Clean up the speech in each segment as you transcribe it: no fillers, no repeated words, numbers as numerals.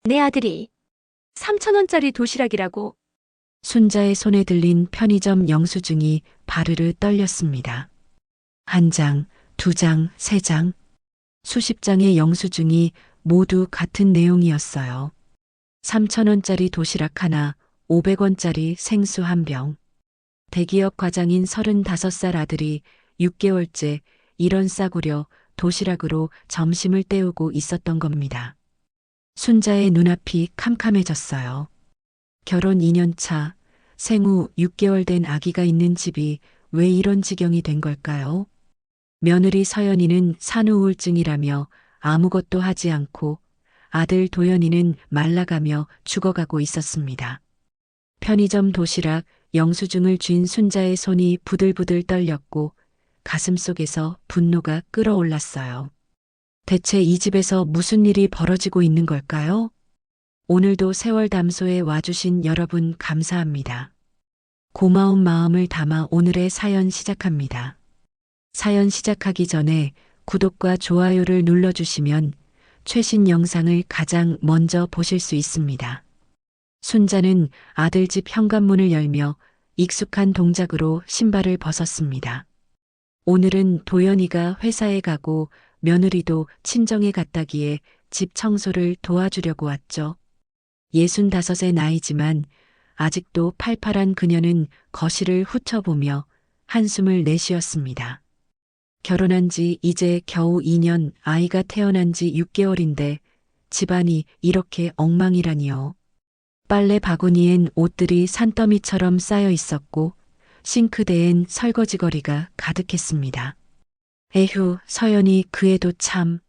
내 아들이 3,000원짜리 도시락이라고. 순자의 손에 들린 편의점 영수증이 바르르 떨렸습니다. 한 장, 두 장, 세 장. 수십 장의 영수증이 모두 같은 내용이었어요. 3,000원짜리 도시락 하나, 500원짜리 생수 한 병. 대기업 과장인 35살 아들이 6개월째 이런 싸구려 도시락으로 점심을 때우고 있었던 겁니다. 순자의 눈앞이 캄캄해졌어요. 결혼 2년 차, 생후 6개월 된 아기가 있는 집이 왜 이런 지경이 된 걸까요? 며느리 서연이는 산후우울증이라며 아무것도 하지 않고 아들 도연이는 말라가며 죽어가고 있었습니다. 편의점 도시락 영수증을 쥔 순자의 손이 부들부들 떨렸고 가슴속에서 분노가 끓어올랐어요. 대체 이 집에서 무슨 일이 벌어지고 있는 걸까요? 오늘도 세월 담소에 와주신 여러분 감사합니다. 고마운 마음을 담아 오늘의 사연 시작합니다. 사연 시작하기 전에 구독과 좋아요를 눌러주시면 최신 영상을 가장 먼저 보실 수 있습니다. 순자는 아들 집 현관문을 열며 익숙한 동작으로 신발을 벗었습니다. 오늘은 도연이가 회사에 가고 며느리도 친정에 갔다기에 집 청소를 도와주려고 왔죠. 65의 나이지만 아직도 팔팔한 그녀는 거실을 훑어보며 한숨을 내쉬었습니다. 결혼한 지 이제 겨우 2년, 아이가 태어난 지 6개월인데 집안이 이렇게 엉망이라니요. 빨래 바구니엔 옷들이 산더미처럼 쌓여 있었고 싱크대엔 설거지거리가 가득했습니다. 에휴, 서연이 그 애도 참.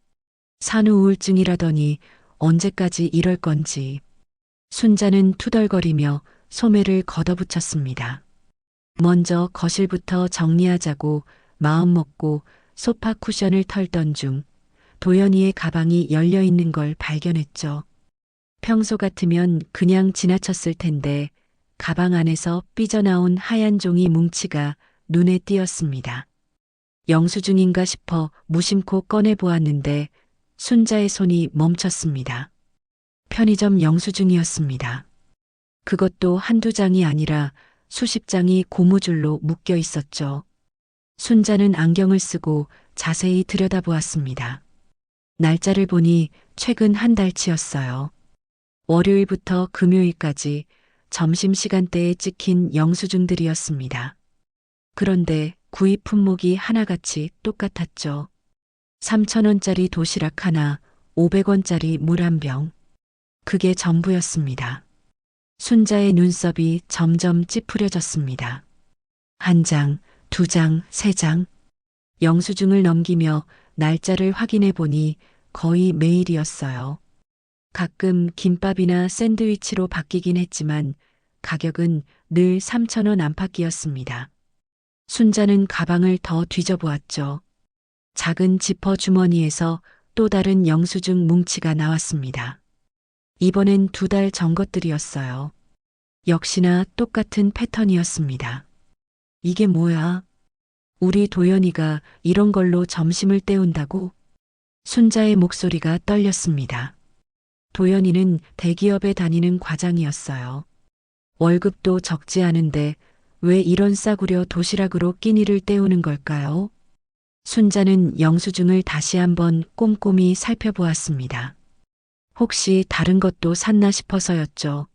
산후우울증이라더니 언제까지 이럴 건지. 순자는 투덜거리며 소매를 걷어붙였습니다. 먼저 거실부터 정리하자고 마음먹고 소파 쿠션을 털던 중 도연이의 가방이 열려 있는 걸 발견했죠. 평소 같으면 그냥 지나쳤을 텐데 가방 안에서 삐져나온 하얀 종이 뭉치가 눈에 띄었습니다. 영수증인가 싶어 무심코 꺼내보았는데 순자의 손이 멈췄습니다. 편의점 영수증이었습니다. 그것도 한두 장이 아니라 수십 장이 고무줄로 묶여 있었죠. 순자는 안경을 쓰고 자세히 들여다보았습니다. 날짜를 보니 최근 한 달치였어요. 월요일부터 금요일까지 점심시간대에 찍힌 영수증들이었습니다. 그런데 구입 품목이 하나같이 똑같았죠. 3,000원짜리 도시락 하나, 500원짜리 물 한 병. 그게 전부였습니다. 순자의 눈썹이 점점 찌푸려졌습니다. 한 장, 두 장, 세 장. 영수증을 넘기며 날짜를 확인해 보니 거의 매일이었어요. 가끔 김밥이나 샌드위치로 바뀌긴 했지만 가격은 늘 3,000원 안팎이었습니다. 순자는 가방을 더 뒤져보았죠. 작은 지퍼 주머니에서 또 다른 영수증 뭉치가 나왔습니다. 이번엔 2달 전 것들이었어요. 역시나 똑같은 패턴이었습니다. 이게 뭐야? 우리 도연이가 이런 걸로 점심을 때운다고? 순자의 목소리가 떨렸습니다. 도연이는 대기업에 다니는 과장이었어요. 월급도 적지 않은데 왜 이런 싸구려 도시락으로 끼니를 때우는 걸까요? 순자는 영수증을 다시 한번 꼼꼼히 살펴보았습니다. 혹시 다른 것도 샀나 싶어서였죠.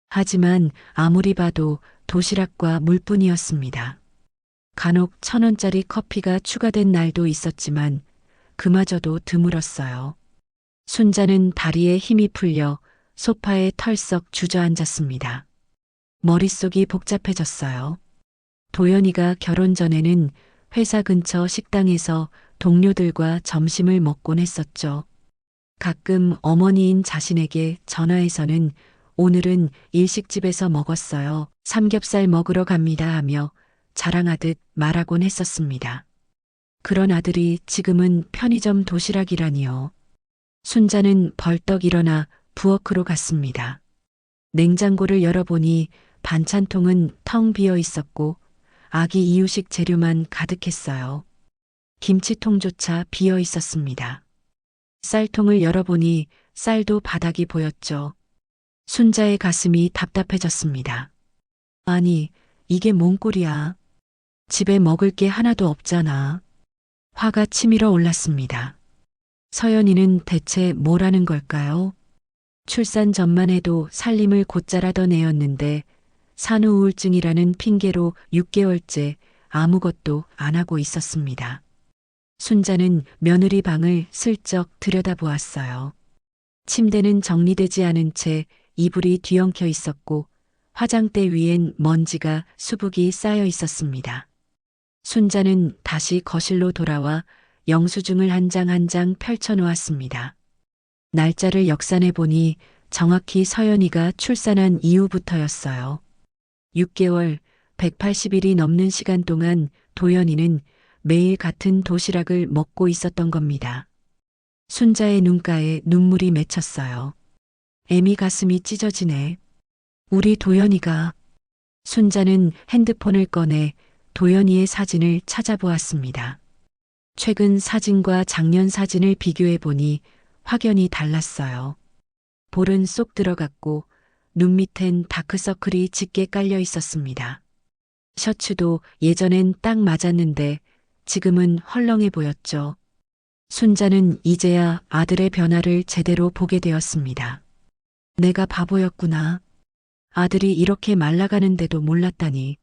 하지만 아무리 봐도 도시락과 물뿐이었습니다. 간혹 1,000원짜리 커피가 추가된 날도 있었지만 그마저도 드물었어요. 순자는 다리에 힘이 풀려 소파에 털썩 주저앉았습니다. 머릿속이 복잡해졌어요. 도연이가 결혼 전에는 회사 근처 식당에서 동료들과 점심을 먹곤 했었죠. 가끔 어머니인 자신에게 전화해서는 오늘은 일식집에서 먹었어요. 삼겹살 먹으러 갑니다 하며 자랑하듯 말하곤 했었습니다. 그런 아들이 지금은 편의점 도시락이라니요. 순자는 벌떡 일어나 부엌으로 갔습니다. 냉장고를 열어보니 반찬통은 텅 비어 있었고 아기 이유식 재료만 가득했어요. 김치통조차 비어 있었습니다. 쌀통을 열어보니 쌀도 바닥이 보였죠. 순자의 가슴이 답답해졌습니다. 아니, 이게 뭔 꼴이야. 집에 먹을 게 하나도 없잖아. 화가 치밀어 올랐습니다. 서연이는 대체 뭐라는 걸까요? 출산 전만 해도 살림을 곧잘하던 애였는데 산후 우울증이라는 핑계로 6개월째 아무것도 안 하고 있었습니다. 순자는 며느리 방을 슬쩍 들여다보았어요. 침대는 정리되지 않은 채 이불이 뒤엉켜 있었고 화장대 위엔 먼지가 수북이 쌓여 있었습니다. 순자는 다시 거실로 돌아와 영수증을 한 장 한 장 펼쳐 놓았습니다. 날짜를 역산해 보니 정확히 서연이가 출산한 이후부터였어요. 6개월, 180일이 넘는 시간 동안 도연이는 매일 같은 도시락을 먹고 있었던 겁니다. 순자의 눈가에 눈물이 맺혔어요. 애미 가슴이 찢어지네. 우리 도연이가. 순자는 핸드폰을 꺼내 도연이의 사진을 찾아보았습니다. 최근 사진과 작년 사진을 비교해 보니 확연히 달랐어요. 볼은 쏙 들어갔고 눈 밑엔 다크서클이 짙게 깔려 있었습니다. 셔츠도 예전엔 딱 맞았는데 지금은 헐렁해 보였죠. 순자는 이제야 아들의 변화를 제대로 보게 되었습니다. 내가 바보였구나. 아들이 이렇게 말라가는데도 몰랐다니.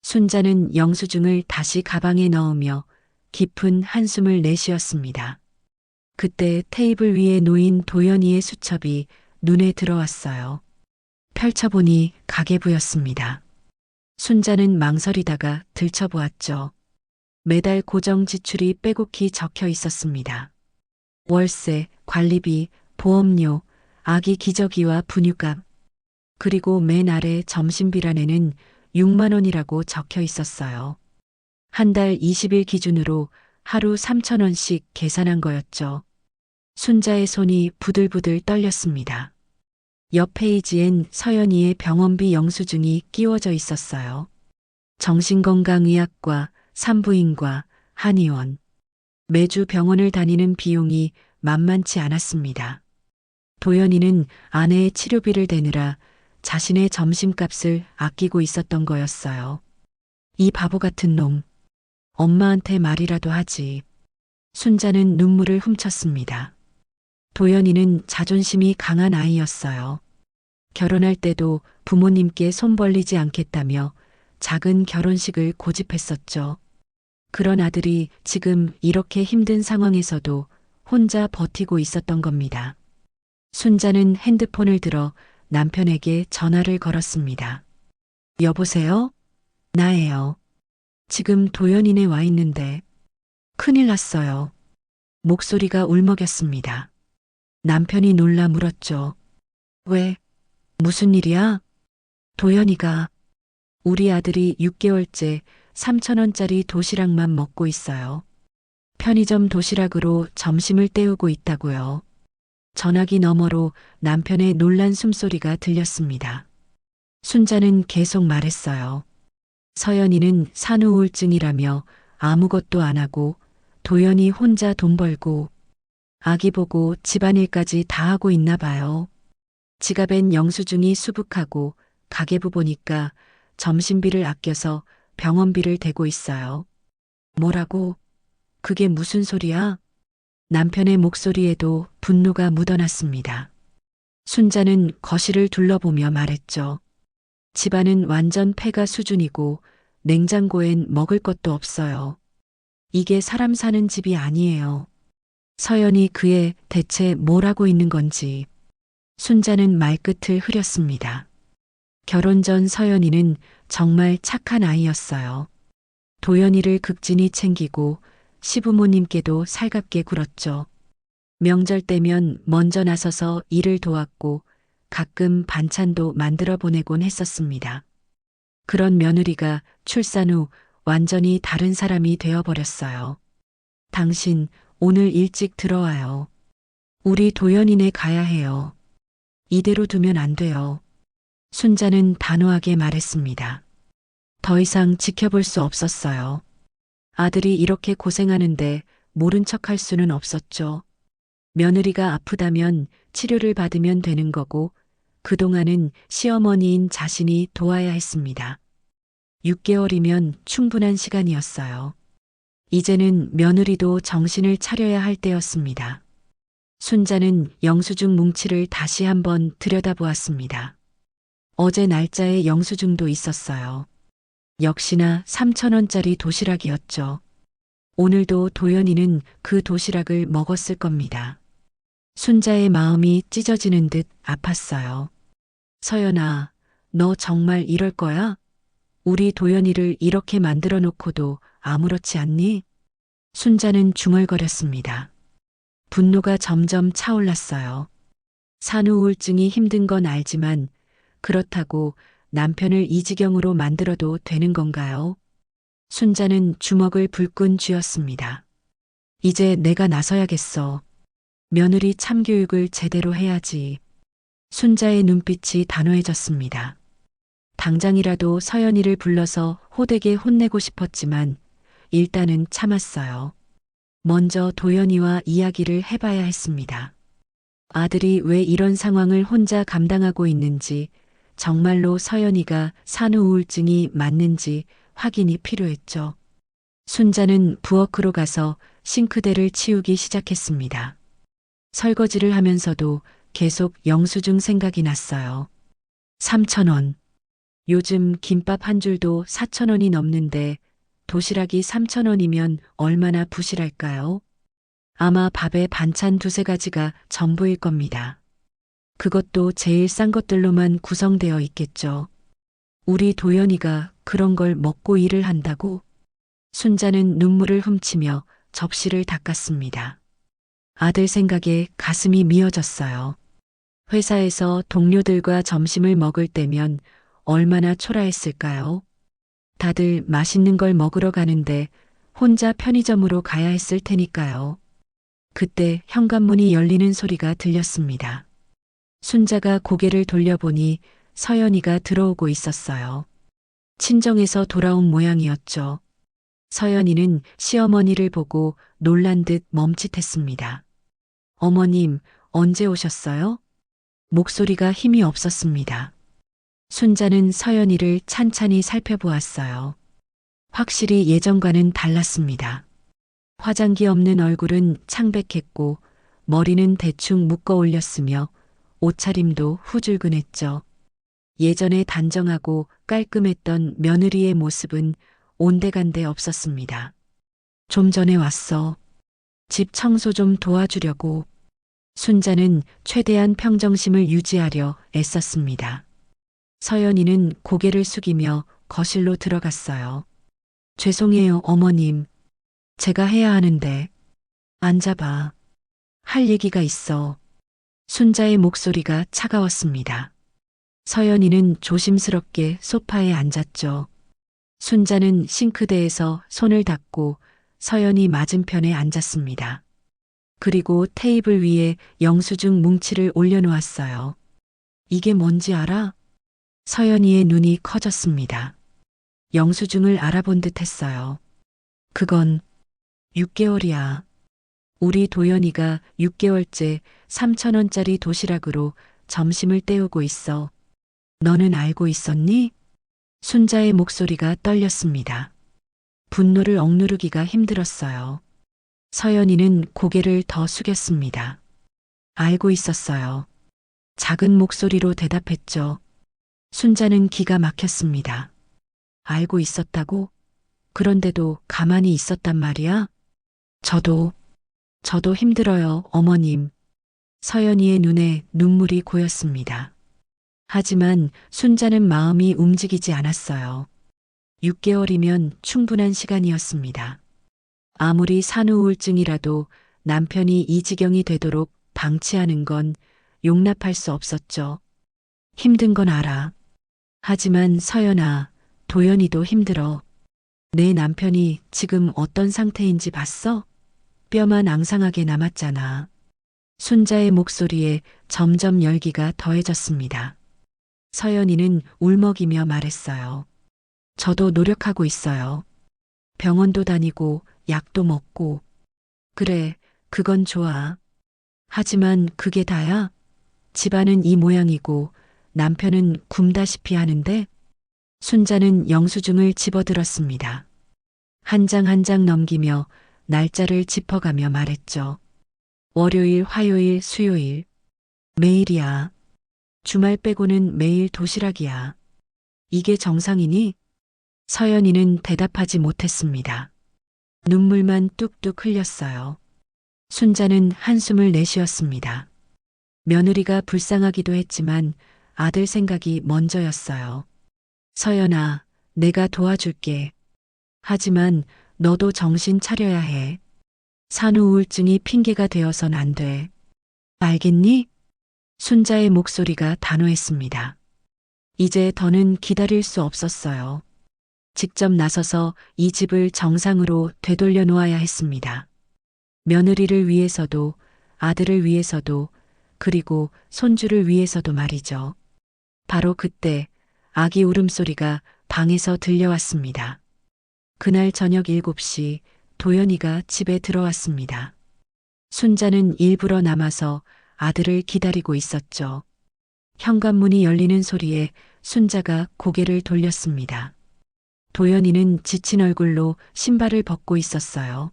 순자는 영수증을 다시 가방에 넣으며 깊은 한숨을 내쉬었습니다. 그때 테이블 위에 놓인 도연이의 수첩이 눈에 들어왔어요. 펼쳐보니 가계부였습니다. 순자는 망설이다가 들춰보았죠. 매달 고정 지출이 빼곡히 적혀 있었습니다. 월세, 관리비, 보험료, 아기 기저귀와 분유값, 그리고 맨 아래 점심비란에는 6만 원이라고 적혀 있었어요. 한 달 20일 기준으로 하루 3천 원씩 계산한 거였죠. 순자의 손이 부들부들 떨렸습니다. 옆 페이지엔 서연이의 병원비 영수증이 끼워져 있었어요. 정신건강의학과, 산부인과, 한의원. 매주 병원을 다니는 비용이 만만치 않았습니다. 도연이는 아내의 치료비를 대느라 자신의 점심값을 아끼고 있었던 거였어요. 이 바보 같은 놈. 엄마한테 말이라도 하지. 순자는 눈물을 훔쳤습니다. 도연이는 자존심이 강한 아이였어요. 결혼할 때도 부모님께 손 벌리지 않겠다며 작은 결혼식을 고집했었죠. 그런 아들이 지금 이렇게 힘든 상황에서도 혼자 버티고 있었던 겁니다. 순자는 핸드폰을 들어 남편에게 전화를 걸었습니다. 여보세요? 나예요. 지금 도연이네 와 있는데 큰일 났어요. 목소리가 울먹였습니다. 남편이 놀라 물었죠. 왜? 무슨 일이야? 도연이가. 우리 아들이 6개월째 3천 원짜리 도시락만 먹고 있어요. 편의점 도시락으로 점심을 때우고 있다고요. 전화기 너머로 남편의 놀란 숨소리가 들렸습니다. 순자는 계속 말했어요. 서연이는 산후 우울증이라며 아무것도 안 하고 도연이 혼자 돈 벌고 아기 보고 집안일까지 다 하고 있나 봐요. 지갑엔 영수증이 수북하고 가계부 보니까 점심비를 아껴서 병원비를 대고 있어요. 뭐라고? 그게 무슨 소리야? 남편의 목소리에도 분노가 묻어났습니다. 순자는 거실을 둘러보며 말했죠. 집안은 완전 폐가 수준이고 냉장고엔 먹을 것도 없어요. 이게 사람 사는 집이 아니에요. 서연이 그애 대체 뭘 하고 있는 건지. 순자는 말끝을 흐렸습니다. 결혼 전 서연이는 정말 착한 아이였어요. 도연이를 극진히 챙기고 시부모님께도 살갑게 굴었죠. 명절 때면 먼저 나서서 일을 도왔고 가끔 반찬도 만들어 보내곤 했었습니다. 그런 며느리가 출산 후 완전히 다른 사람이 되어버렸어요. 당신 오늘 일찍 들어와요. 우리 도연이네 가야 해요. 이대로 두면 안 돼요. 순자는 단호하게 말했습니다. 더 이상 지켜볼 수 없었어요. 아들이 이렇게 고생하는데 모른 척할 수는 없었죠. 며느리가 아프다면 치료를 받으면 되는 거고 그동안은 시어머니인 자신이 도와야 했습니다. 6개월이면 충분한 시간이었어요. 이제는 며느리도 정신을 차려야 할 때였습니다. 순자는 영수증 뭉치를 다시 한번 들여다보았습니다. 어제 날짜에 영수증도 있었어요. 역시나 3,000원짜리 도시락이었죠. 오늘도 도연이는 그 도시락을 먹었을 겁니다. 순자의 마음이 찢어지는 듯 아팠어요. 서연아, 너 정말 이럴 거야? 우리 도연이를 이렇게 만들어 놓고도 아무렇지 않니? 순자는 중얼거렸습니다. 분노가 점점 차올랐어요. 산후 우울증이 힘든 건 알지만 그렇다고 남편을 이 지경으로 만들어도 되는 건가요? 순자는 주먹을 불끈 쥐었습니다. 이제 내가 나서야겠어. 며느리 참교육을 제대로 해야지. 순자의 눈빛이 단호해졌습니다. 당장이라도 서연이를 불러서 호되게 혼내고 싶었지만 일단은 참았어요. 먼저 도연이와 이야기를 해봐야 했습니다. 아들이 왜 이런 상황을 혼자 감당하고 있는지, 정말로 서연이가 산후 우울증이 맞는지 확인이 필요했죠. 순자는 부엌으로 가서 싱크대를 치우기 시작했습니다. 설거지를 하면서도 계속 영수증 생각이 났어요. 3,000원. 요즘 김밥 한 줄도 4,000원이 넘는데 도시락이 3,000원이면 얼마나 부실할까요? 아마 밥에 반찬 두세 가지가 전부일 겁니다. 그것도 제일 싼 것들로만 구성되어 있겠죠. 우리 도연이가 그런 걸 먹고 일을 한다고? 순자는 눈물을 훔치며 접시를 닦았습니다. 아들 생각에 가슴이 미어졌어요. 회사에서 동료들과 점심을 먹을 때면 얼마나 초라했을까요? 다들 맛있는 걸 먹으러 가는데 혼자 편의점으로 가야 했을 테니까요. 그때 현관문이 열리는 소리가 들렸습니다. 순자가 고개를 돌려보니 서연이가 들어오고 있었어요. 친정에서 돌아온 모양이었죠. 서연이는 시어머니를 보고 놀란 듯 멈칫했습니다. 어머님, 언제 오셨어요? 목소리가 힘이 없었습니다. 순자는 서연이를 찬찬히 살펴보았어요. 확실히 예전과는 달랐습니다. 화장기 없는 얼굴은 창백했고 머리는 대충 묶어 올렸으며 옷차림도 후줄근했죠. 예전에 단정하고 깔끔했던 며느리의 모습은 온데간데 없었습니다. 좀 전에 왔어. 집 청소 좀 도와주려고. 순자는 최대한 평정심을 유지하려 애썼습니다. 서연이는 고개를 숙이며 거실로 들어갔어요. 죄송해요, 어머님. 제가 해야 하는데. 앉아봐. 할 얘기가 있어. 순자의 목소리가 차가웠습니다. 서연이는 조심스럽게 소파에 앉았죠. 순자는 싱크대에서 손을 닦고 서연이 맞은편에 앉았습니다. 그리고 테이블 위에 영수증 뭉치를 올려놓았어요. 이게 뭔지 알아? 서연이의 눈이 커졌습니다. 영수증을 알아본 듯 했어요. 그건 6개월이야. 우리 도연이가 6개월째 3,000원짜리 도시락으로 점심을 때우고 있어. 너는 알고 있었니? 순자의 목소리가 떨렸습니다. 분노를 억누르기가 힘들었어요. 서연이는 고개를 더 숙였습니다. 알고 있었어요. 작은 목소리로 대답했죠. 순자는 기가 막혔습니다. 알고 있었다고? 그런데도 가만히 있었단 말이야? 저도 힘들어요, 어머님. 서연이의 눈에 눈물이 고였습니다. 하지만 순자는 마음이 움직이지 않았어요. 6개월이면 충분한 시간이었습니다. 아무리 산후우울증이라도 남편이 이 지경이 되도록 방치하는 건 용납할 수 없었죠. 힘든 건 알아. 하지만 서연아, 도연이도 힘들어. 내 남편이 지금 어떤 상태인지 봤어? 뼈만 앙상하게 남았잖아. 순자의 목소리에 점점 열기가 더해졌습니다. 서연이는 울먹이며 말했어요. 저도 노력하고 있어요. 병원도 다니고 약도 먹고. 그래, 그건 좋아. 하지만 그게 다야? 집안은 이 모양이고 남편은 굶다시피 하는데. 순자는 영수증을 집어들었습니다. 한 장 한 장 넘기며 날짜를 짚어가며 말했죠. 월요일, 화요일, 수요일. 매일이야. 주말 빼고는 매일 도시락이야. 이게 정상이니? 서연이는 대답하지 못했습니다. 눈물만 뚝뚝 흘렸어요. 순자는 한숨을 내쉬었습니다. 며느리가 불쌍하기도 했지만 아들 생각이 먼저였어요. 서연아, 내가 도와줄게. 하지만 너도 정신 차려야 해. 산후 우울증이 핑계가 되어선 안 돼. 알겠니? 순자의 목소리가 단호했습니다. 이제 더는 기다릴 수 없었어요. 직접 나서서 이 집을 정상으로 되돌려 놓아야 했습니다. 며느리를 위해서도, 아들을 위해서도, 그리고 손주를 위해서도 말이죠. 바로 그때 아기 울음소리가 방에서 들려왔습니다. 그날 저녁 7시 도연이가 집에 들어왔습니다. 순자는 일부러 남아서 아들을 기다리고 있었죠. 현관문이 열리는 소리에 순자가 고개를 돌렸습니다. 도연이는 지친 얼굴로 신발을 벗고 있었어요.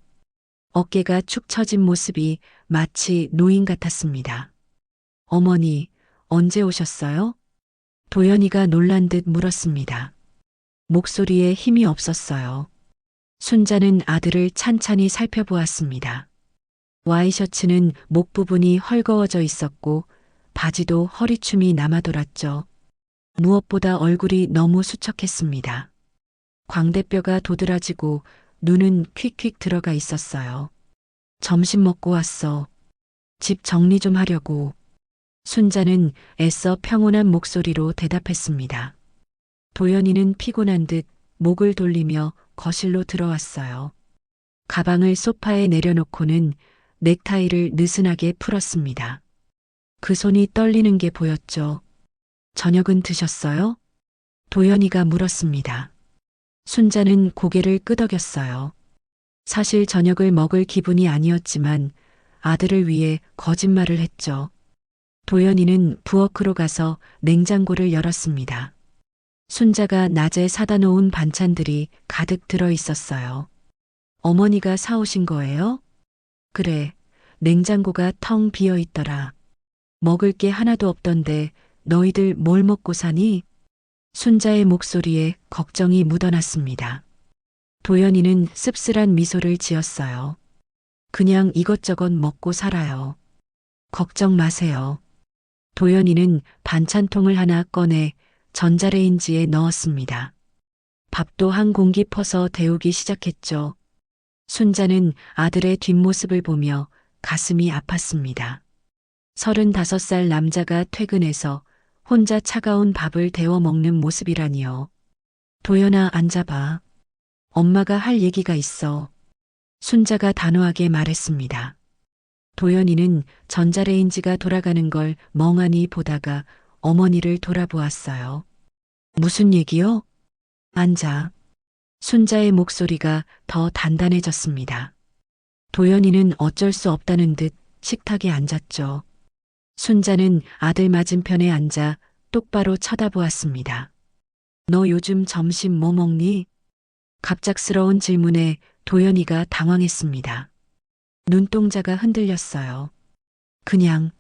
어깨가 축 처진 모습이 마치 노인 같았습니다. 어머니, 언제 오셨어요? 도연이가 놀란 듯 물었습니다. 목소리에 힘이 없었어요. 순자는 아들을 찬찬히 살펴보았습니다. 와이셔츠는 목 부분이 헐거워져 있었고 바지도 허리춤이 남아돌았죠. 무엇보다 얼굴이 너무 수척했습니다. 광대뼈가 도드라지고 눈은 퀵퀵 들어가 있었어요. 점심 먹고 왔어. 집 정리 좀 하려고. 순자는 애써 평온한 목소리로 대답했습니다. 도연이는 피곤한 듯 목을 돌리며 거실로 들어왔어요. 가방을 소파에 내려놓고는 넥타이를 느슨하게 풀었습니다. 그 손이 떨리는 게 보였죠. 저녁은 드셨어요? 도연이가 물었습니다. 순자는 고개를 끄덕였어요. 사실 저녁을 먹을 기분이 아니었지만 아들을 위해 거짓말을 했죠. 도연이는 부엌으로 가서 냉장고를 열었습니다. 순자가 낮에 사다 놓은 반찬들이 가득 들어 있었어요. 어머니가 사오신 거예요? 그래, 냉장고가 텅 비어 있더라. 먹을 게 하나도 없던데 너희들 뭘 먹고 사니? 순자의 목소리에 걱정이 묻어났습니다. 도연이는 씁쓸한 미소를 지었어요. 그냥 이것저것 먹고 살아요. 걱정 마세요. 도연이는 반찬통을 하나 꺼내 전자레인지에 넣었습니다. 밥도 한 공기 퍼서 데우기 시작했죠. 순자는 아들의 뒷모습을 보며 가슴이 아팠습니다. 35살 남자가 퇴근해서 혼자 차가운 밥을 데워 먹는 모습이라니요. 도연아, 앉아봐. 엄마가 할 얘기가 있어. 순자가 단호하게 말했습니다. 도연이는 전자레인지가 돌아가는 걸 멍하니 보다가 어머니를 돌아보았어요. 무슨 얘기요? 앉아. 순자의 목소리가 더 단단해졌습니다. 도연이는 어쩔 수 없다는 듯 식탁에 앉았죠. 순자는 아들 맞은편에 앉아 똑바로 쳐다보았습니다. 너 요즘 점심 뭐 먹니? 갑작스러운 질문에 도연이가 당황했습니다. 눈동자가 흔들렸어요. 그냥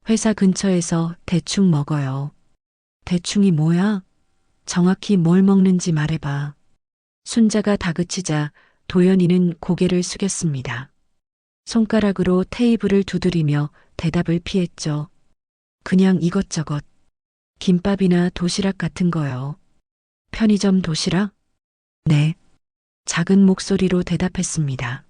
회사 근처에서 대충 먹어요. 대충이 뭐야? 정확히 뭘 먹는지 말해봐. 순자가 다그치자 도연이는 고개를 숙였습니다. 손가락으로 테이블을 두드리며 대답을 피했죠. 그냥 이것저것. 김밥이나 도시락 같은 거요. 편의점 도시락? 네. 작은 목소리로 대답했습니다.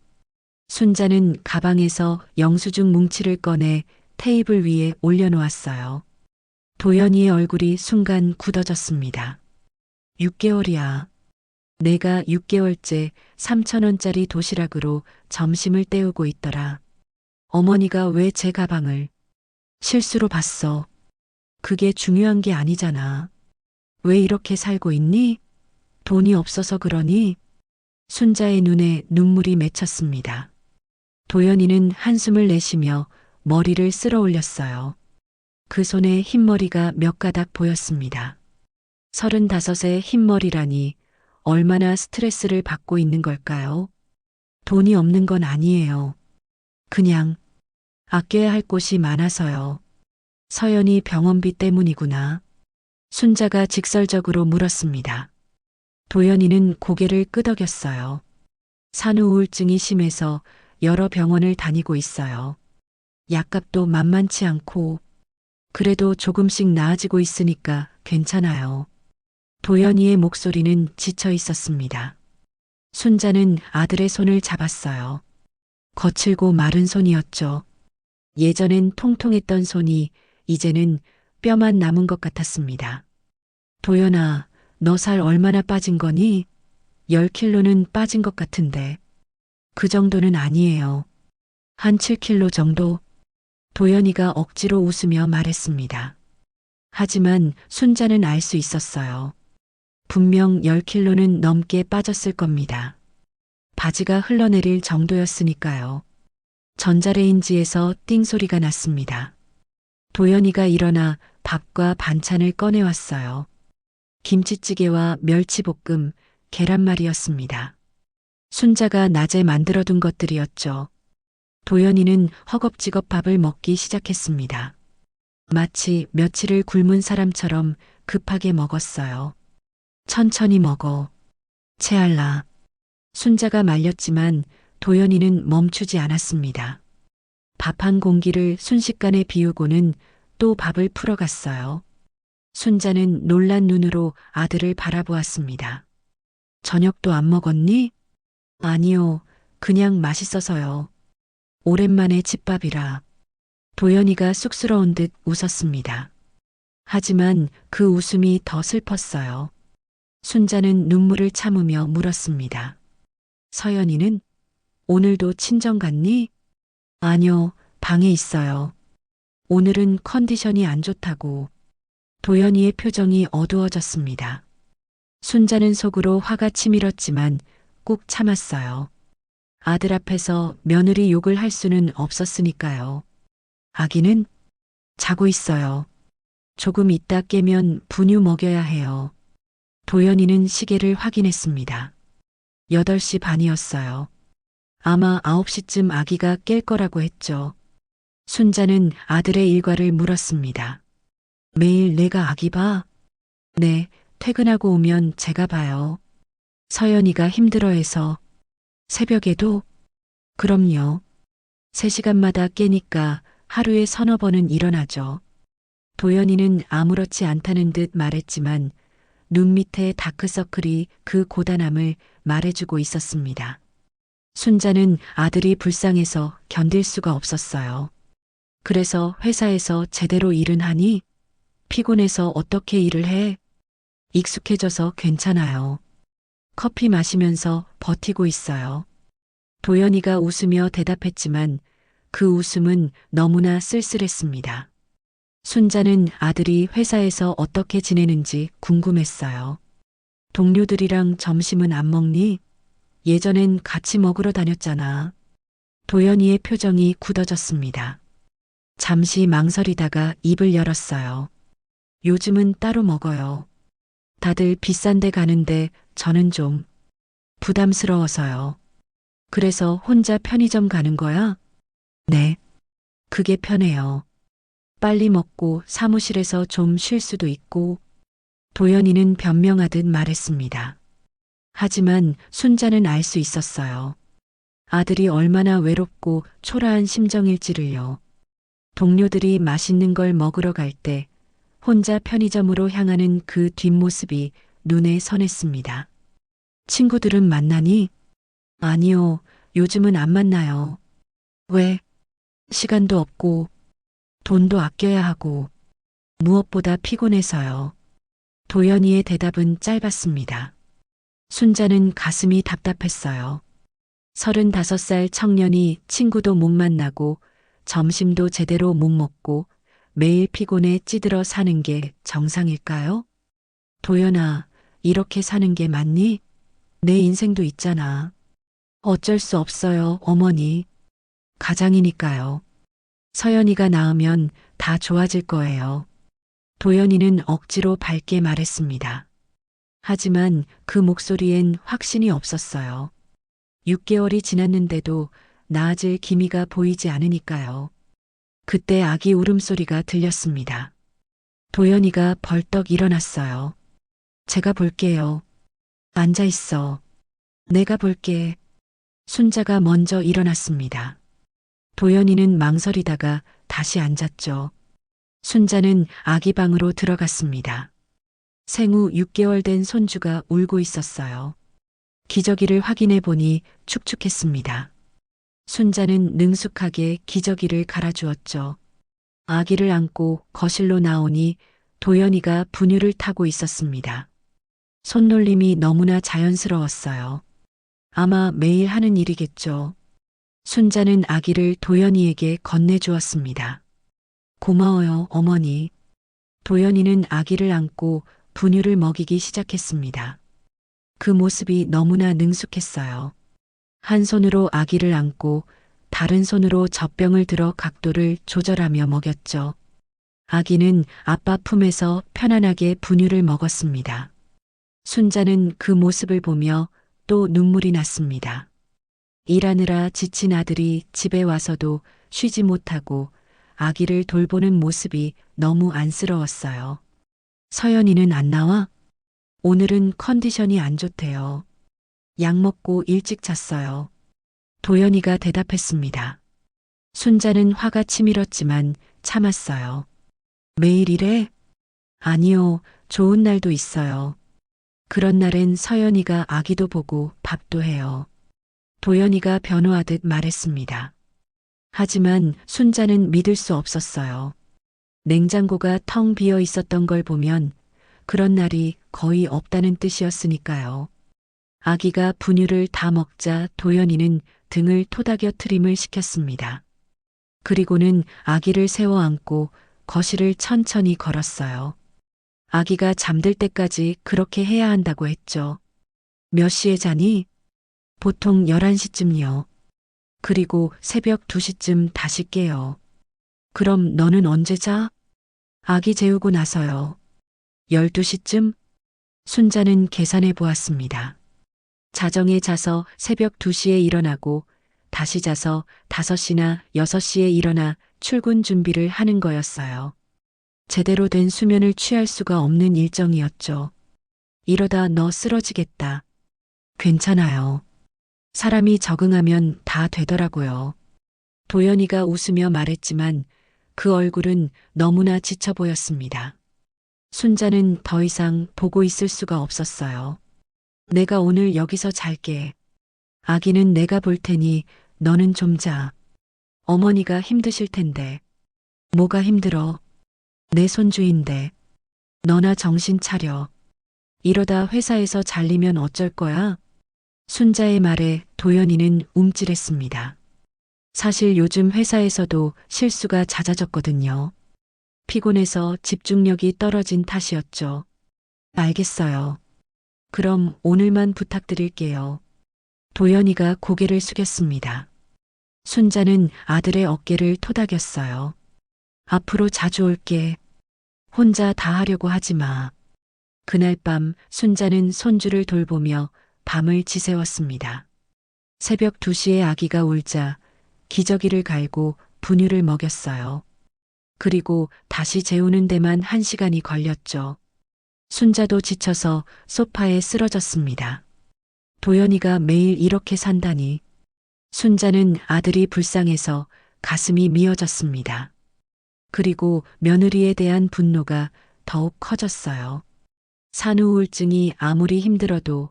순자는 가방에서 영수증 뭉치를 꺼내 테이블 위에 올려놓았어요. 도연이의 얼굴이 순간 굳어졌습니다. 6개월이야. 내가 6개월째 3,000원짜리 도시락으로 점심을 때우고 있더라. 어머니가 왜 제 가방을 실수로 봤어. 그게 중요한 게 아니잖아. 왜 이렇게 살고 있니? 돈이 없어서 그러니? 순자의 눈에 눈물이 맺혔습니다. 도연이는 한숨을 내쉬며 머리를 쓸어 올렸어요. 그 손에 흰머리가 몇 가닥 보였습니다. 35의 흰머리라니 얼마나 스트레스를 받고 있는 걸까요? 돈이 없는 건 아니에요. 그냥 아껴야 할 곳이 많아서요. 서연이 병원비 때문이구나. 순자가 직설적으로 물었습니다. 도연이는 고개를 끄덕였어요. 산후 우울증이 심해서 여러 병원을 다니고 있어요. 약값도 만만치 않고 그래도 조금씩 나아지고 있으니까 괜찮아요. 도연이의 목소리는 지쳐 있었습니다. 순자는 아들의 손을 잡았어요. 거칠고 마른 손이었죠. 예전엔 통통했던 손이 이제는 뼈만 남은 것 같았습니다. 도연아, 너 살 얼마나 빠진 거니? 10kg는 빠진 것 같은데. 그 정도는 아니에요. 한 7kg 정도? 도연이가 억지로 웃으며 말했습니다. 하지만 순자는 알 수 있었어요. 분명 10kg는 넘게 빠졌을 겁니다. 바지가 흘러내릴 정도였으니까요. 전자레인지에서 띵 소리가 났습니다. 도연이가 일어나 밥과 반찬을 꺼내왔어요. 김치찌개와 멸치볶음, 계란말이였습니다. 순자가 낮에 만들어둔 것들이었죠. 도연이는 허겁지겁 밥을 먹기 시작했습니다. 마치 며칠을 굶은 사람처럼 급하게 먹었어요. 천천히 먹어. 체할라. 순자가 말렸지만 도연이는 멈추지 않았습니다. 밥 한 공기를 순식간에 비우고는 또 밥을 풀어갔어요. 순자는 놀란 눈으로 아들을 바라보았습니다. 저녁도 안 먹었니? 아니요, 그냥 맛있어서요. 오랜만에 집밥이라. 도연이가 쑥스러운 듯 웃었습니다. 하지만 그 웃음이 더 슬펐어요. 순자는 눈물을 참으며 물었습니다. 서연이는 오늘도 친정 갔니? 아니요, 방에 있어요. 오늘은 컨디션이 안 좋다고. 도연이의 표정이 어두워졌습니다. 순자는 속으로 화가 치밀었지만 꾹 참았어요. 아들 앞에서 며느리 욕을 할 수는 없었으니까요. 아기는 자고 있어요. 조금 있다 깨면 분유 먹여야 해요. 도연이는 시계를 확인했습니다. 8시 반이었어요. 아마 9시쯤 아기가 깰 거라고 했죠. 순자는 아들의 일과를 물었습니다. 매일 내가 아기 봐? 네, 퇴근하고 오면 제가 봐요. 서연이가 힘들어해서. 새벽에도? 그럼요. 3시간마다 깨니까 하루에 서너 번은 일어나죠. 도연이는 아무렇지 않다는 듯 말했지만 눈 밑에 다크서클이 그 고단함을 말해주고 있었습니다. 순자는 아들이 불쌍해서 견딜 수가 없었어요. 그래서 회사에서 제대로 일은 하니? 피곤해서 어떻게 일을 해? 익숙해져서 괜찮아요. 커피 마시면서 버티고 있어요. 도연이가 웃으며 대답했지만 그 웃음은 너무나 쓸쓸했습니다. 순자는 아들이 회사에서 어떻게 지내는지 궁금했어요. 동료들이랑 점심은 안 먹니? 예전엔 같이 먹으러 다녔잖아. 도연이의 표정이 굳어졌습니다. 잠시 망설이다가 입을 열었어요. 요즘은 따로 먹어요. 다들 비싼 데 가는데 저는 좀 부담스러워서요. 그래서 혼자 편의점 가는 거야? 네. 그게 편해요. 빨리 먹고 사무실에서 좀 쉴 수도 있고. 도연이는 변명하듯 말했습니다. 하지만 순자는 알 수 있었어요. 아들이 얼마나 외롭고 초라한 심정일지를요. 동료들이 맛있는 걸 먹으러 갈 때 혼자 편의점으로 향하는 그 뒷모습이 눈에 선했습니다. 친구들은 만나니? 아니요, 요즘은 안 만나요. 왜? 시간도 없고, 돈도 아껴야 하고, 무엇보다 피곤해서요. 도연이의 대답은 짧았습니다. 순자는 가슴이 답답했어요. 35살 청년이 친구도 못 만나고, 점심도 제대로 못 먹고, 매일 피곤에 찌들어 사는 게 정상일까요? 도연아, 이렇게 사는 게 맞니? 내 인생도 있잖아. 어쩔 수 없어요, 어머니. 가장이니까요. 서연이가 낳으면 다 좋아질 거예요. 도연이는 억지로 밝게 말했습니다. 하지만 그 목소리엔 확신이 없었어요. 6개월이 지났는데도 나아질 기미가 보이지 않으니까요. 그때 아기 울음소리가 들렸습니다. 도연이가 벌떡 일어났어요. 제가 볼게요. 앉아 있어. 내가 볼게. 순자가 먼저 일어났습니다. 도연이는 망설이다가 다시 앉았죠. 순자는 아기 방으로 들어갔습니다. 생후 6개월 된 손주가 울고 있었어요. 기저귀를 확인해 보니 축축했습니다. 순자는 능숙하게 기저귀를 갈아주었죠. 아기를 안고 거실로 나오니 도연이가 분유를 타고 있었습니다. 손놀림이 너무나 자연스러웠어요. 아마 매일 하는 일이겠죠. 순자는 아기를 도연이에게 건네주었습니다. 고마워요, 어머니. 도연이는 아기를 안고 분유를 먹이기 시작했습니다. 그 모습이 너무나 능숙했어요. 한 손으로 아기를 안고 다른 손으로 젖병을 들어 각도를 조절하며 먹였죠. 아기는 아빠 품에서 편안하게 분유를 먹었습니다. 순자는 그 모습을 보며 또 눈물이 났습니다. 일하느라 지친 아들이 집에 와서도 쉬지 못하고 아기를 돌보는 모습이 너무 안쓰러웠어요. 서연이는 안 나와? 오늘은 컨디션이 안 좋대요. 약 먹고 일찍 잤어요. 도연이가 대답했습니다. 순자는 화가 치밀었지만 참았어요. 매일 이래? 아니요, 좋은 날도 있어요. 그런 날엔 서연이가 아기도 보고 밥도 해요. 도연이가 변호하듯 말했습니다. 하지만 순자는 믿을 수 없었어요. 냉장고가 텅 비어 있었던 걸 보면 그런 날이 거의 없다는 뜻이었으니까요. 아기가 분유를 다 먹자 도연이는 등을 토닥여트림을 시켰습니다. 그리고는 아기를 세워 안고 거실을 천천히 걸었어요. 아기가 잠들 때까지 그렇게 해야 한다고 했죠. 몇 시에 자니? 보통 11시쯤요. 그리고 새벽 2시쯤 다시 깨요. 그럼 너는 언제 자? 아기 재우고 나서요. 12시쯤? 순자는 계산해 보았습니다. 자정에 자서 새벽 2시에 일어나고 다시 자서 5시나 6시에 일어나 출근 준비를 하는 거였어요. 제대로 된 수면을 취할 수가 없는 일정이었죠. 이러다 너 쓰러지겠다. 괜찮아요. 사람이 적응하면 다 되더라고요. 도연이가 웃으며 말했지만 그 얼굴은 너무나 지쳐 보였습니다. 순자는 더 이상 보고 있을 수가 없었어요. 내가 오늘 여기서 잘게. 아기는 내가 볼 테니 너는 좀 자. 어머니가 힘드실 텐데. 뭐가 힘들어? 내 손주인데. 너나 정신 차려. 이러다 회사에서 잘리면 어쩔 거야? 순자의 말에 도연이는 움찔했습니다. 사실 요즘 회사에서도 실수가 잦아졌거든요. 피곤해서 집중력이 떨어진 탓이었죠. 알겠어요. 그럼 오늘만 부탁드릴게요. 도연이가 고개를 숙였습니다. 순자는 아들의 어깨를 토닥였어요. 앞으로 자주 올게. 혼자 다 하려고 하지 마. 그날 밤 순자는 손주를 돌보며 밤을 지새웠습니다. 새벽 2시에 아기가 울자 기저귀를 갈고 분유를 먹였어요. 그리고 다시 재우는 데만 1시간이 걸렸죠. 순자도 지쳐서 소파에 쓰러졌습니다. 도연이가 매일 이렇게 산다니. 순자는 아들이 불쌍해서 가슴이 미어졌습니다. 그리고 며느리에 대한 분노가 더욱 커졌어요. 산후 우울증이 아무리 힘들어도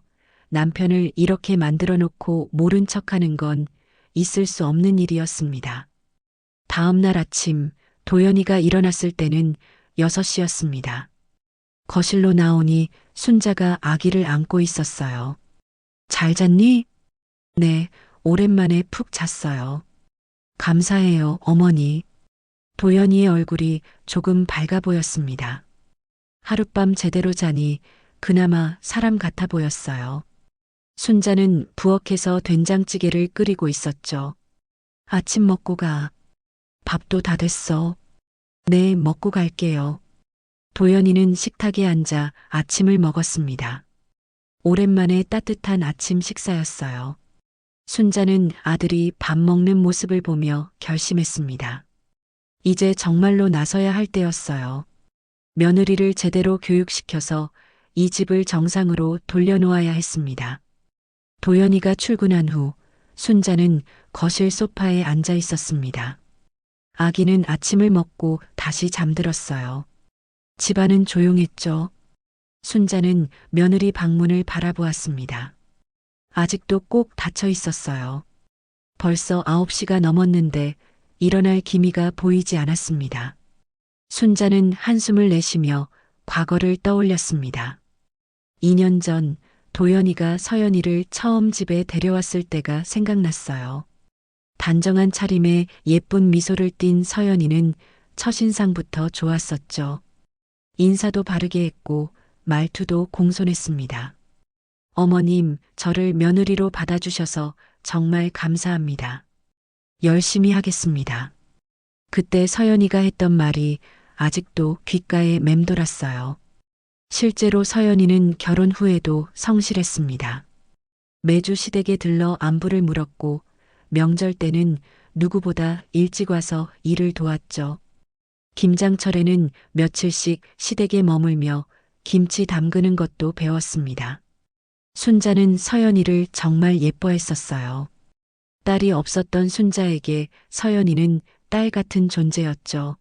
남편을 이렇게 만들어 놓고 모른 척하는 건 있을 수 없는 일이었습니다. 다음 날 아침 도연이가 일어났을 때는 6시였습니다. 거실로 나오니 순자가 아기를 안고 있었어요. 잘 잤니? 네, 오랜만에 푹 잤어요. 감사해요, 어머니. 도연이의 얼굴이 조금 밝아 보였습니다. 하룻밤 제대로 자니 그나마 사람 같아 보였어요. 순자는 부엌에서 된장찌개를 끓이고 있었죠. 아침 먹고 가. 밥도 다 됐어. 네, 먹고 갈게요. 도연이는 식탁에 앉아 아침을 먹었습니다. 오랜만에 따뜻한 아침 식사였어요. 순자는 아들이 밥 먹는 모습을 보며 결심했습니다. 이제 정말로 나서야 할 때였어요. 며느리를 제대로 교육시켜서 이 집을 정상으로 돌려놓아야 했습니다. 도연이가 출근한 후 순자는 거실 소파에 앉아 있었습니다. 아기는 아침을 먹고 다시 잠들었어요. 집안은 조용했죠. 순자는 며느리 방문을 바라보았습니다. 아직도 꼭 닫혀 있었어요. 벌써 9시가 넘었는데 일어날 기미가 보이지 않았습니다. 순자는 한숨을 내쉬며 과거를 떠올렸습니다. 2년 전 도연이가 서연이를 처음 집에 데려왔을 때가 생각났어요. 단정한 차림에 예쁜 미소를 띤 서연이는 첫인상부터 좋았었죠. 인사도 바르게 했고 말투도 공손했습니다. 어머님, 저를 며느리로 받아주셔서 정말 감사합니다. 열심히 하겠습니다. 그때 서연이가 했던 말이 아직도 귓가에 맴돌았어요. 실제로 서연이는 결혼 후에도 성실했습니다. 매주 시댁에 들러 안부를 물었고 명절 때는 누구보다 일찍 와서 일을 도왔죠. 김장철에는 며칠씩 시댁에 머물며 김치 담그는 것도 배웠습니다. 순자는 서연이를 정말 예뻐했었어요. 딸이 없었던 순자에게 서연이는 딸 같은 존재였죠.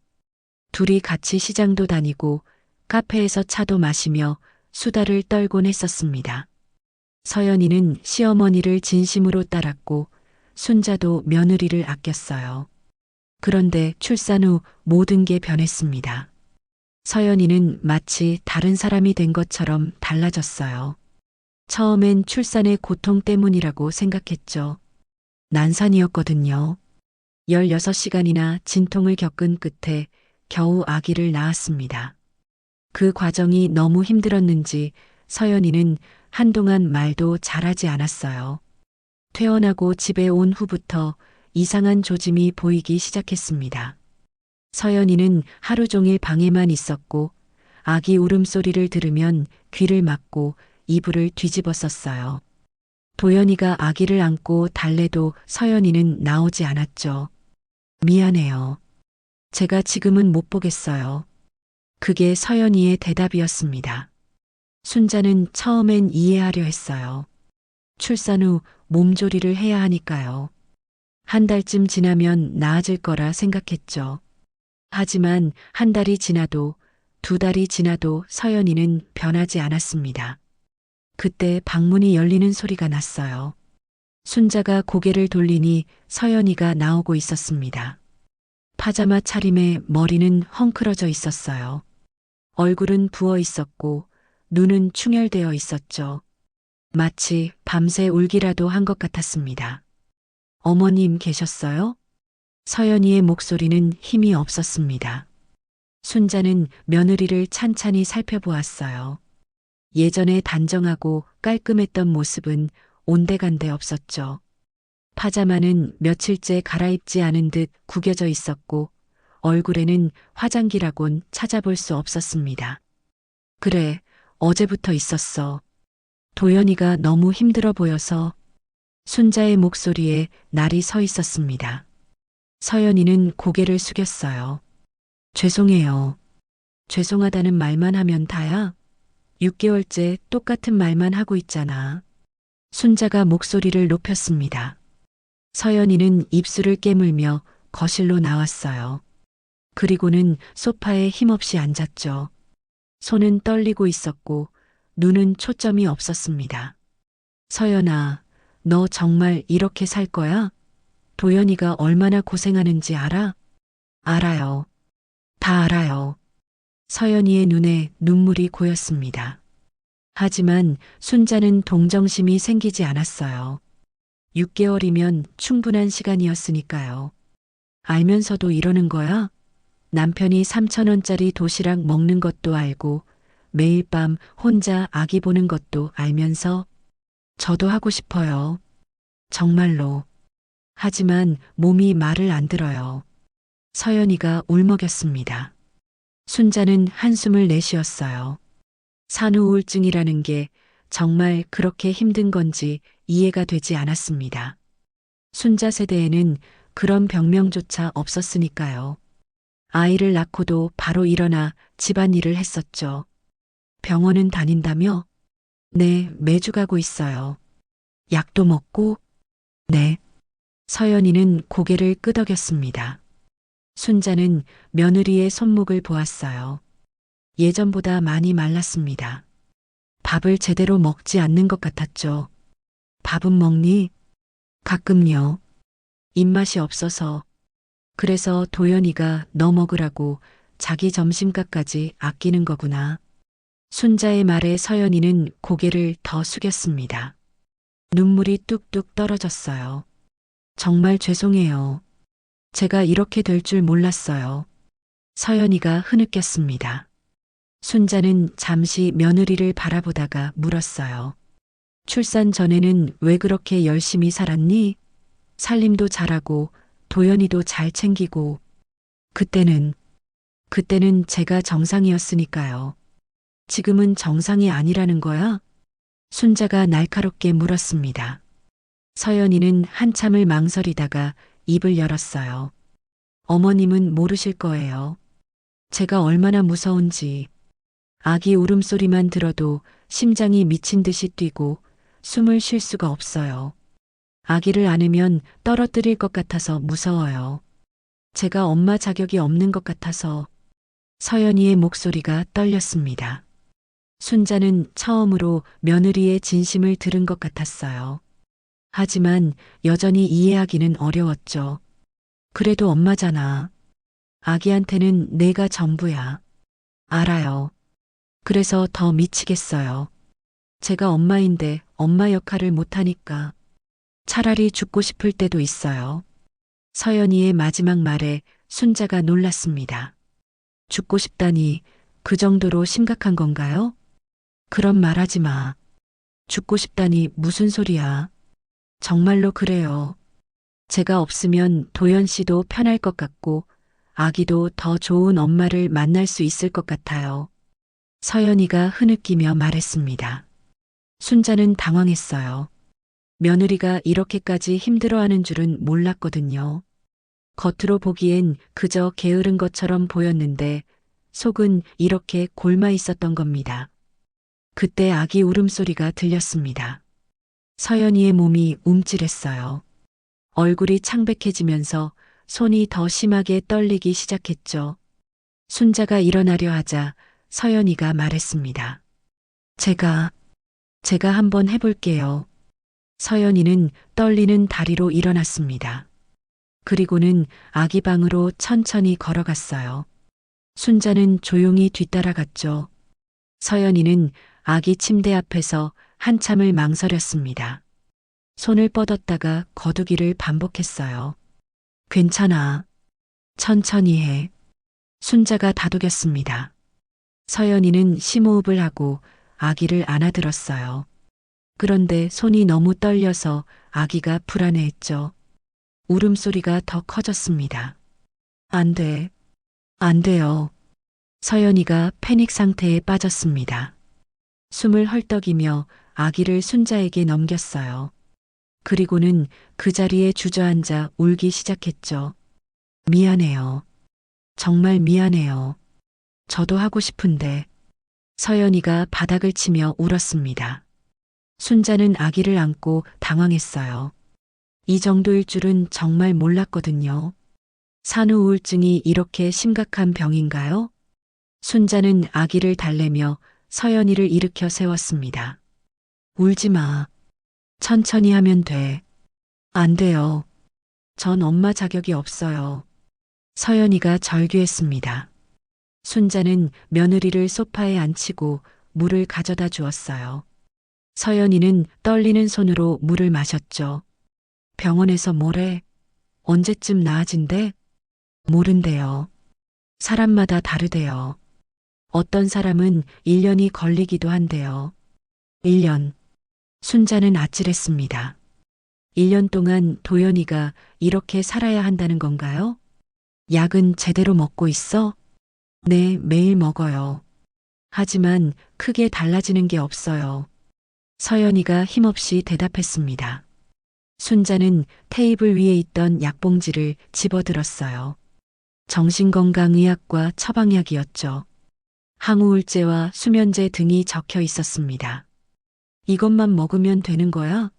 둘이 같이 시장도 다니고 카페에서 차도 마시며 수다를 떨곤 했었습니다. 서연이는 시어머니를 진심으로 따랐고 순자도 며느리를 아꼈어요. 그런데 출산 후 모든 게 변했습니다. 서연이는 마치 다른 사람이 된 것처럼 달라졌어요. 처음엔 출산의 고통 때문이라고 생각했죠. 난산이었거든요. 16시간이나 진통을 겪은 끝에 겨우 아기를 낳았습니다. 그 과정이 너무 힘들었는지 서연이는 한동안 말도 잘하지 않았어요. 퇴원하고 집에 온 후부터 이상한 조짐이 보이기 시작했습니다. 서연이는 하루 종일 방에만 있었고 아기 울음소리를 들으면 귀를 막고 이불을 뒤집었었어요. 도연이가 아기를 안고 달래도 서연이는 나오지 않았죠. 미안해요. 제가 지금은 못 보겠어요. 그게 서연이의 대답이었습니다. 순자는 처음엔 이해하려 했어요. 출산 후 몸조리를 해야 하니까요. 한 달쯤 지나면 나아질 거라 생각했죠. 하지만 한 달이 지나도 2달이 지나도 서연이는 변하지 않았습니다. 그때 방문이 열리는 소리가 났어요. 순자가 고개를 돌리니 서연이가 나오고 있었습니다. 파자마 차림에 머리는 헝클어져 있었어요. 얼굴은 부어 있었고 눈은 충혈되어 있었죠. 마치 밤새 울기라도 한 것 같았습니다. 어머님 계셨어요? 서연이의 목소리는 힘이 없었습니다. 순자는 며느리를 찬찬히 살펴보았어요. 예전에 단정하고 깔끔했던 모습은 온데간데 없었죠. 파자마는 며칠째 갈아입지 않은 듯 구겨져 있었고 얼굴에는 화장기라곤 찾아볼 수 없었습니다. 그래, 어제부터 있었어. 도연이가 너무 힘들어 보여서. 순자의 목소리에 날이 서 있었습니다. 서연이는 고개를 숙였어요. 죄송해요. 죄송하다는 말만 하면 다야? 6개월째 똑같은 말만 하고 있잖아. 순자가 목소리를 높였습니다. 서연이는 입술을 깨물며 거실로 나왔어요. 그리고는 소파에 힘없이 앉았죠. 손은 떨리고 있었고 눈은 초점이 없었습니다. 서연아, 너 정말 이렇게 살 거야? 도연이가 얼마나 고생하는지 알아? 알아요. 다 알아요. 서연이의 눈에 눈물이 고였습니다. 하지만 순자는 동정심이 생기지 않았어요. 6개월이면 충분한 시간이었으니까요. 알면서도 이러는 거야? 남편이 3,000원짜리 도시락 먹는 것도 알고 매일 밤 혼자 아기 보는 것도 알면서 저도 하고 싶어요. 정말로. 하지만 몸이 말을 안 들어요. 서연이가 울먹였습니다. 순자는 한숨을 내쉬었어요. 산후 우울증이라는 게 정말 그렇게 힘든 건지 이해가 되지 않았습니다. 순자 세대에는 그런 병명조차 없었으니까요. 아이를 낳고도 바로 일어나 집안일을 했었죠. 병원은 다닌다며? 네, 매주 가고 있어요. 약도 먹고? 네. 서연이는 고개를 끄덕였습니다. 순자는 며느리의 손목을 보았어요. 예전보다 많이 말랐습니다. 밥을 제대로 먹지 않는 것 같았죠. 밥은 먹니? 가끔요. 입맛이 없어서. 그래서 도연이가 너 먹으라고 자기 점심값까지 아끼는 거구나. 순자의 말에 서연이는 고개를 더 숙였습니다. 눈물이 뚝뚝 떨어졌어요. 정말 죄송해요. 제가 이렇게 될 줄 몰랐어요. 서연이가 흐느꼈습니다. 순자는 잠시 며느리를 바라보다가 물었어요. 출산 전에는 왜 그렇게 열심히 살았니? 살림도 잘하고 도연이도 잘 챙기고. 그때는 제가 정상이었으니까요. 지금은 정상이 아니라는 거야? 순자가 날카롭게 물었습니다. 서연이는 한참을 망설이다가 입을 열었어요. 어머님은 모르실 거예요. 제가 얼마나 무서운지. 아기 울음소리만 들어도 심장이 미친 듯이 뛰고 숨을 쉴 수가 없어요. 아기를 안으면 떨어뜨릴 것 같아서 무서워요. 제가 엄마 자격이 없는 것 같아서. 서연이의 목소리가 떨렸습니다. 순자는 처음으로 며느리의 진심을 들은 것 같았어요. 하지만 여전히 이해하기는 어려웠죠. 그래도 엄마잖아. 아기한테는 내가 전부야. 알아요. 그래서 더 미치겠어요. 제가 엄마인데 엄마 역할을 못하니까. 차라리 죽고 싶을 때도 있어요. 서연이의 마지막 말에 순자가 놀랐습니다. 죽고 싶다니 그 정도로 심각한 건가요? 그런 말 하지 마. 죽고 싶다니 무슨 소리야. 정말로 그래요. 제가 없으면 도연 씨도 편할 것 같고 아기도 더 좋은 엄마를 만날 수 있을 것 같아요. 서연이가 흐느끼며 말했습니다. 순자는 당황했어요. 며느리가 이렇게까지 힘들어하는 줄은 몰랐거든요. 겉으로 보기엔 그저 게으른 것처럼 보였는데 속은 이렇게 골마 있었던 겁니다. 그때 아기 울음소리가 들렸습니다. 서연이의 몸이 움찔했어요. 얼굴이 창백해지면서 손이 더 심하게 떨리기 시작했죠. 순자가 일어나려 하자 서연이가 말했습니다. 제가 한번 해볼게요. 서연이는 떨리는 다리로 일어났습니다. 그리고는 아기 방으로 천천히 걸어갔어요. 순자는 조용히 뒤따라갔죠. 서연이는 아기 침대 앞에서 한참을 망설였습니다. 손을 뻗었다가 거두기를 반복했어요. 괜찮아. 천천히 해. 순자가 다독였습니다. 서연이는 심호흡을 하고 아기를 안아들었어요. 그런데 손이 너무 떨려서 아기가 불안해했죠. 울음소리가 더 커졌습니다. 안 돼. 안 돼요. 서연이가 패닉 상태에 빠졌습니다. 숨을 헐떡이며 아기를 순자에게 넘겼어요. 그리고는 그 자리에 주저앉아 울기 시작했죠. 미안해요. 정말 미안해요. 저도 하고 싶은데. 서연이가 바닥을 치며 울었습니다. 순자는 아기를 안고 당황했어요. 이 정도일 줄은 정말 몰랐거든요. 산후 우울증이 이렇게 심각한 병인가요? 순자는 아기를 달래며 서연이를 일으켜 세웠습니다. 울지 마. 천천히 하면 돼. 안 돼요. 전 엄마 자격이 없어요. 서연이가 절규했습니다. 순자는 며느리를 소파에 앉히고 물을 가져다 주었어요. 서연이는 떨리는 손으로 물을 마셨죠. 병원에서 뭐래? 언제쯤 나아진대? 모른대요. 사람마다 다르대요. 어떤 사람은 1년이 걸리기도 한대요. 1년. 순자는 아찔했습니다. 1년 동안 도연이가 이렇게 살아야 한다는 건가요? 약은 제대로 먹고 있어? 네, 매일 먹어요. 하지만 크게 달라지는 게 없어요. 서연이가 힘없이 대답했습니다. 순자는 테이블 위에 있던 약봉지를 집어들었어요. 정신건강의학과 처방약이었죠. 항우울제와 수면제 등이 적혀 있었습니다. 이것만 먹으면 되는 거야?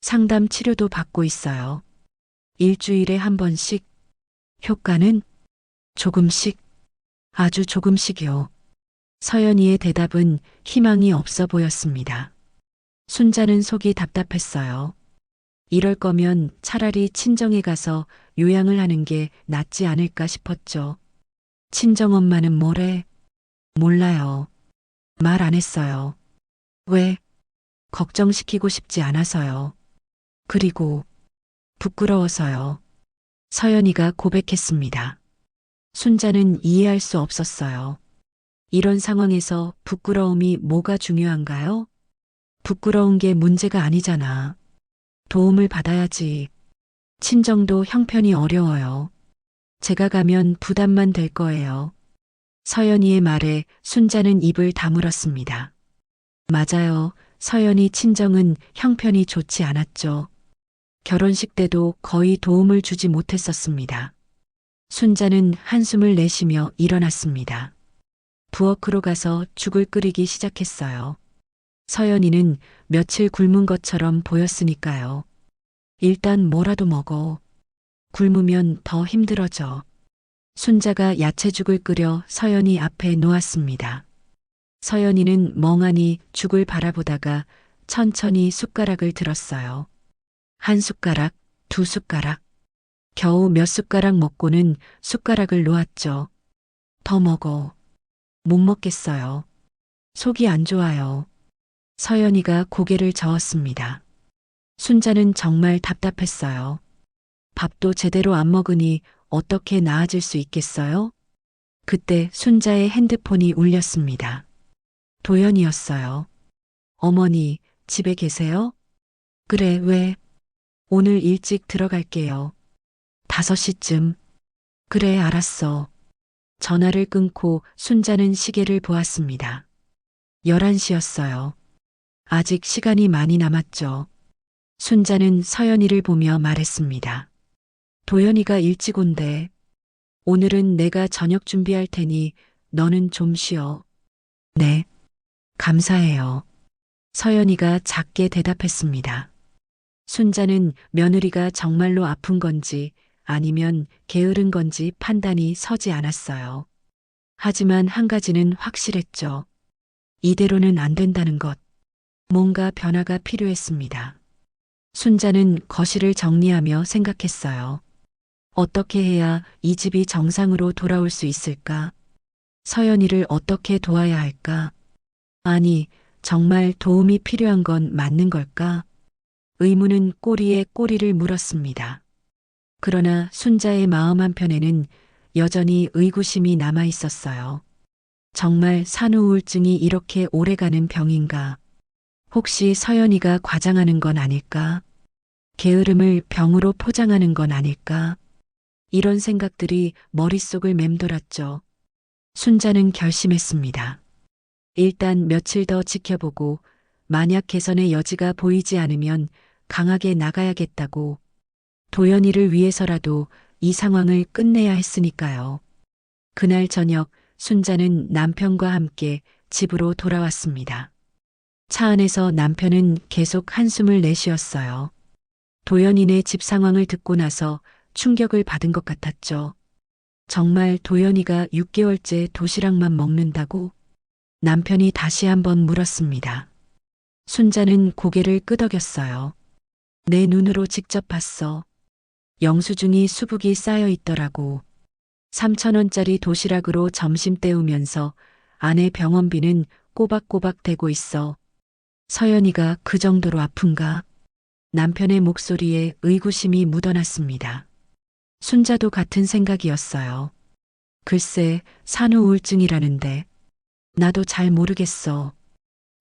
상담 치료도 받고 있어요. 일주일에 한 번씩. 효과는 조금씩, 아주 조금씩요. 서연이의 대답은 희망이 없어 보였습니다. 순자는 속이 답답했어요. 이럴 거면 차라리 친정에 가서 요양을 하는 게 낫지 않을까 싶었죠. 친정엄마는 뭐래? 몰라요. 말 안 했어요. 왜? 걱정시키고 싶지 않아서요. 그리고 부끄러워서요. 서연이가 고백했습니다. 순자는 이해할 수 없었어요. 이런 상황에서 부끄러움이 뭐가 중요한가요? 부끄러운 게 문제가 아니잖아. 도움을 받아야지. 친정도 형편이 어려워요. 제가 가면 부담만 될 거예요. 서연이의 말에 순자는 입을 다물었습니다. 맞아요. 서연이 친정은 형편이 좋지 않았죠. 결혼식 때도 거의 도움을 주지 못했었습니다. 순자는 한숨을 내쉬며 일어났습니다. 부엌으로 가서 죽을 끓이기 시작했어요. 서연이는 며칠 굶은 것처럼 보였으니까요. 일단 뭐라도 먹어. 굶으면 더 힘들어져. 순자가 야채죽을 끓여 서연이 앞에 놓았습니다. 서연이는 멍하니 죽을 바라보다가 천천히 숟가락을 들었어요. 한 숟가락, 두 숟가락. 겨우 몇 숟가락 먹고는 숟가락을 놓았죠. 더 먹어. 못 먹겠어요. 속이 안 좋아요. 서연이가 고개를 저었습니다. 순자는 정말 답답했어요. 밥도 제대로 안 먹으니 어떻게 나아질 수 있겠어요? 그때 순자의 핸드폰이 울렸습니다. 도연이었어요. 어머니, 집에 계세요? 그래, 왜? 오늘 일찍 들어갈게요. 5시쯤. 그래, 알았어. 전화를 끊고 순자는 시계를 보았습니다. 11시였어요. 아직 시간이 많이 남았죠. 순자는 서연이를 보며 말했습니다. 도연이가 일찍 온대. 오늘은 내가 저녁 준비할 테니 너는 좀 쉬어. 네. 감사해요. 서연이가 작게 대답했습니다. 순자는 며느리가 정말로 아픈 건지 아니면 게으른 건지 판단이 서지 않았어요. 하지만 한 가지는 확실했죠. 이대로는 안 된다는 것. 뭔가 변화가 필요했습니다. 순자는 거실을 정리하며 생각했어요. 어떻게 해야 이 집이 정상으로 돌아올 수 있을까? 서연이를 어떻게 도와야 할까? 아니, 정말 도움이 필요한 건 맞는 걸까? 의문은 꼬리에 꼬리를 물었습니다. 그러나 순자의 마음 한편에는 여전히 의구심이 남아 있었어요. 정말 산후우울증이 이렇게 오래가는 병인가? 혹시 서연이가 과장하는 건 아닐까? 게으름을 병으로 포장하는 건 아닐까? 이런 생각들이 머릿속을 맴돌았죠. 순자는 결심했습니다. 일단 며칠 더 지켜보고 만약 개선의 여지가 보이지 않으면 강하게 나가야겠다고. 도연이를 위해서라도 이 상황을 끝내야 했으니까요. 그날 저녁 순자는 남편과 함께 집으로 돌아왔습니다. 차 안에서 남편은 계속 한숨을 내쉬었어요. 도연이네 집 상황을 듣고 나서 충격을 받은 것 같았죠. 정말 도연이가 6개월째 도시락만 먹는다고? 남편이 다시 한번 물었습니다. 순자는 고개를 끄덕였어요. 내 눈으로 직접 봤어. 영수증이 수북이 쌓여 있더라고. 3,000원짜리 도시락으로 점심 때우면서 아내 병원비는 꼬박꼬박 대고 있어. 서연이가 그 정도로 아픈가? 남편의 목소리에 의구심이 묻어났습니다. 순자도 같은 생각이었어요. 글쎄, 산후우울증이라는데. 나도 잘 모르겠어.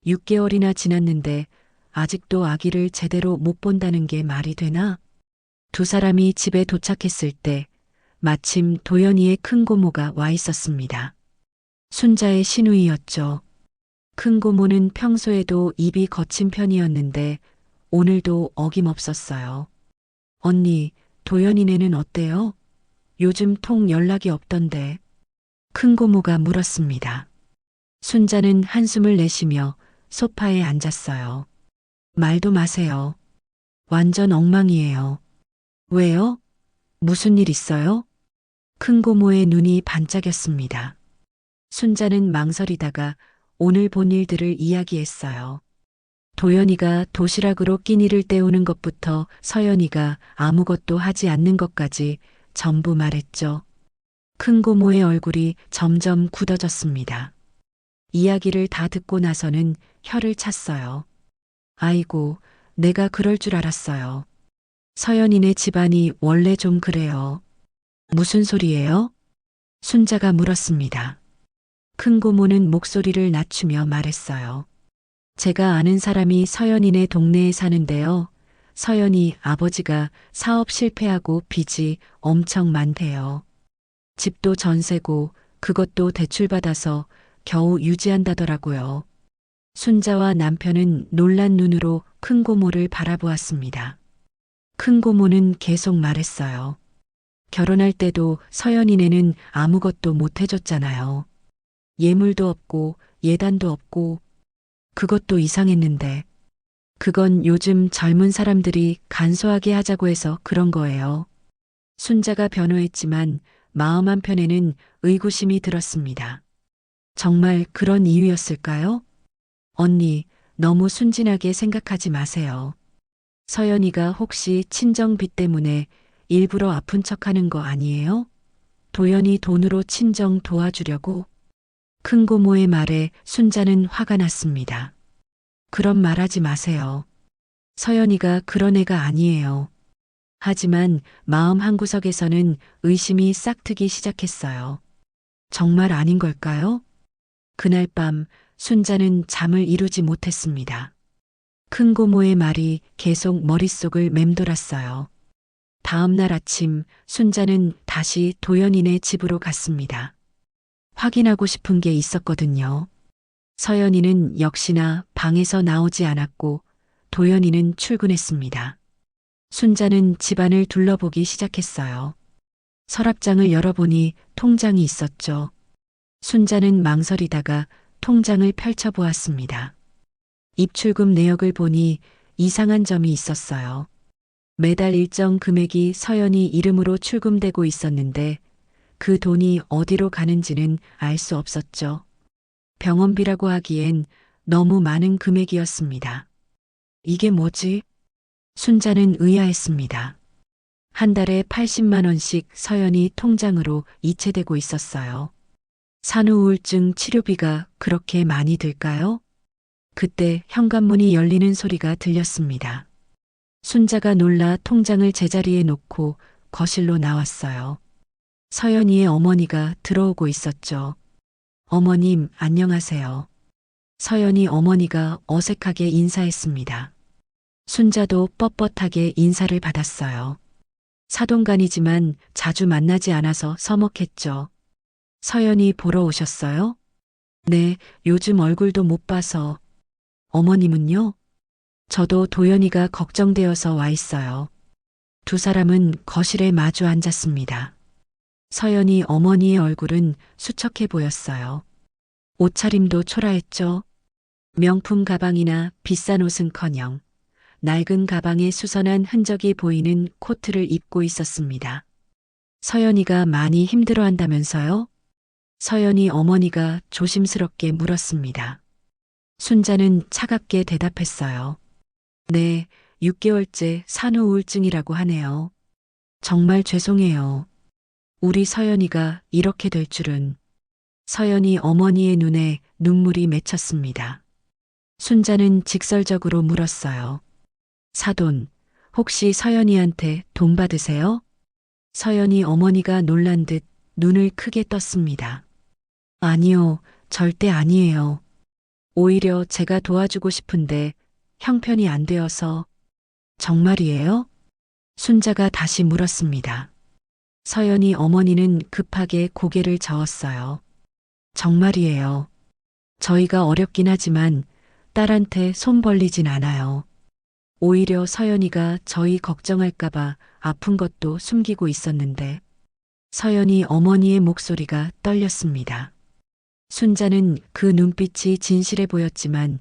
6개월이나 지났는데 아직도 아기를 제대로 못 본다는 게 말이 되나? 두 사람이 집에 도착했을 때 마침 도연이의 큰 고모가 와 있었습니다. 순자의 시누이였죠. 큰 고모는 평소에도 입이 거친 편이었는데 오늘도 어김없었어요. 언니, 도연이네는 어때요? 요즘 통 연락이 없던데. 큰 고모가 물었습니다. 순자는 한숨을 내쉬며 소파에 앉았어요. 말도 마세요. 완전 엉망이에요. 왜요? 무슨 일 있어요? 큰 고모의 눈이 반짝였습니다. 순자는 망설이다가 오늘 본 일들을 이야기했어요. 도연이가 도시락으로 끼니를 때우는 것부터 서연이가 아무것도 하지 않는 것까지 전부 말했죠. 큰 고모의 얼굴이 점점 굳어졌습니다. 이야기를 다 듣고 나서는 혀를 찼어요. 아이고, 내가 그럴 줄 알았어요. 서연이네 집안이 원래 좀 그래요. 무슨 소리예요? 순자가 물었습니다. 큰 고모는 목소리를 낮추며 말했어요. 제가 아는 사람이 서연이네 동네에 사는데요. 서연이 아버지가 사업 실패하고 빚이 엄청 많대요. 집도 전세고 그것도 대출받아서 겨우 유지한다더라고요. 순자와 남편은 놀란 눈으로 큰 고모를 바라보았습니다. 큰 고모는 계속 말했어요. 결혼할 때도 서연이네는 아무것도 못 해줬잖아요. 예물도 없고 예단도 없고 그것도 이상했는데 그건 요즘 젊은 사람들이 간소하게 하자고 해서 그런 거예요. 순자가 변호했지만 마음 한편에는 의구심이 들었습니다. 정말 그런 이유였을까요? 언니, 너무 순진하게 생각하지 마세요. 서연이가 혹시 친정빚 때문에 일부러 아픈 척하는 거 아니에요? 도연이 돈으로 친정 도와주려고? 큰 고모의 말에 순자는 화가 났습니다. 그런 말 하지 마세요. 서연이가 그런 애가 아니에요. 하지만 마음 한구석에서는 의심이 싹트기 시작했어요. 정말 아닌 걸까요? 그날 밤 순자는 잠을 이루지 못했습니다. 큰 고모의 말이 계속 머릿속을 맴돌았어요. 다음 날 아침 순자는 다시 도연이네 집으로 갔습니다. 확인하고 싶은 게 있었거든요. 서연이는 역시나 방에서 나오지 않았고 도연이는 출근했습니다. 순자는 집안을 둘러보기 시작했어요. 서랍장을 열어보니 통장이 있었죠. 순자는 망설이다가 통장을 펼쳐보았습니다. 입출금 내역을 보니 이상한 점이 있었어요. 매달 일정 금액이 서연이 이름으로 출금되고 있었는데 그 돈이 어디로 가는지는 알 수 없었죠. 병원비라고 하기엔 너무 많은 금액이었습니다. 이게 뭐지? 순자는 의아했습니다. 한 달에 80만 원씩 서연이 통장으로 이체되고 있었어요. 산후우울증 치료비가 그렇게 많이 들까요? 그때 현관문이 열리는 소리가 들렸습니다. 순자가 놀라 통장을 제자리에 놓고 거실로 나왔어요. 서연이의 어머니가 들어오고 있었죠. 어머님, 안녕하세요. 서연이 어머니가 어색하게 인사했습니다. 순자도 뻣뻣하게 인사를 받았어요. 사돈간이지만 자주 만나지 않아서 서먹했죠. 서연이 보러 오셨어요? 네, 요즘 얼굴도 못 봐서. 어머님은요? 저도 도연이가 걱정되어서 와 있어요. 두 사람은 거실에 마주 앉았습니다. 서연이 어머니의 얼굴은 수척해 보였어요. 옷차림도 초라했죠. 명품 가방이나 비싼 옷은커녕 낡은 가방에 수선한 흔적이 보이는 코트를 입고 있었습니다. 서연이가 많이 힘들어한다면서요? 서연이 어머니가 조심스럽게 물었습니다. 순자는 차갑게 대답했어요. 네, 6개월째 산후우울증이라고 하네요. 정말 죄송해요. 우리 서연이가 이렇게 될 줄은. 서연이 어머니의 눈에 눈물이 맺혔습니다. 순자는 직설적으로 물었어요. 사돈, 혹시 서연이한테 돈 받으세요? 서연이 어머니가 놀란 듯 눈을 크게 떴습니다. 아니요, 절대 아니에요. 오히려 제가 도와주고 싶은데 형편이 안 되어서. 정말이에요? 순자가 다시 물었습니다. 서연이 어머니는 급하게 고개를 저었어요. 정말이에요. 저희가 어렵긴 하지만 딸한테 손 벌리진 않아요. 오히려 서연이가 저희 걱정할까봐 아픈 것도 숨기고 있었는데 서연이 어머니의 목소리가 떨렸습니다. 순자는 그 눈빛이 진실해 보였지만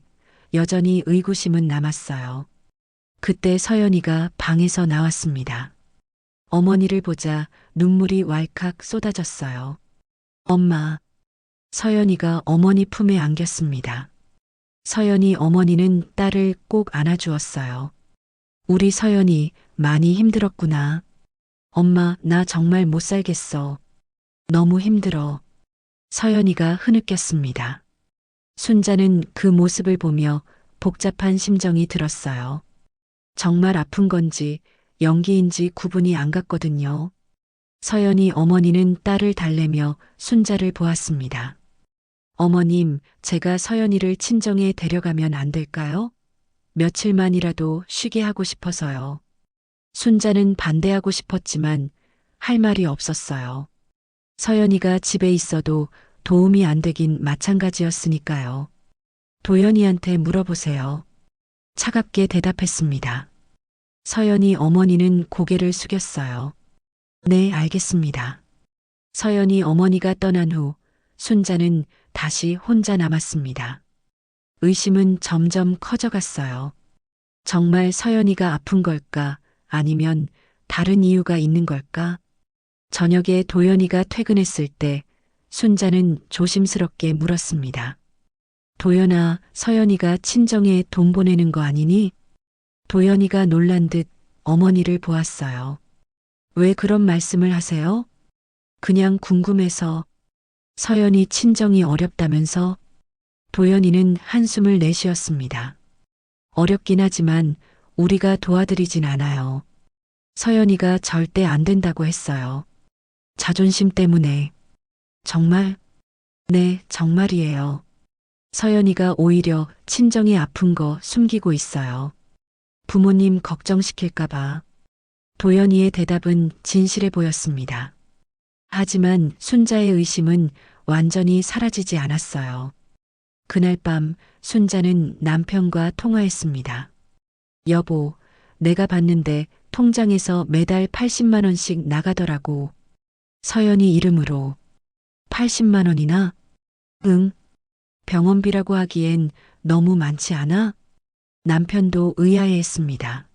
여전히 의구심은 남았어요. 그때 서연이가 방에서 나왔습니다. 어머니를 보자 눈물이 왈칵 쏟아졌어요. 엄마. 서연이가 어머니 품에 안겼습니다. 서연이 어머니는 딸을 꼭 안아주었어요. 우리 서연이 많이 힘들었구나. 엄마, 나 정말 못 살겠어. 너무 힘들어. 서연이가 흐느꼈습니다. 순자는 그 모습을 보며 복잡한 심정이 들었어요. 정말 아픈 건지 연기인지 구분이 안 갔거든요. 서연이 어머니는 딸을 달래며 순자를 보았습니다. 어머님, 제가 서연이를 친정에 데려가면 안 될까요? 며칠만이라도 쉬게 하고 싶어서요. 순자는 반대하고 싶었지만 할 말이 없었어요. 서연이가 집에 있어도 도움이 안 되긴 마찬가지였으니까요. 도연이한테 물어보세요. 차갑게 대답했습니다. 서연이 어머니는 고개를 숙였어요. 네, 알겠습니다. 서연이 어머니가 떠난 후 순자는 다시 혼자 남았습니다. 의심은 점점 커져갔어요. 정말 서연이가 아픈 걸까? 아니면 다른 이유가 있는 걸까? 저녁에 도연이가 퇴근했을 때 순자는 조심스럽게 물었습니다. 도연아, 서연이가 친정에 돈 보내는 거 아니니? 도연이가 놀란 듯 어머니를 보았어요. 왜 그런 말씀을 하세요? 그냥 궁금해서. 서연이 친정이 어렵다면서? 도연이는 한숨을 내쉬었습니다. 어렵긴 하지만 우리가 도와드리진 않아요. 서연이가 절대 안 된다고 했어요. 자존심 때문에. 정말? 네, 정말이에요. 서연이가 오히려 친정이 아픈 거 숨기고 있어요. 부모님 걱정시킬까봐. 도연이의 대답은 진실해 보였습니다. 하지만 순자의 의심은 완전히 사라지지 않았어요. 그날 밤 순자는 남편과 통화했습니다. 여보, 내가 봤는데 통장에서 매달 80만 원씩 나가더라고. 서연이 이름으로. 80만 원이나? 응. 병원비라고 하기엔 너무 많지 않아? 남편도 의아해했습니다.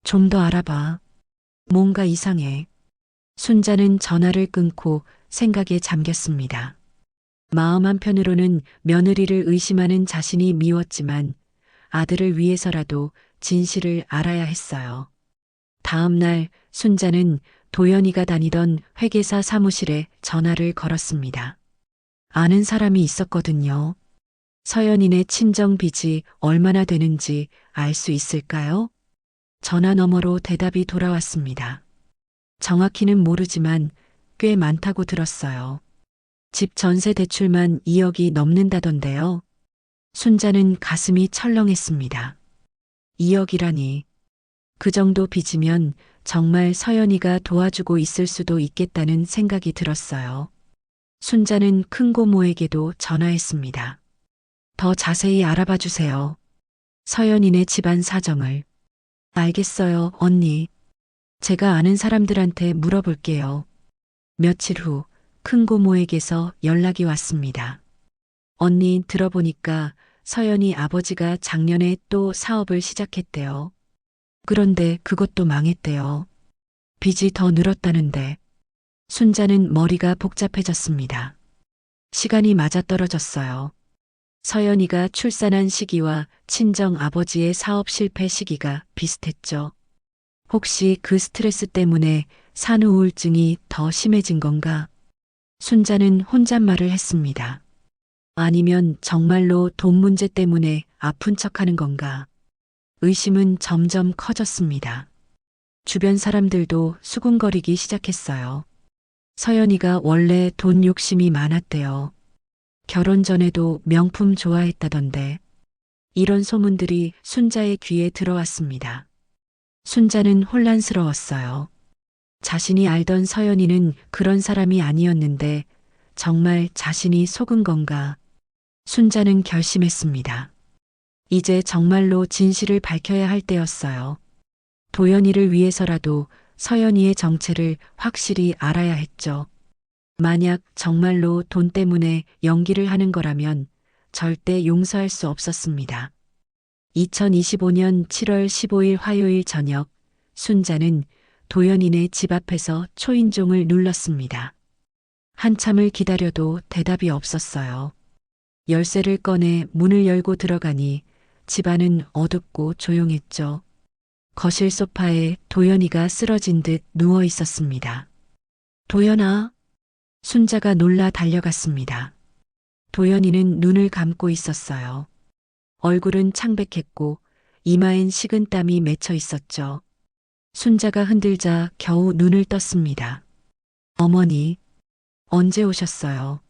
좀 더 알아봐. 뭔가 이상해. 순자는 전화를 끊고 생각에 잠겼습니다. 마음 한편으로는 며느리를 의심하는 자신이 미웠지만 아들을 위해서라도 진실을 알아야 했어요. 다음 날 순자는 도연이가 다니던 회계사 사무실에 전화를 걸었습니다. 아는 사람이 있었거든요. 서연이네 친정 빚이 얼마나 되는지 알 수 있을까요? 전화 너머로 대답이 돌아왔습니다. 정확히는 모르지만 꽤 많다고 들었어요. 집 전세 대출만 2억이 넘는다던데요. 순자는 가슴이 철렁했습니다. 2억이라니. 그 정도 빚이면 정말 서연이가 도와주고 있을 수도 있겠다는 생각이 들었어요. 순자는 큰 고모에게도 전화했습니다. 더 자세히 알아봐 주세요. 서연이네 집안 사정을. 알겠어요, 언니. 제가 아는 사람들한테 물어볼게요. 며칠 후 큰 고모에게서 연락이 왔습니다. 언니, 들어보니까 서연이 아버지가 작년에 또 사업을 시작했대요. 그런데 그것도 망했대요. 빚이 더 늘었다는데. 순자는 머리가 복잡해졌습니다. 시간이 맞아떨어졌어요. 서연이가 출산한 시기와 친정 아버지의 사업 실패 시기가 비슷했죠. 혹시 그 스트레스 때문에 산후 우울증이 더 심해진 건가? 순자는 혼잣말을 했습니다. 아니면 정말로 돈 문제 때문에 아픈 척하는 건가? 의심은 점점 커졌습니다. 주변 사람들도 수군거리기 시작했어요. 서연이가 원래 돈 욕심이 많았대요. 결혼 전에도 명품 좋아했다던데. 이런 소문들이 순자의 귀에 들어왔습니다. 순자는 혼란스러웠어요. 자신이 알던 서연이는 그런 사람이 아니었는데 정말 자신이 속은 건가? 순자는 결심했습니다. 이제 정말로 진실을 밝혀야 할 때였어요. 도연이를 위해서라도 서연이의 정체를 확실히 알아야 했죠. 만약 정말로 돈 때문에 연기를 하는 거라면 절대 용서할 수 없었습니다. 2025년 7월 15일 화요일 저녁, 순자는 도연이네 집 앞에서 초인종을 눌렀습니다. 한참을 기다려도 대답이 없었어요. 열쇠를 꺼내 문을 열고 들어가니 집안은 어둡고 조용했죠. 거실 소파에 도연이가 쓰러진 듯 누워 있었습니다. 도연아. 순자가 놀라 달려갔습니다. 도연이는 눈을 감고 있었어요. 얼굴은 창백했고 이마엔 식은땀이 맺혀 있었죠. 순자가 흔들자 겨우 눈을 떴습니다. 어머니, 언제 오셨어요?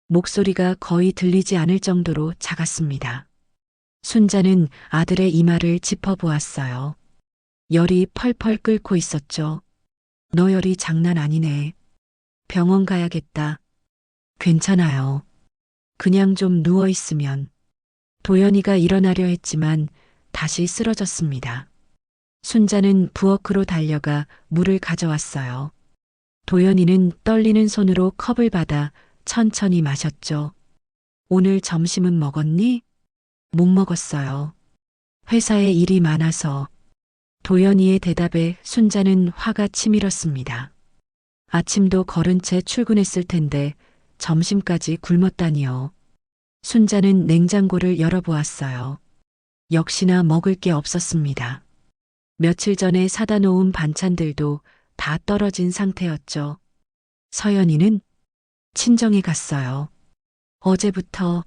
목소리가 거의 들리지 않을 정도로 작았습니다. 순자는 아들의 이마를 짚어보았어요. 열이 펄펄 끓고 있었죠. 너 열이 장난 아니네. 병원 가야겠다. 괜찮아요. 그냥 좀 누워 있으면. 도연이가 일어나려 했지만 다시 쓰러졌습니다. 순자는 부엌으로 달려가 물을 가져왔어요. 도연이는 떨리는 손으로 컵을 받아 천천히 마셨죠. 오늘 점심은 먹었니? 못 먹었어요. 회사에 일이 많아서. 도연이의 대답에 순자는 화가 치밀었습니다. 아침도 거른 채 출근했을 텐데 점심까지 굶었다니요. 순자는 냉장고를 열어보았어요. 역시나 먹을 게 없었습니다. 며칠 전에 사다 놓은 반찬들도 다 떨어진 상태였죠. 서연이는 친정에 갔어요. 어제부터.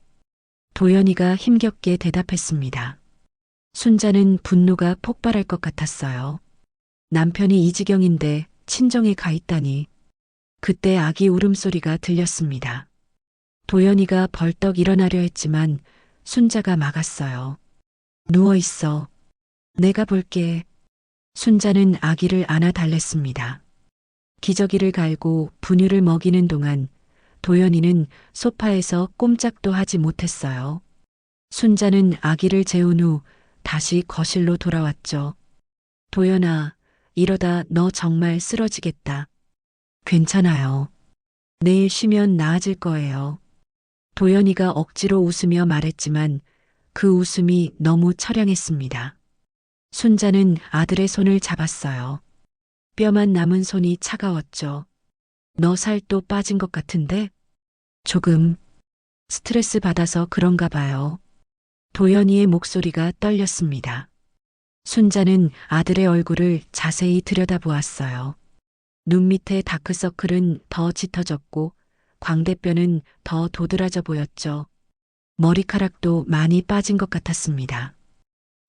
도연이가 힘겹게 대답했습니다. 순자는 분노가 폭발할 것 같았어요. 남편이 이 지경인데 친정에 가 있다니. 그때 아기 울음소리가 들렸습니다. 도연이가 벌떡 일어나려 했지만 순자가 막았어요. 누워 있어. 내가 볼게. 순자는 아기를 안아 달랬습니다. 기저귀를 갈고 분유를 먹이는 동안 도연이는 소파에서 꼼짝도 하지 못했어요. 순자는 아기를 재운 후 다시 거실로 돌아왔죠. 도연아, 이러다 너 정말 쓰러지겠다. 괜찮아요. 내일 쉬면 나아질 거예요. 도연이가 억지로 웃으며 말했지만 그 웃음이 너무 처량했습니다. 순자는 아들의 손을 잡았어요. 뼈만 남은 손이 차가웠죠. 너 살도 빠진 것 같은데? 조금 스트레스 받아서 그런가 봐요. 도연이의 목소리가 떨렸습니다. 순자는 아들의 얼굴을 자세히 들여다보았어요. 눈 밑에 다크서클은 더 짙어졌고 광대뼈는 더 도드라져 보였죠. 머리카락도 많이 빠진 것 같았습니다.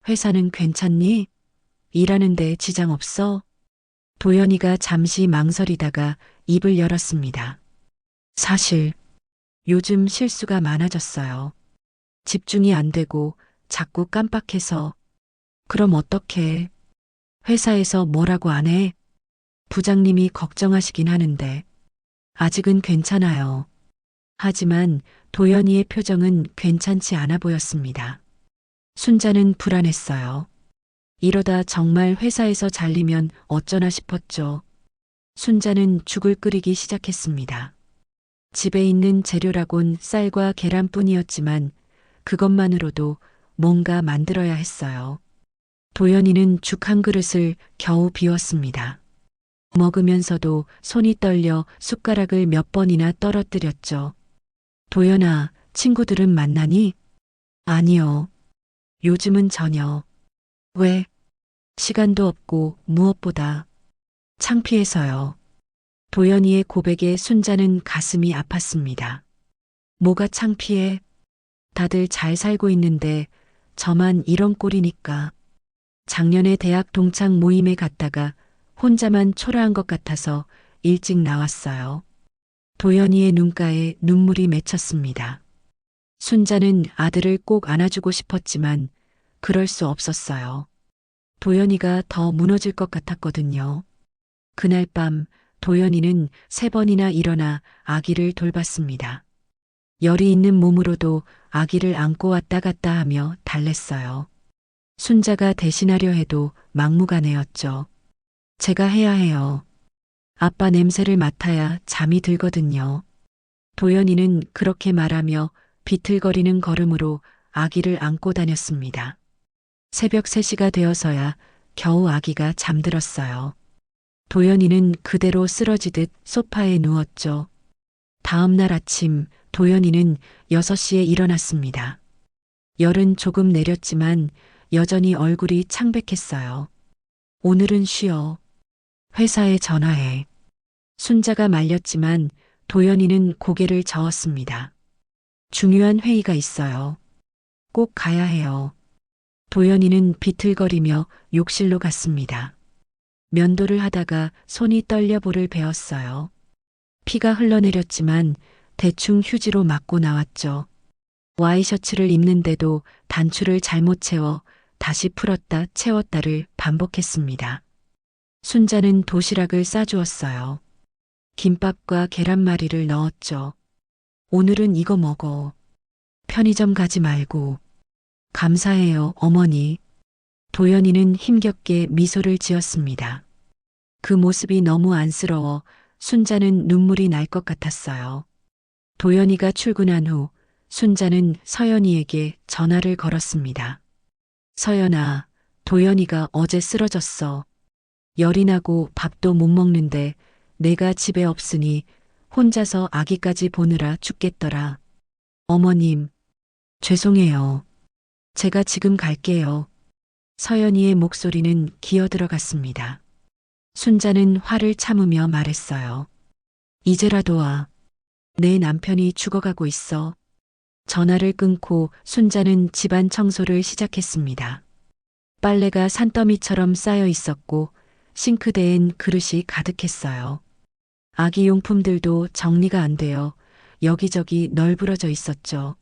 회사는 괜찮니? 일하는데 지장 없어? 도연이가 잠시 망설이다가 입을 열었습니다. 사실 요즘 실수가 많아졌어요. 집중이 안 되고 자꾸 깜빡해서. 그럼 어떡해? 회사에서 뭐라고 안 해? 부장님이 걱정하시긴 하는데. 아직은 괜찮아요. 하지만 도연이의 표정은 괜찮지 않아 보였습니다. 순자는 불안했어요. 이러다 정말 회사에서 잘리면 어쩌나 싶었죠. 순자는 죽을 끓이기 시작했습니다. 집에 있는 재료라곤 쌀과 계란뿐이었지만 그것만으로도 뭔가 만들어야 했어요. 도연이는 죽 한 그릇을 겨우 비웠습니다. 먹으면서도 손이 떨려 숟가락을 몇 번이나 떨어뜨렸죠. 도연아, 친구들은 만나니? 아니요. 요즘은 전혀. 왜? 시간도 없고 무엇보다 창피해서요. 도연이의 고백에 순자는 가슴이 아팠습니다. 뭐가 창피해? 다들 잘 살고 있는데 저만 이런 꼴이니까. 작년에 대학 동창 모임에 갔다가 혼자만 초라한 것 같아서 일찍 나왔어요. 도연이의 눈가에 눈물이 맺혔습니다. 순자는 아들을 꼭 안아주고 싶었지만 그럴 수 없었어요. 도연이가 더 무너질 것 같았거든요. 그날 밤 도연이는 3번이나 일어나 아기를 돌봤습니다. 열이 있는 몸으로도 아기를 안고 왔다 갔다 하며 달랬어요. 순자가 대신하려 해도 막무가내였죠. 제가 해야 해요. 아빠 냄새를 맡아야 잠이 들거든요. 도연이는 그렇게 말하며 비틀거리는 걸음으로 아기를 안고 다녔습니다. 새벽 3시가 되어서야 겨우 아기가 잠들었어요. 도연이는 그대로 쓰러지듯 소파에 누웠죠. 다음 날 아침 도연이는 6시에 일어났습니다. 열은 조금 내렸지만 여전히 얼굴이 창백했어요. 오늘은 쉬어. 회사에 전화해. 순자가 말렸지만 도연이는 고개를 저었습니다. 중요한 회의가 있어요. 꼭 가야 해요. 도연이는 비틀거리며 욕실로 갔습니다. 면도를 하다가 손이 떨려 볼을 베었어요. 피가 흘러내렸지만 대충 휴지로 막고 나왔죠. 와이셔츠를 입는데도 단추를 잘못 채워 다시 풀었다 채웠다를 반복했습니다. 순자는 도시락을 싸주었어요. 김밥과 계란말이를 넣었죠. 오늘은 이거 먹어. 편의점 가지 말고. 감사해요, 어머니. 도연이는 힘겹게 미소를 지었습니다. 그 모습이 너무 안쓰러워 순자는 눈물이 날 것 같았어요. 도연이가 출근한 후 순자는 서연이에게 전화를 걸었습니다. 서연아, 도연이가 어제 쓰러졌어. 열이 나고 밥도 못 먹는데 내가 집에 없으니 혼자서 아기까지 보느라 죽겠더라. 어머님, 죄송해요. 제가 지금 갈게요. 서연이의 목소리는 기어 들어갔습니다. 순자는 화를 참으며 말했어요. 이제라도 와. 내 남편이 죽어가고 있어. 전화를 끊고 순자는 집안 청소를 시작했습니다. 빨래가 산더미처럼 쌓여 있었고 싱크대엔 그릇이 가득했어요. 아기 용품들도 정리가 안 되어 여기저기 널브러져 있었죠.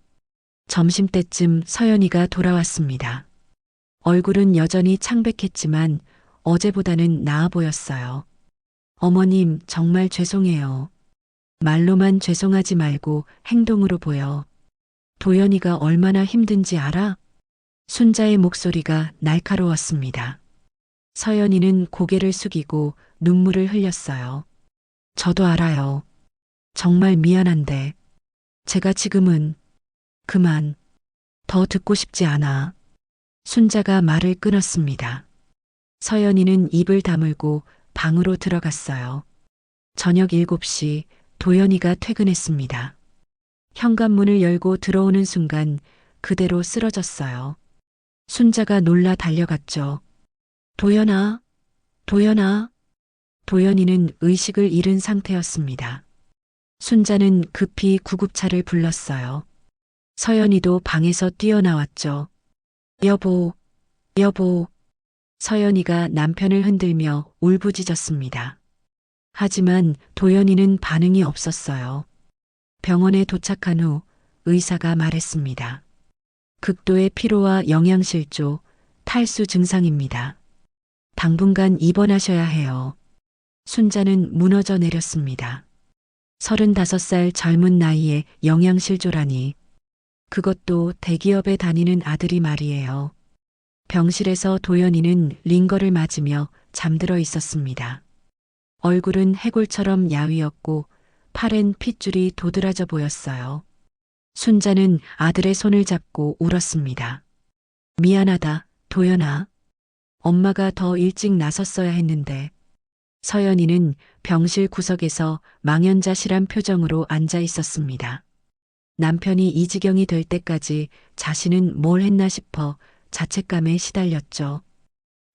점심때쯤 서연이가 돌아왔습니다. 얼굴은 여전히 창백했지만 어제보다는 나아 보였어요. 어머님, 정말 죄송해요. 말로만 죄송하지 말고 행동으로 보여. 도연이가 얼마나 힘든지 알아? 순자의 목소리가 날카로웠습니다. 서연이는 고개를 숙이고 눈물을 흘렸어요. 저도 알아요. 정말 미안한데. 제가 지금은 그만. 더 듣고 싶지 않아. 순자가 말을 끊었습니다. 서연이는 입을 다물고 방으로 들어갔어요. 저녁 7시 도연이가 퇴근했습니다. 현관문을 열고 들어오는 순간 그대로 쓰러졌어요. 순자가 놀라 달려갔죠. 도연아, 도연아. 도연이는 의식을 잃은 상태였습니다. 순자는 급히 구급차를 불렀어요. 서연이도 방에서 뛰어나왔죠. 여보, 여보. 서연이가 남편을 흔들며 울부짖었습니다. 하지만 도연이는 반응이 없었어요. 병원에 도착한 후 의사가 말했습니다. 극도의 피로와 영양실조, 탈수 증상입니다. 당분간 입원하셔야 해요. 순자는 무너져 내렸습니다. 35살 젊은 나이에 영양실조라니. 그것도 대기업에 다니는 아들이 말이에요. 병실에서 도연이는 링거를 맞으며 잠들어 있었습니다. 얼굴은 해골처럼 야위었고 팔엔 핏줄이 도드라져 보였어요. 순자는 아들의 손을 잡고 울었습니다. 미안하다, 도연아. 엄마가 더 일찍 나섰어야 했는데. 서연이는 병실 구석에서 망연자실한 표정으로 앉아 있었습니다. 남편이 이 지경이 될 때까지 자신은 뭘 했나 싶어 자책감에 시달렸죠.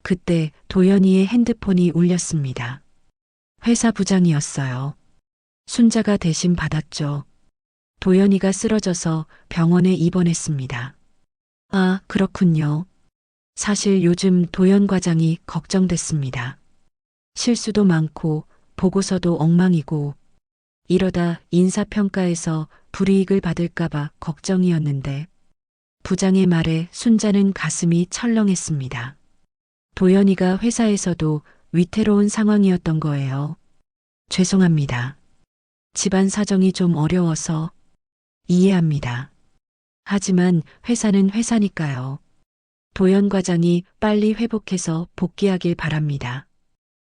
그때 도연이의 핸드폰이 울렸습니다. 회사 부장이었어요. 순자가 대신 받았죠. 도연이가 쓰러져서 병원에 입원했습니다. 아, 그렇군요. 사실 요즘 도연 과장이 걱정됐습니다. 실수도 많고 보고서도 엉망이고 이러다 인사평가에서 불이익을 받을까봐 걱정이었는데 부장의 말에 순자는 가슴이 철렁했습니다. 도연이가 회사에서도 위태로운 상황이었던 거예요. 죄송합니다. 집안 사정이 좀 어려워서 이해합니다. 하지만 회사는 회사니까요. 도연 과장이 빨리 회복해서 복귀하길 바랍니다.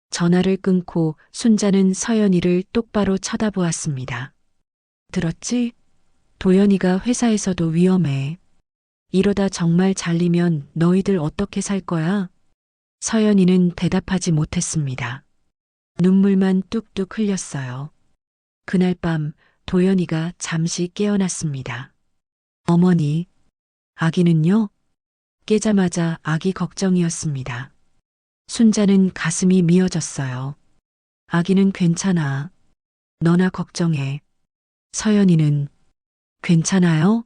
전화를 끊고 순자는 서연이를 똑바로 쳐다보았습니다. 들었지? 도연이가 회사에서도 위험해. 이러다 정말 잘리면 너희들 어떻게 살 거야? 서연이는 대답하지 못했습니다. 눈물만 뚝뚝 흘렸어요. 그날 밤 도연이가 잠시 깨어났습니다. 어머니, 아기는요? 깨자마자 아기 걱정이었습니다. 순자는 가슴이 미어졌어요. 아기는 괜찮아. 너나 걱정해. 서연이는 괜찮아요?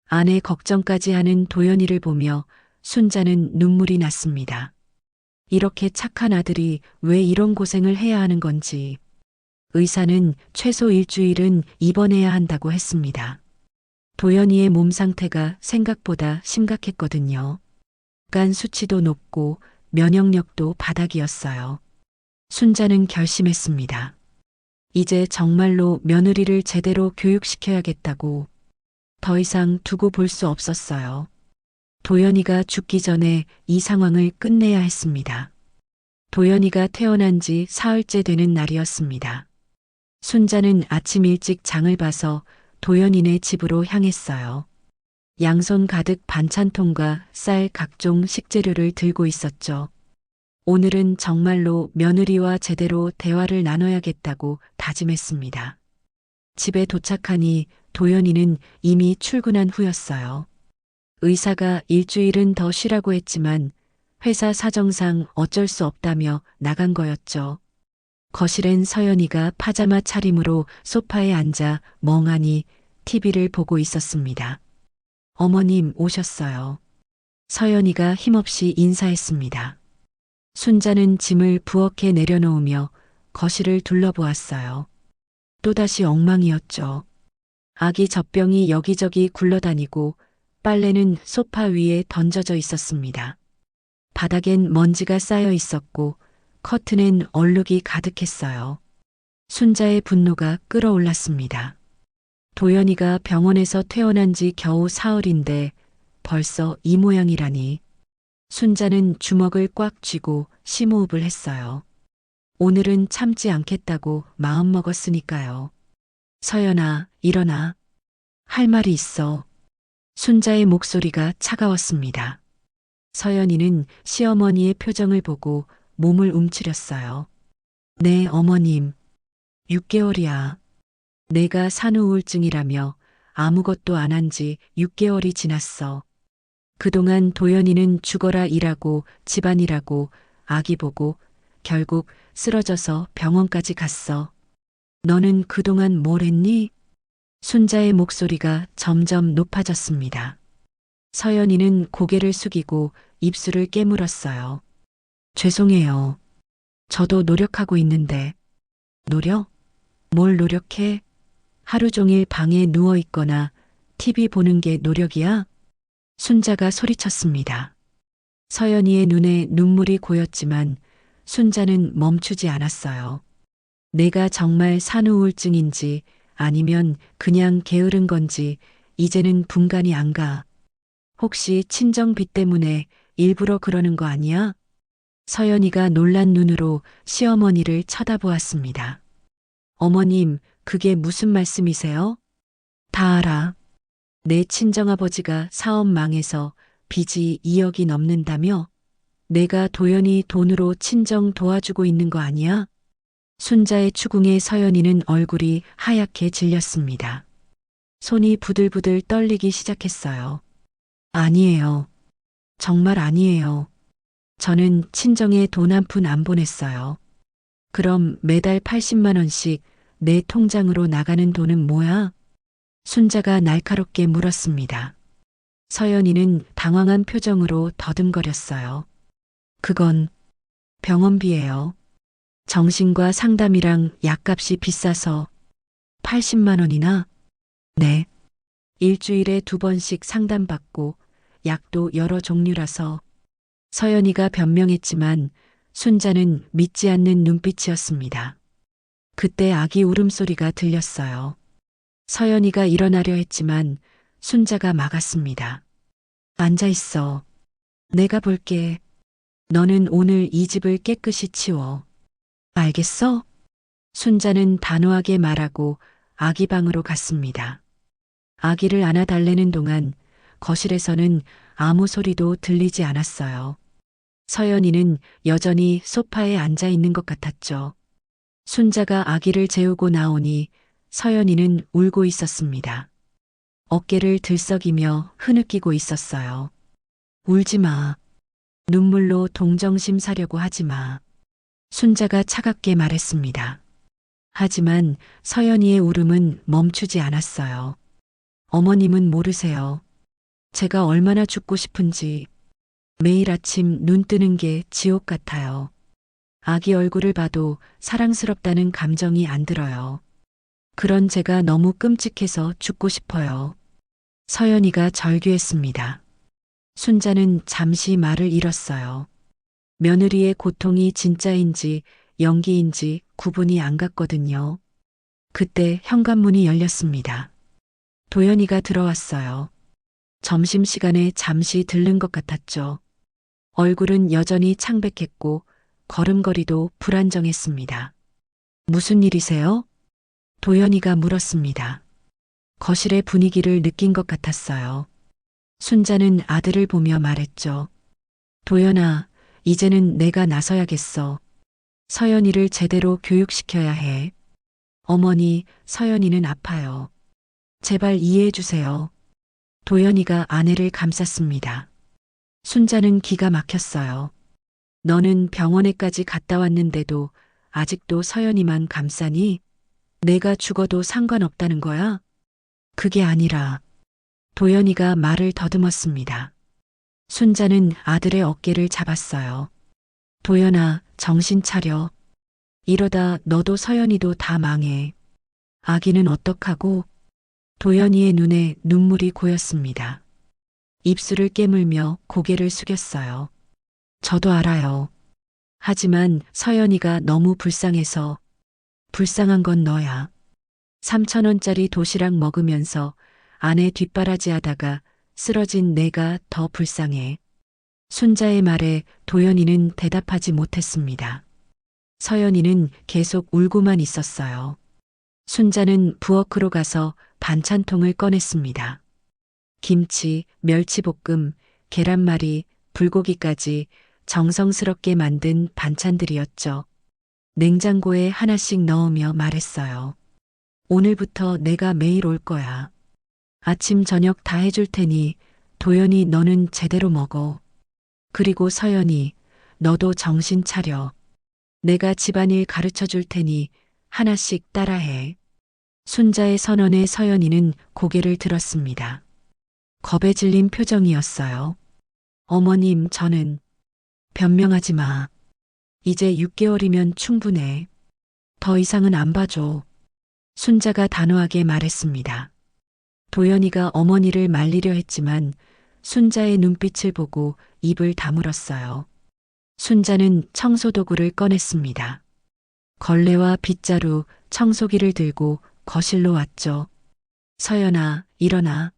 아내 걱정까지 하는 도연이를 보며 순자는 눈물이 났습니다. 이렇게 착한 아들이 왜 이런 고생을 해야 하는 건지. 의사는 최소 일주일은 입원해야 한다고 했습니다. 도연이의 몸 상태가 생각보다 심각했거든요. 간 수치도 높고 면역력도 바닥이었어요. 순자는 결심했습니다. 이제 정말로 며느리를 제대로 교육시켜야겠다고. 더 이상 두고 볼 수 없었어요. 도연이가 죽기 전에 이 상황을 끝내야 했습니다. 도연이가 태어난 지 사흘째 되는 날이었습니다. 순자는 아침 일찍 장을 봐서 도연이네 집으로 향했어요. 양손 가득 반찬통과 쌀 각종 식재료를 들고 있었죠. 오늘은 정말로 며느리와 제대로 대화를 나눠야겠다고 다짐했습니다. 집에 도착하니 도연이는 이미 출근한 후였어요. 의사가 일주일은 더 쉬라고 했지만 회사 사정상 어쩔 수 없다며 나간 거였죠. 거실엔 서연이가 파자마 차림으로 소파에 앉아 멍하니 TV를 보고 있었습니다. 어머님 오셨어요. 서연이가 힘없이 인사했습니다. 순자는 짐을 부엌에 내려놓으며 거실을 둘러보았어요. 또다시 엉망이었죠. 아기 젖병이 여기저기 굴러다니고 빨래는 소파 위에 던져져 있었습니다. 바닥엔 먼지가 쌓여 있었고 커튼엔 얼룩이 가득했어요. 순자의 분노가 끌어올랐습니다. 도연이가 병원에서 퇴원한 지 겨우 사흘인데 벌써 이 모양이라니. 순자는 주먹을 꽉 쥐고 심호흡을 했어요. 오늘은 참지 않겠다고 마음먹었으니까요. 서연아, 일어나. 할 말이 있어. 순자의 목소리가 차가웠습니다. 서연이는 시어머니의 표정을 보고 몸을 움츠렸어요. 네, 어머님. 6개월이야. 내가 산후우울증이라며 아무것도 안 한 지 6개월이 지났어. 그동안 도연이는 죽어라 일하고 집안일하고 아기 보고 결국 쓰러져서 병원까지 갔어. 너는 그동안 뭘 했니? 순자의 목소리가 점점 높아졌습니다. 서연이는 고개를 숙이고 입술을 깨물었어요. 죄송해요. 저도 노력하고 있는데. 노력? 뭘 노력해? 하루 종일 방에 누워 있거나 TV 보는 게 노력이야? 순자가 소리쳤습니다. 서연이의 눈에 눈물이 고였지만 순자는 멈추지 않았어요. 내가 정말 산후우울증인지 아니면 그냥 게으른 건지 이제는 분간이 안 가. 혹시 친정비 때문에 일부러 그러는 거 아니야? 서연이가 놀란 눈으로 시어머니를 쳐다보았습니다. 어머님, 그게 무슨 말씀이세요? 다 알아. 내 친정아버지가 사업 망해서 빚이 2억이 넘는다며? 내가 도연이 돈으로 친정 도와주고 있는 거 아니야? 순자의 추궁에 서연이는 얼굴이 하얗게 질렸습니다. 손이 부들부들 떨리기 시작했어요. 아니에요. 정말 아니에요. 저는 친정에 돈 한 푼 안 보냈어요. 그럼 매달 80만 원씩 내 통장으로 나가는 돈은 뭐야? 순자가 날카롭게 물었습니다. 서연이는 당황한 표정으로 더듬거렸어요. 그건 병원비예요. 정신과 상담이랑 약값이 비싸서 80만 원이나? 네. 일주일에 2번씩 상담받고 약도 여러 종류라서. 서연이가 변명했지만 순자는 믿지 않는 눈빛이었습니다. 그때 아기 울음소리가 들렸어요. 서연이가 일어나려 했지만 순자가 막았습니다. 앉아 있어. 내가 볼게. 너는 오늘 이 집을 깨끗이 치워. 알겠어? 순자는 단호하게 말하고 아기 방으로 갔습니다. 아기를 안아달래는 동안 거실에서는 아무 소리도 들리지 않았어요. 서연이는 여전히 소파에 앉아 있는 것 같았죠. 순자가 아기를 재우고 나오니 서연이는 울고 있었습니다. 어깨를 들썩이며 흐느끼고 있었어요. 울지 마. 눈물로 동정심 사려고 하지 마. 순자가 차갑게 말했습니다. 하지만 서연이의 울음은 멈추지 않았어요. 어머님은 모르세요. 제가 얼마나 죽고 싶은지 매일 아침 눈 뜨는 게 지옥 같아요. 아기 얼굴을 봐도 사랑스럽다는 감정이 안 들어요. 그런 제가 너무 끔찍해서 죽고 싶어요. 서연이가 절규했습니다. 순자는 잠시 말을 잃었어요. 며느리의 고통이 진짜인지 연기인지 구분이 안 갔거든요. 그때 현관문이 열렸습니다. 도연이가 들어왔어요. 점심시간에 잠시 들른 것 같았죠. 얼굴은 여전히 창백했고 걸음걸이도 불안정했습니다. 무슨 일이세요? 도연이가 물었습니다. 거실의 분위기를 느낀 것 같았어요. 순자는 아들을 보며 말했죠. 도연아, 이제는 내가 나서야겠어. 서연이를 제대로 교육시켜야 해. 어머니, 서연이는 아파요. 제발 이해해 주세요. 도연이가 아내를 감쌌습니다. 순자는 기가 막혔어요. 너는 병원에까지 갔다 왔는데도 아직도 서연이만 감싸니? 내가 죽어도 상관없다는 거야? 그게 아니라 도연이가 말을 더듬었습니다. 순자는 아들의 어깨를 잡았어요. 도연아, 정신 차려. 이러다 너도 서연이도 다 망해. 아기는 어떡하고? 도연이의 눈에 눈물이 고였습니다. 입술을 깨물며 고개를 숙였어요. 저도 알아요. 하지만 서연이가 너무 불쌍해서 불쌍한 건 너야. 3,000원짜리 도시락 먹으면서 아내 뒷바라지 하다가 쓰러진 내가 더 불쌍해. 순자의 말에 도연이는 대답하지 못했습니다. 서연이는 계속 울고만 있었어요. 순자는 부엌으로 가서 반찬통을 꺼냈습니다. 김치, 멸치볶음, 계란말이, 불고기까지 정성스럽게 만든 반찬들이었죠. 냉장고에 하나씩 넣으며 말했어요. 오늘부터 내가 매일 올 거야. 아침 저녁 다 해줄 테니 도연이 너는 제대로 먹어. 그리고 서연이 너도 정신 차려. 내가 집안일 가르쳐 줄 테니 하나씩 따라해. 순자의 선언에 서연이는 고개를 들었습니다. 겁에 질린 표정이었어요. 어머님, 저는 변명하지 마. 이제 6개월이면 충분해. 더 이상은 안 봐줘. 순자가 단호하게 말했습니다. 도연이가 어머니를 말리려 했지만 순자의 눈빛을 보고 입을 다물었어요. 순자는 청소도구를 꺼냈습니다. 걸레와 빗자루, 청소기를 들고 거실로 왔죠. 서연아, 일어나.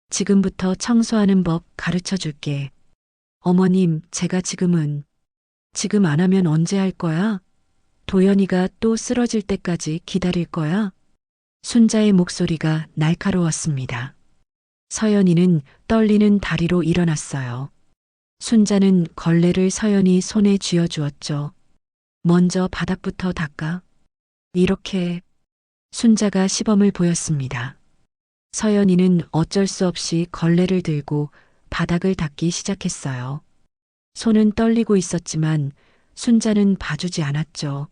지금부터 청소하는 법 가르쳐 줄게. 어머님, 제가 지금 안 하면 언제 할 거야? 도연이가 또 쓰러질 때까지 기다릴 거야? 순자의 목소리가 날카로웠습니다. 서연이는 떨리는 다리로 일어났어요. 순자는 걸레를 서연이 손에 쥐어주었죠. 먼저 바닥부터 닦아. 이렇게 순자가 시범을 보였습니다. 서연이는 어쩔 수 없이 걸레를 들고 바닥을 닦기 시작했어요. 손은 떨리고 있었지만 순자는 봐주지 않았죠.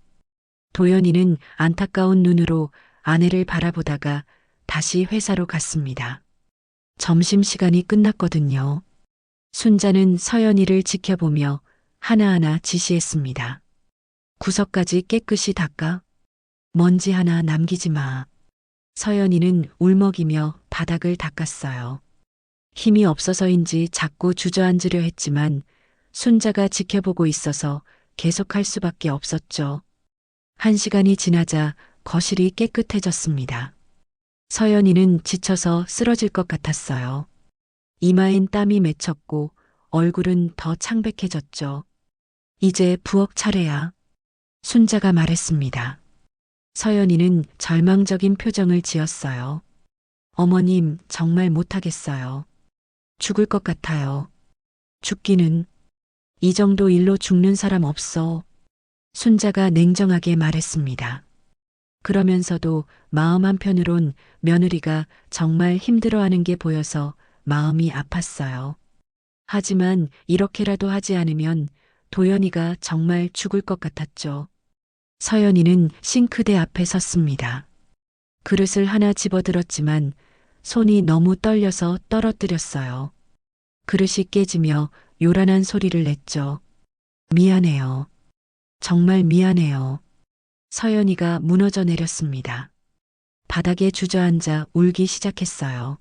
도연이는 안타까운 눈으로 아내를 바라보다가 다시 회사로 갔습니다. 점심시간이 끝났거든요. 순자는 서연이를 지켜보며 하나하나 지시했습니다. 구석까지 깨끗이 닦아. 먼지 하나 남기지 마. 서연이는 울먹이며 바닥을 닦았어요. 힘이 없어서인지 자꾸 주저앉으려 했지만 순자가 지켜보고 있어서 계속할 수밖에 없었죠. 1시간이 지나자 거실이 깨끗해졌습니다. 서연이는 지쳐서 쓰러질 것 같았어요. 이마엔 땀이 맺혔고 얼굴은 더 창백해졌죠. 이제 부엌 차례야. 순자가 말했습니다. 서연이는 절망적인 표정을 지었어요. 어머님, 정말 못하겠어요. 죽을 것 같아요. 죽기는 이 정도 일로 죽는 사람 없어. 순자가 냉정하게 말했습니다. 그러면서도 마음 한편으론 며느리가 정말 힘들어하는 게 보여서 마음이 아팠어요. 하지만 이렇게라도 하지 않으면 도연이가 정말 죽을 것 같았죠. 서연이는 싱크대 앞에 섰습니다. 그릇을 하나 집어들었지만 손이 너무 떨려서 떨어뜨렸어요. 그릇이 깨지며 요란한 소리를 냈죠. 미안해요. 정말 미안해요. 서연이가 무너져 내렸습니다. 바닥에 주저앉아 울기 시작했어요.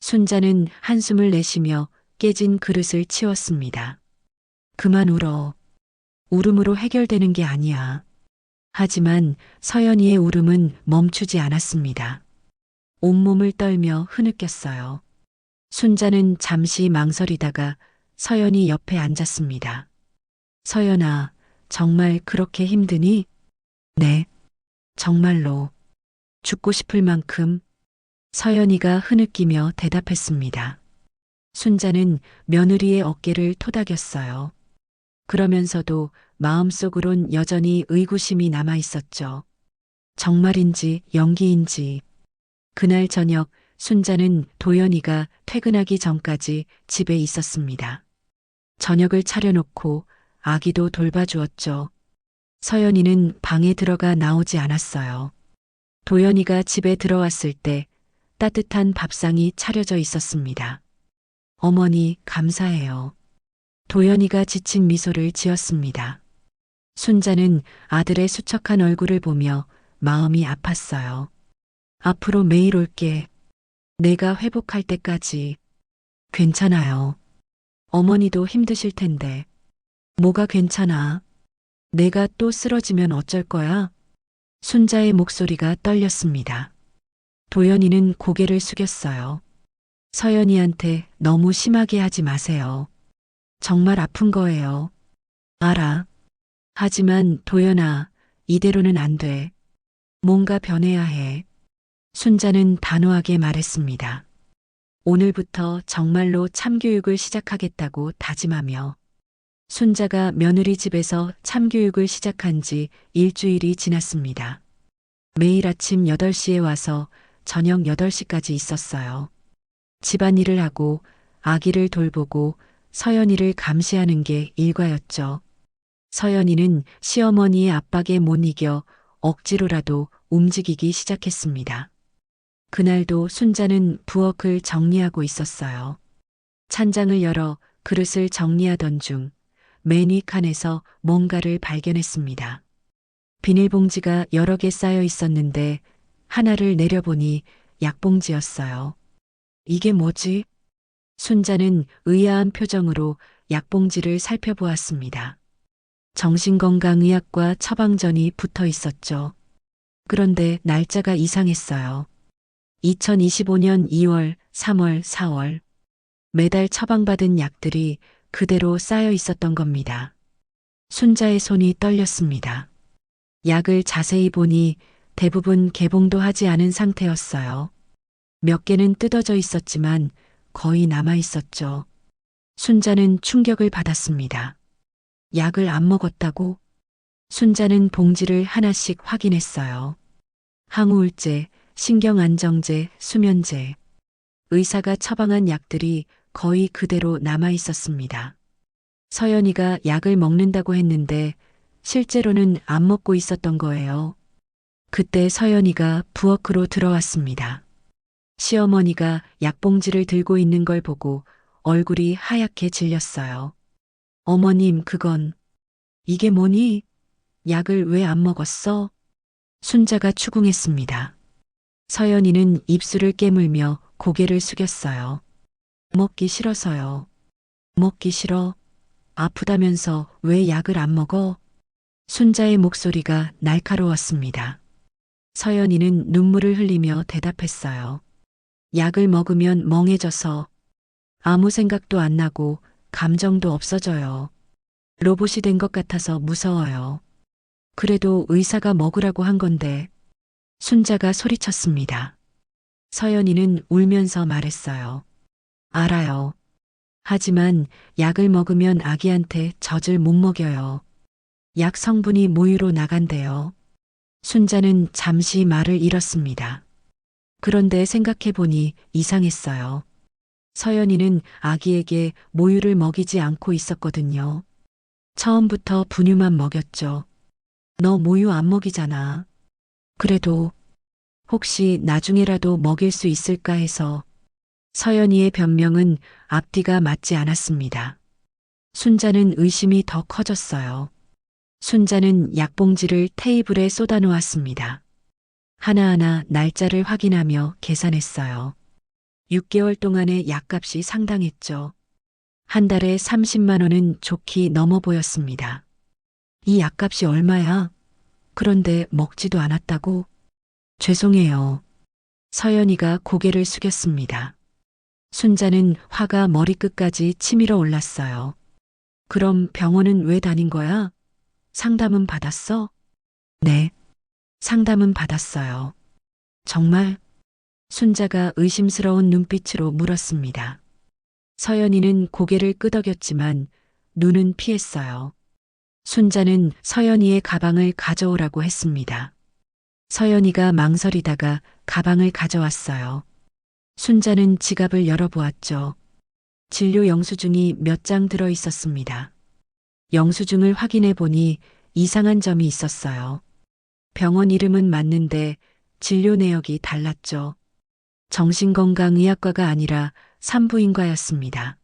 순자는 한숨을 내쉬며 깨진 그릇을 치웠습니다. 그만 울어. 울음으로 해결되는 게 아니야. 하지만 서연이의 울음은 멈추지 않았습니다. 온몸을 떨며 흐느꼈어요. 순자는 잠시 망설이다가 서연이 옆에 앉았습니다. 서연아, 정말 그렇게 힘드니? 네, 정말로. 죽고 싶을 만큼. 서연이가 흐느끼며 대답했습니다. 순자는 며느리의 어깨를 토닥였어요. 그러면서도 마음속으론 여전히 의구심이 남아 있었죠. 정말인지 연기인지. 그날 저녁 순자는 도연이가 퇴근하기 전까지 집에 있었습니다. 저녁을 차려놓고 아기도 돌봐주었죠. 서연이는 방에 들어가 나오지 않았어요. 도연이가 집에 들어왔을 때 따뜻한 밥상이 차려져 있었습니다. 어머니, 감사해요. 도연이가 지친 미소를 지었습니다. 순자는 아들의 수척한 얼굴을 보며 마음이 아팠어요. 앞으로 매일 올게. 내가 회복할 때까지. 괜찮아요. 어머니도 힘드실 텐데. 뭐가 괜찮아? 내가 또 쓰러지면 어쩔 거야? 순자의 목소리가 떨렸습니다. 도연이는 고개를 숙였어요. 서연이한테 너무 심하게 하지 마세요. 정말 아픈 거예요. 알아. 하지만 도연아, 이대로는 안 돼. 뭔가 변해야 해. 순자는 단호하게 말했습니다. 오늘부터 정말로 참교육을 시작하겠다고 다짐하며. 순자가 며느리 집에서 참교육을 시작한 지 일주일이 지났습니다. 매일 아침 8시에 와서 저녁 8시까지 있었어요. 집안일을 하고 아기를 돌보고 서연이를 감시하는 게 일과였죠. 서연이는 시어머니의 압박에 못 이겨 억지로라도 움직이기 시작했습니다. 그날도 순자는 부엌을 정리하고 있었어요. 찬장을 열어 그릇을 정리하던 중 매니 칸에서 뭔가를 발견했습니다. 비닐봉지가 여러 개 쌓여 있었는데 하나를 내려보니 약봉지였어요. 이게 뭐지? 순자는 의아한 표정으로 약봉지를 살펴보았습니다. 정신건강의학과 처방전이 붙어 있었죠. 그런데 날짜가 이상했어요. 2025년 2월, 3월, 4월. 매달 처방받은 약들이 그대로 쌓여 있었던 겁니다. 순자의 손이 떨렸습니다. 약을 자세히 보니 대부분 개봉도 하지 않은 상태였어요. 몇 개는 뜯어져 있었지만 거의 남아 있었죠. 순자는 충격을 받았습니다. 약을 안 먹었다고? 순자는 봉지를 하나씩 확인했어요. 항우울제, 신경안정제, 수면제. 의사가 처방한 약들이 거의 그대로 남아 있었습니다. 서연이가 약을 먹는다고 했는데 실제로는 안 먹고 있었던 거예요. 그때 서연이가 부엌으로 들어왔습니다. 시어머니가 약봉지를 들고 있는 걸 보고 얼굴이 하얗게 질렸어요. 어머님, 그건. 이게 뭐니? 약을 왜 안 먹었어? 순자가 추궁했습니다. 서연이는 입술을 깨물며 고개를 숙였어요. 먹기 싫어서요. 먹기 싫어? 아프다면서 왜 약을 안 먹어? 순자의 목소리가 날카로웠습니다. 서연이는 눈물을 흘리며 대답했어요. 약을 먹으면 멍해져서 아무 생각도 안 나고 감정도 없어져요. 로봇이 된 것 같아서 무서워요. 그래도 의사가 먹으라고 한 건데. 순자가 소리쳤습니다. 서연이는 울면서 말했어요. 알아요. 하지만 약을 먹으면 아기한테 젖을 못 먹여요. 약 성분이 모유로 나간대요. 순자는 잠시 말을 잃었습니다. 그런데 생각해보니 이상했어요. 서연이는 아기에게 모유를 먹이지 않고 있었거든요. 처음부터 분유만 먹였죠. 너 모유 안 먹이잖아. 그래도 혹시 나중에라도 먹일 수 있을까 해서. 서연이의 변명은 앞뒤가 맞지 않았습니다. 순자는 의심이 더 커졌어요. 순자는 약봉지를 테이블에 쏟아놓았습니다. 하나하나 날짜를 확인하며 계산했어요. 6개월 동안의 약값이 상당했죠. 한 달에 30만 원은 좋게 넘어 보였습니다. 이 약값이 얼마야? 그런데 먹지도 않았다고? 죄송해요. 서연이가 고개를 숙였습니다. 순자는 화가 머리끝까지 치밀어 올랐어요. 그럼 병원은 왜 다닌 거야? 상담은 받았어? 네. 상담은 받았어요. 정말? 순자가 의심스러운 눈빛으로 물었습니다. 서연이는 고개를 끄덕였지만 눈은 피했어요. 순자는 서연이의 가방을 가져오라고 했습니다. 서연이가 망설이다가 가방을 가져왔어요. 순자는 지갑을 열어보았죠. 진료 영수증이 몇 장 들어 있었습니다. 영수증을 확인해 보니 이상한 점이 있었어요. 병원 이름은 맞는데 진료 내역이 달랐죠. 정신건강의학과가 아니라 산부인과였습니다.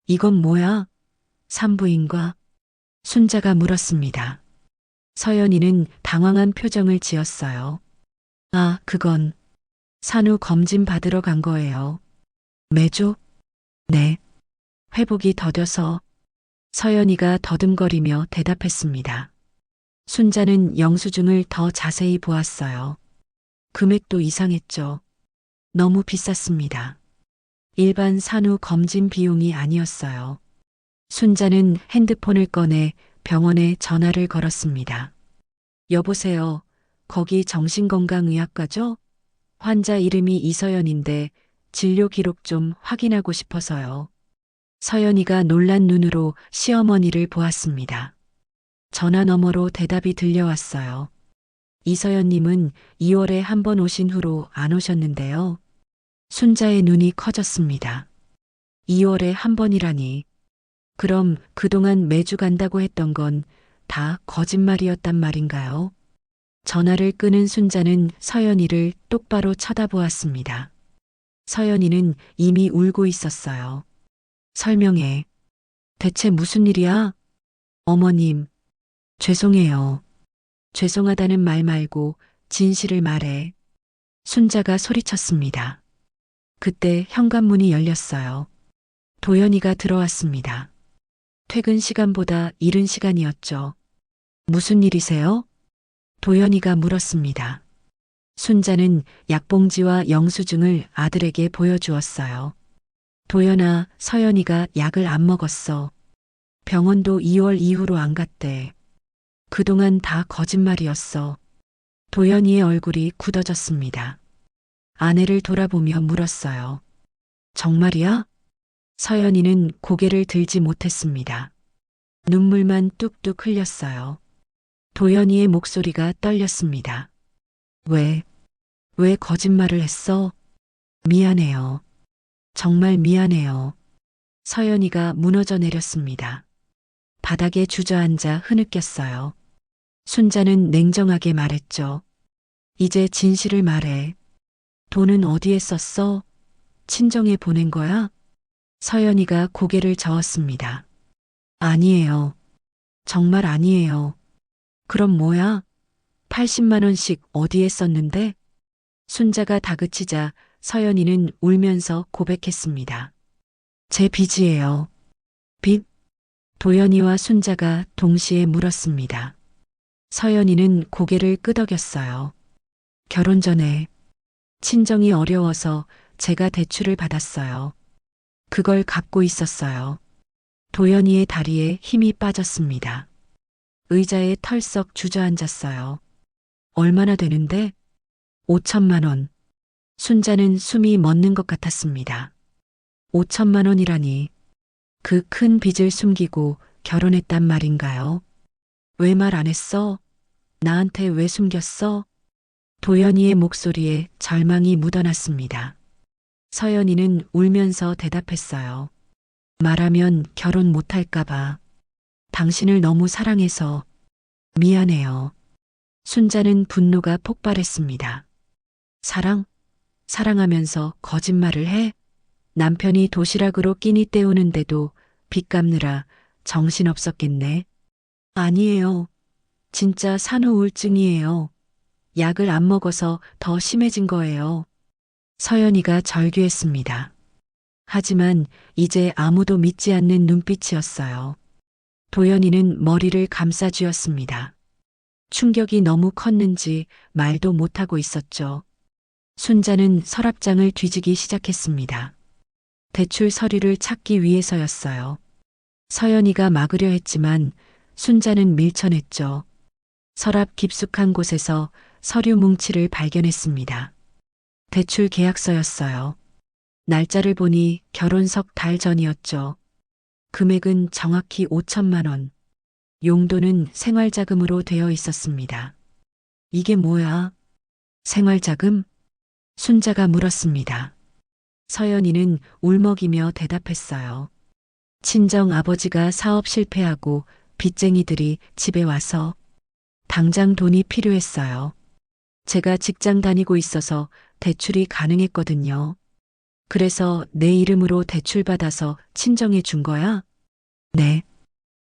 이건 뭐야? 산부인과? 순자가 물었습니다. 서연이는 당황한 표정을 지었어요. 아, 그건 산후 검진 받으러 간 거예요. 매주? 네. 회복이 더뎌서. 서연이가 더듬거리며 대답했습니다. 순자는 영수증을 더 자세히 보았어요. 금액도 이상했죠. 너무 비쌌습니다. 일반 산후 검진 비용이 아니었어요. 순자는 핸드폰을 꺼내 병원에 전화를 걸었습니다. 여보세요. 거기 정신건강의학과죠? 환자 이름이 이서연인데 진료 기록 좀 확인하고 싶어서요. 서연이가 놀란 눈으로 시어머니를 보았습니다. 전화 너머로 대답이 들려왔어요. 이서연님은 2월에 한 번 오신 후로 안 오셨는데요. 순자의 눈이 커졌습니다. 2월에 한 번이라니. 그럼 그동안 매주 간다고 했던 건 다 거짓말이었단 말인가요? 전화를 끄는 순자는 서연이를 똑바로 쳐다보았습니다. 서연이는 이미 울고 있었어요. 설명해. 대체 무슨 일이야? 어머님, 죄송해요. 죄송하다는 말 말고 진실을 말해. 순자가 소리쳤습니다. 그때 현관문이 열렸어요. 도연이가 들어왔습니다. 퇴근 시간보다 이른 시간이었죠. 무슨 일이세요? 도연이가 물었습니다. 순자는 약봉지와 영수증을 아들에게 보여주었어요. 도연아, 서연이가 약을 안 먹었어. 병원도 2월 이후로 안 갔대. 그동안 다 거짓말이었어. 도연이의 얼굴이 굳어졌습니다. 아내를 돌아보며 물었어요. 정말이야? 서연이는 고개를 들지 못했습니다. 눈물만 뚝뚝 흘렸어요. 도연이의 목소리가 떨렸습니다. 왜 거짓말을 했어? 미안해요. 정말 미안해요. 서연이가 무너져 내렸습니다. 바닥에 주저앉아 흐느꼈어요. 순자는 냉정하게 말했죠. 이제 진실을 말해. 돈은 어디에 썼어? 친정에 보낸 거야? 서연이가 고개를 저었습니다. 아니에요. 정말 아니에요. 그럼 뭐야? 80만 원씩 어디에 썼는데? 순자가 다그치자 서연이는 울면서 고백했습니다. 제 빚이에요. 빚? 도연이와 순자가 동시에 물었습니다. 서연이는 고개를 끄덕였어요. 결혼 전에 친정이 어려워서 제가 대출을 받았어요. 그걸 갚고 있었어요. 도연이의 다리에 힘이 빠졌습니다. 의자에 털썩 주저앉았어요. 얼마나 되는데? 5천만 원. 순자는 숨이 멎는 것 같았습니다. 5천만 원이라니. 그 큰 빚을 숨기고 결혼했단 말인가요? 왜 말 안 했어? 나한테 왜 숨겼어? 도연이의 목소리에 절망이 묻어났습니다. 서연이는 울면서 대답했어요. 말하면 결혼 못할까봐. 당신을 너무 사랑해서 미안해요. 순자는 분노가 폭발했습니다. 사랑? 사랑하면서 거짓말을 해? 남편이 도시락으로 끼니 때우는데도 빚 갚느라 정신없었겠네. 아니에요. 진짜 산후우울증이에요. 약을 안 먹어서 더 심해진 거예요. 서연이가 절규했습니다. 하지만 이제 아무도 믿지 않는 눈빛이었어요. 도연이는 머리를 감싸쥐었습니다. 충격이 너무 컸는지 말도 못하고 있었죠. 순자는 서랍장을 뒤지기 시작했습니다. 대출 서류를 찾기 위해서였어요. 서연이가 막으려 했지만 순자는 밀쳐냈죠. 서랍 깊숙한 곳에서 서류 뭉치를 발견했습니다. 대출 계약서였어요. 날짜를 보니 결혼 석 달 전이었죠. 금액은 정확히 5천만 원. 용도는 생활자금으로 되어 있었습니다. 이게 뭐야? 생활자금? 순자가 물었습니다. 서연이는 울먹이며 대답했어요. 친정 아버지가 사업 실패하고 빚쟁이들이 집에 와서 당장 돈이 필요했어요. 제가 직장 다니고 있어서 대출이 가능했거든요. 그래서 내 이름으로 대출받아서 친정에 준 거야? 네.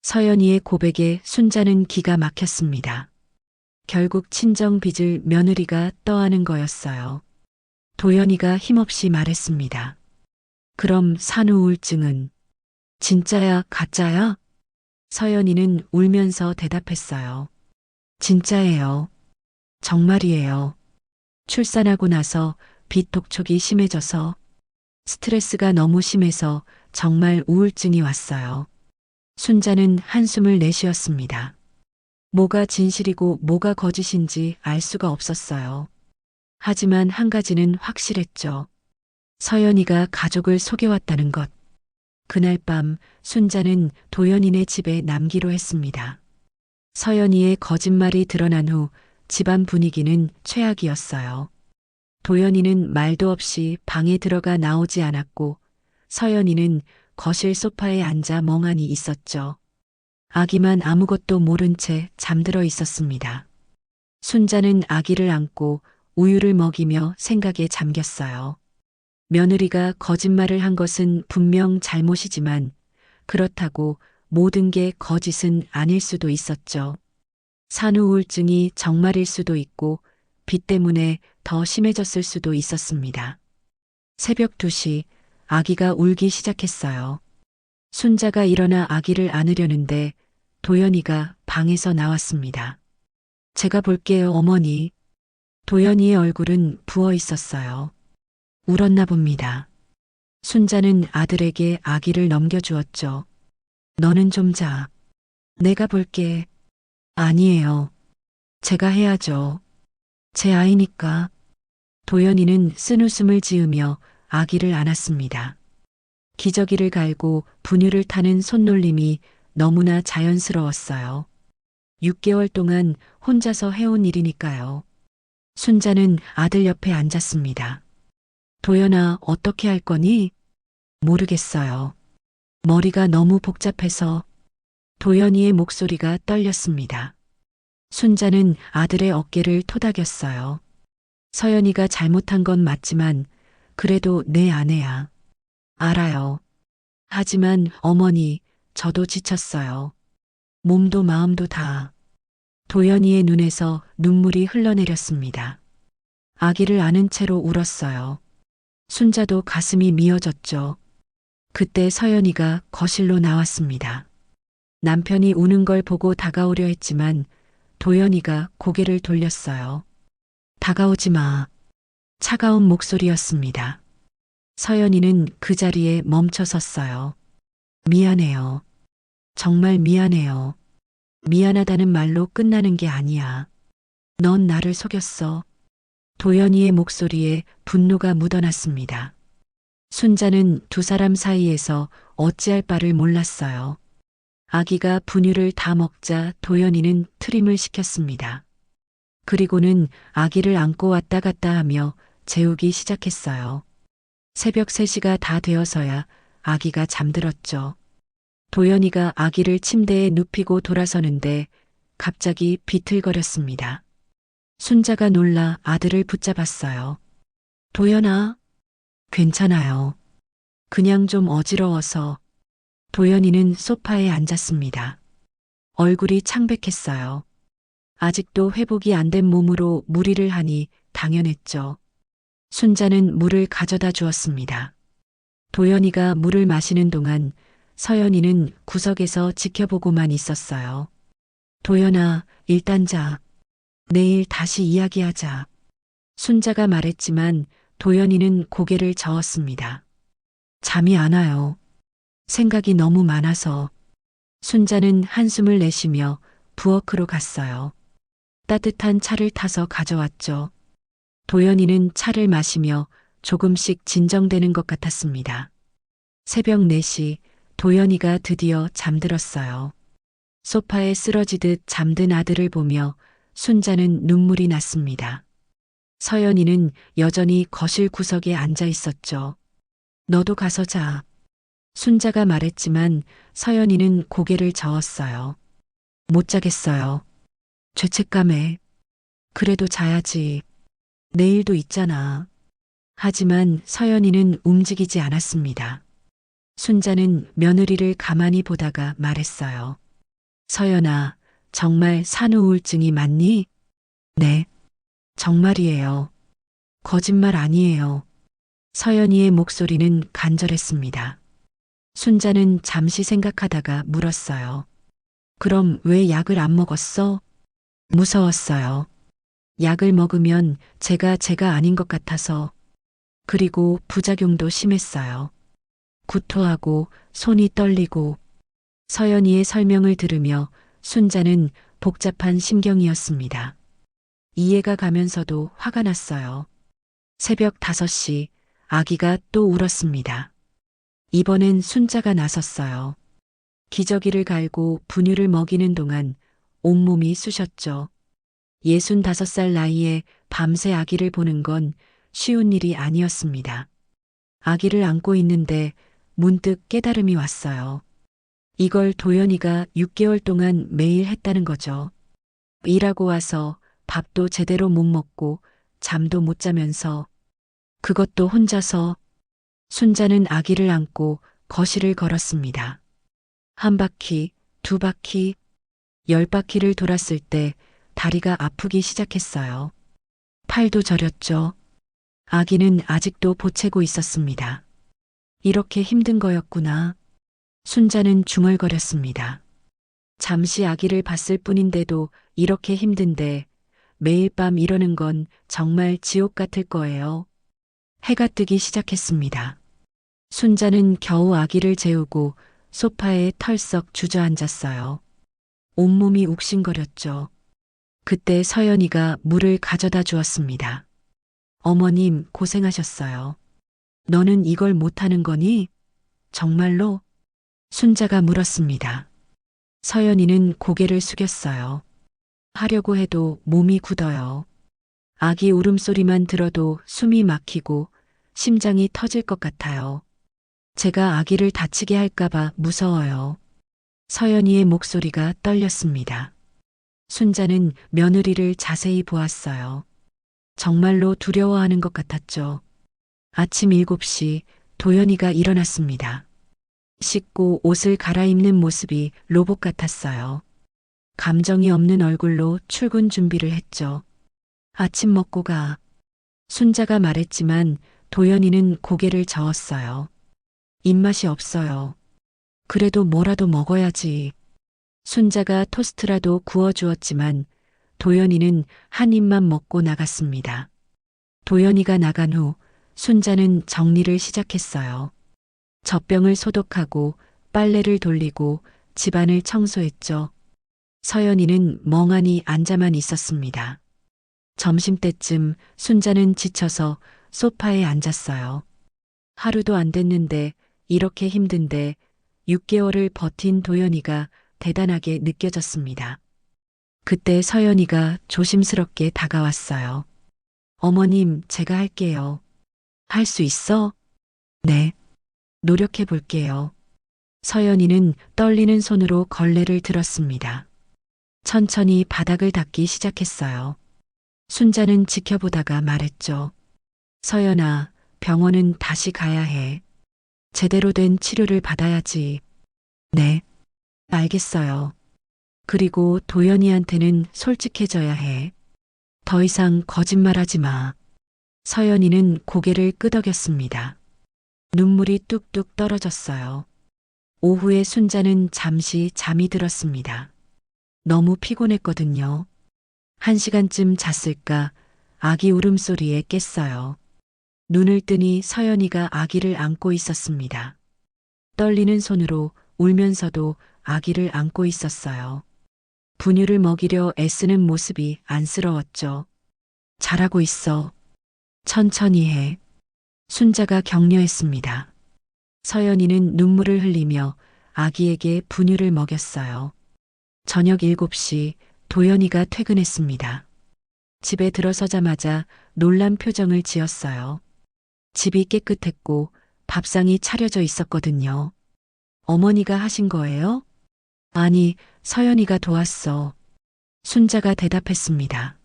서연이의 고백에 순자는 기가 막혔습니다. 결국 친정 빚을 며느리가 떠안은 거였어요. 도연이가 힘없이 말했습니다. 그럼 산후우울증은 진짜야, 가짜야? 서연이는 울면서 대답했어요. 진짜예요. 정말이에요. 출산하고 나서 빚 독촉이 심해져서 스트레스가 너무 심해서 정말 우울증이 왔어요. 순자는 한숨을 내쉬었습니다. 뭐가 진실이고 뭐가 거짓인지 알 수가 없었어요. 하지만 한 가지는 확실했죠. 서연이가 가족을 속여왔다는 것. 그날 밤 순자는 도연이네 집에 남기로 했습니다. 서연이의 거짓말이 드러난 후 집안 분위기는 최악이었어요. 도연이는 말도 없이 방에 들어가 나오지 않았고 서연이는 거실 소파에 앉아 멍하니 있었죠. 아기만 아무것도 모른 채 잠들어 있었습니다. 순자는 아기를 안고 우유를 먹이며 생각에 잠겼어요. 며느리가 거짓말을 한 것은 분명 잘못이지만 그렇다고 모든 게 거짓은 아닐 수도 있었죠. 산후우울증이 정말일 수도 있고 빚 때문에 더 심해졌을 수도 있었습니다. 새벽 2시 아기가 울기 시작했어요. 순자가 일어나 아기를 안으려는데 도연이가 방에서 나왔습니다. 제가 볼게요, 어머니. 도연이의 얼굴은 부어 있었어요. 울었나 봅니다. 순자는 아들에게 아기를 넘겨주었죠. 너는 좀 자. 내가 볼게. 아니에요. 제가 해야죠. 제 아이니까. 도연이는 쓴웃음을 지으며 아기를 안았습니다. 기저귀를 갈고 분유를 타는 손놀림이 너무나 자연스러웠어요. 6개월 동안 혼자서 해온 일이니까요. 순자는 아들 옆에 앉았습니다. 도연아, 어떻게 할 거니? 모르겠어요. 머리가 너무 복잡해서. 도연이의 목소리가 떨렸습니다. 순자는 아들의 어깨를 토닥였어요. 서연이가 잘못한 건 맞지만 그래도 내 아내야. 알아요. 하지만 어머니, 저도 지쳤어요. 몸도 마음도 다. 도연이의 눈에서 눈물이 흘러내렸습니다. 아기를 안은 채로 울었어요. 순자도 가슴이 미어졌죠. 그때 서연이가 거실로 나왔습니다. 남편이 우는 걸 보고 다가오려 했지만 도연이가 고개를 돌렸어요. 다가오지 마. 차가운 목소리였습니다. 서연이는 그 자리에 멈춰 섰어요. 미안해요. 정말 미안해요. 미안하다는 말로 끝나는 게 아니야. 넌 나를 속였어. 도연이의 목소리에 분노가 묻어났습니다. 순자는 두 사람 사이에서 어찌할 바를 몰랐어요. 아기가 분유를 다 먹자 도연이는 트림을 시켰습니다. 그리고는 아기를 안고 왔다 갔다 하며 재우기 시작했어요. 새벽 3시가 다 되어서야 아기가 잠들었죠. 도연이가 아기를 침대에 눕히고 돌아서는데 갑자기 비틀거렸습니다. 순자가 놀라 아들을 붙잡았어요. 도연아, 괜찮아요. 그냥 좀 어지러워서. 도연이는 소파에 앉았습니다. 얼굴이 창백했어요. 아직도 회복이 안 된 몸으로 무리를 하니 당연했죠. 순자는 물을 가져다 주었습니다. 도연이가 물을 마시는 동안 서연이는 구석에서 지켜보고만 있었어요. 도연아, 일단 자. 내일 다시 이야기하자. 순자가 말했지만 도연이는 고개를 저었습니다. 잠이 안 와요. 생각이 너무 많아서. 순자는 한숨을 내쉬며 부엌으로 갔어요. 따뜻한 차를 타서 가져왔죠. 도연이는 차를 마시며 조금씩 진정되는 것 같았습니다. 새벽 4시 도연이가 드디어 잠들었어요. 소파에 쓰러지듯 잠든 아들을 보며 순자는 눈물이 났습니다. 서연이는 여전히 거실 구석에 앉아 있었죠. 너도 가서 자. 순자가 말했지만 서연이는 고개를 저었어요. 못 자겠어요. 죄책감에. 그래도 자야지. 내일도 있잖아. 하지만 서연이는 움직이지 않았습니다. 순자는 며느리를 가만히 보다가 말했어요. 서연아, 정말 산후 우울증이 맞니? 네. 정말이에요. 거짓말 아니에요. 서연이의 목소리는 간절했습니다. 순자는 잠시 생각하다가 물었어요. 그럼 왜 약을 안 먹었어? 무서웠어요. 약을 먹으면 제가 아닌 것 같아서. 그리고 부작용도 심했어요. 구토하고 손이 떨리고. 서연이의 설명을 들으며 순자는 복잡한 심경이었습니다. 이해가 가면서도 화가 났어요. 새벽 5시 아기가 또 울었습니다. 이번엔 순자가 나섰어요. 기저귀를 갈고 분유를 먹이는 동안 온몸이 쑤셨죠. 65살 나이에 밤새 아기를 보는 건 쉬운 일이 아니었습니다. 아기를 안고 있는데 문득 깨달음이 왔어요. 이걸 도연이가 6개월 동안 매일 했다는 거죠. 일하고 와서 밥도 제대로 못 먹고 잠도 못 자면서 그것도 혼자서. 순자는 아기를 안고 거실을 걸었습니다. 한 바퀴, 2바퀴, 10바퀴를 돌았을 때 다리가 아프기 시작했어요. 팔도 저렸죠. 아기는 아직도 보채고 있었습니다. 이렇게 힘든 거였구나. 순자는 중얼거렸습니다. 잠시 아기를 봤을 뿐인데도 이렇게 힘든데 매일 밤 이러는 건 정말 지옥 같을 거예요. 해가 뜨기 시작했습니다. 순자는 겨우 아기를 재우고 소파에 털썩 주저앉았어요. 온몸이 욱신거렸죠. 그때 서연이가 물을 가져다 주었습니다. 어머님 고생하셨어요. 너는 이걸 못하는 거니? 정말로? 순자가 물었습니다. 서연이는 고개를 숙였어요. 하려고 해도 몸이 굳어요. 아기 울음소리만 들어도 숨이 막히고 심장이 터질 것 같아요. 제가 아기를 다치게 할까봐 무서워요. 서연이의 목소리가 떨렸습니다. 순자는 며느리를 자세히 보았어요. 정말로 두려워하는 것 같았죠. 아침 7시 도연이가 일어났습니다. 씻고 옷을 갈아입는 모습이 로봇 같았어요. 감정이 없는 얼굴로 출근 준비를 했죠. 아침 먹고 가. 순자가 말했지만 도연이는 고개를 저었어요. 입맛이 없어요. 그래도 뭐라도 먹어야지. 순자가 토스트라도 구워주었지만 도연이는 한 입만 먹고 나갔습니다. 도연이가 나간 후 순자는 정리를 시작했어요. 젖병을 소독하고 빨래를 돌리고 집안을 청소했죠. 서연이는 멍하니 앉아만 있었습니다. 점심때쯤 순자는 지쳐서 소파에 앉았어요. 하루도 안 됐는데 이렇게 힘든데 6개월을 버틴 도연이가 대단하게 느껴졌습니다. 그때 서연이가 조심스럽게 다가왔어요. 어머님, 제가 할게요. 할 수 있어? 네. 노력해 볼게요. 서연이는 떨리는 손으로 걸레를 들었습니다. 천천히 바닥을 닦기 시작했어요. 순자는 지켜보다가 말했죠. 서연아, 병원은 다시 가야 해. 제대로 된 치료를 받아야지. 네. 알겠어요. 그리고 도연이한테는 솔직해져야 해. 더 이상 거짓말하지 마. 서연이는 고개를 끄덕였습니다. 눈물이 뚝뚝 떨어졌어요. 오후에 순자는 잠시 잠이 들었습니다. 너무 피곤했거든요. 1시간쯤 잤을까 아기 울음소리에 깼어요. 눈을 뜨니 서연이가 아기를 안고 있었습니다. 떨리는 손으로 울면서도 아기를 안고 있었어요. 분유를 먹이려 애쓰는 모습이 안쓰러웠죠. 잘하고 있어. 천천히 해. 순자가 격려했습니다. 서연이는 눈물을 흘리며 아기에게 분유를 먹였어요. 저녁 7시 도연이가 퇴근했습니다. 집에 들어서자마자 놀란 표정을 지었어요. 집이 깨끗했고 밥상이 차려져 있었거든요. 어머니가 하신 거예요? 아니, 서연이가 도왔어. 순자가 대답했습니다.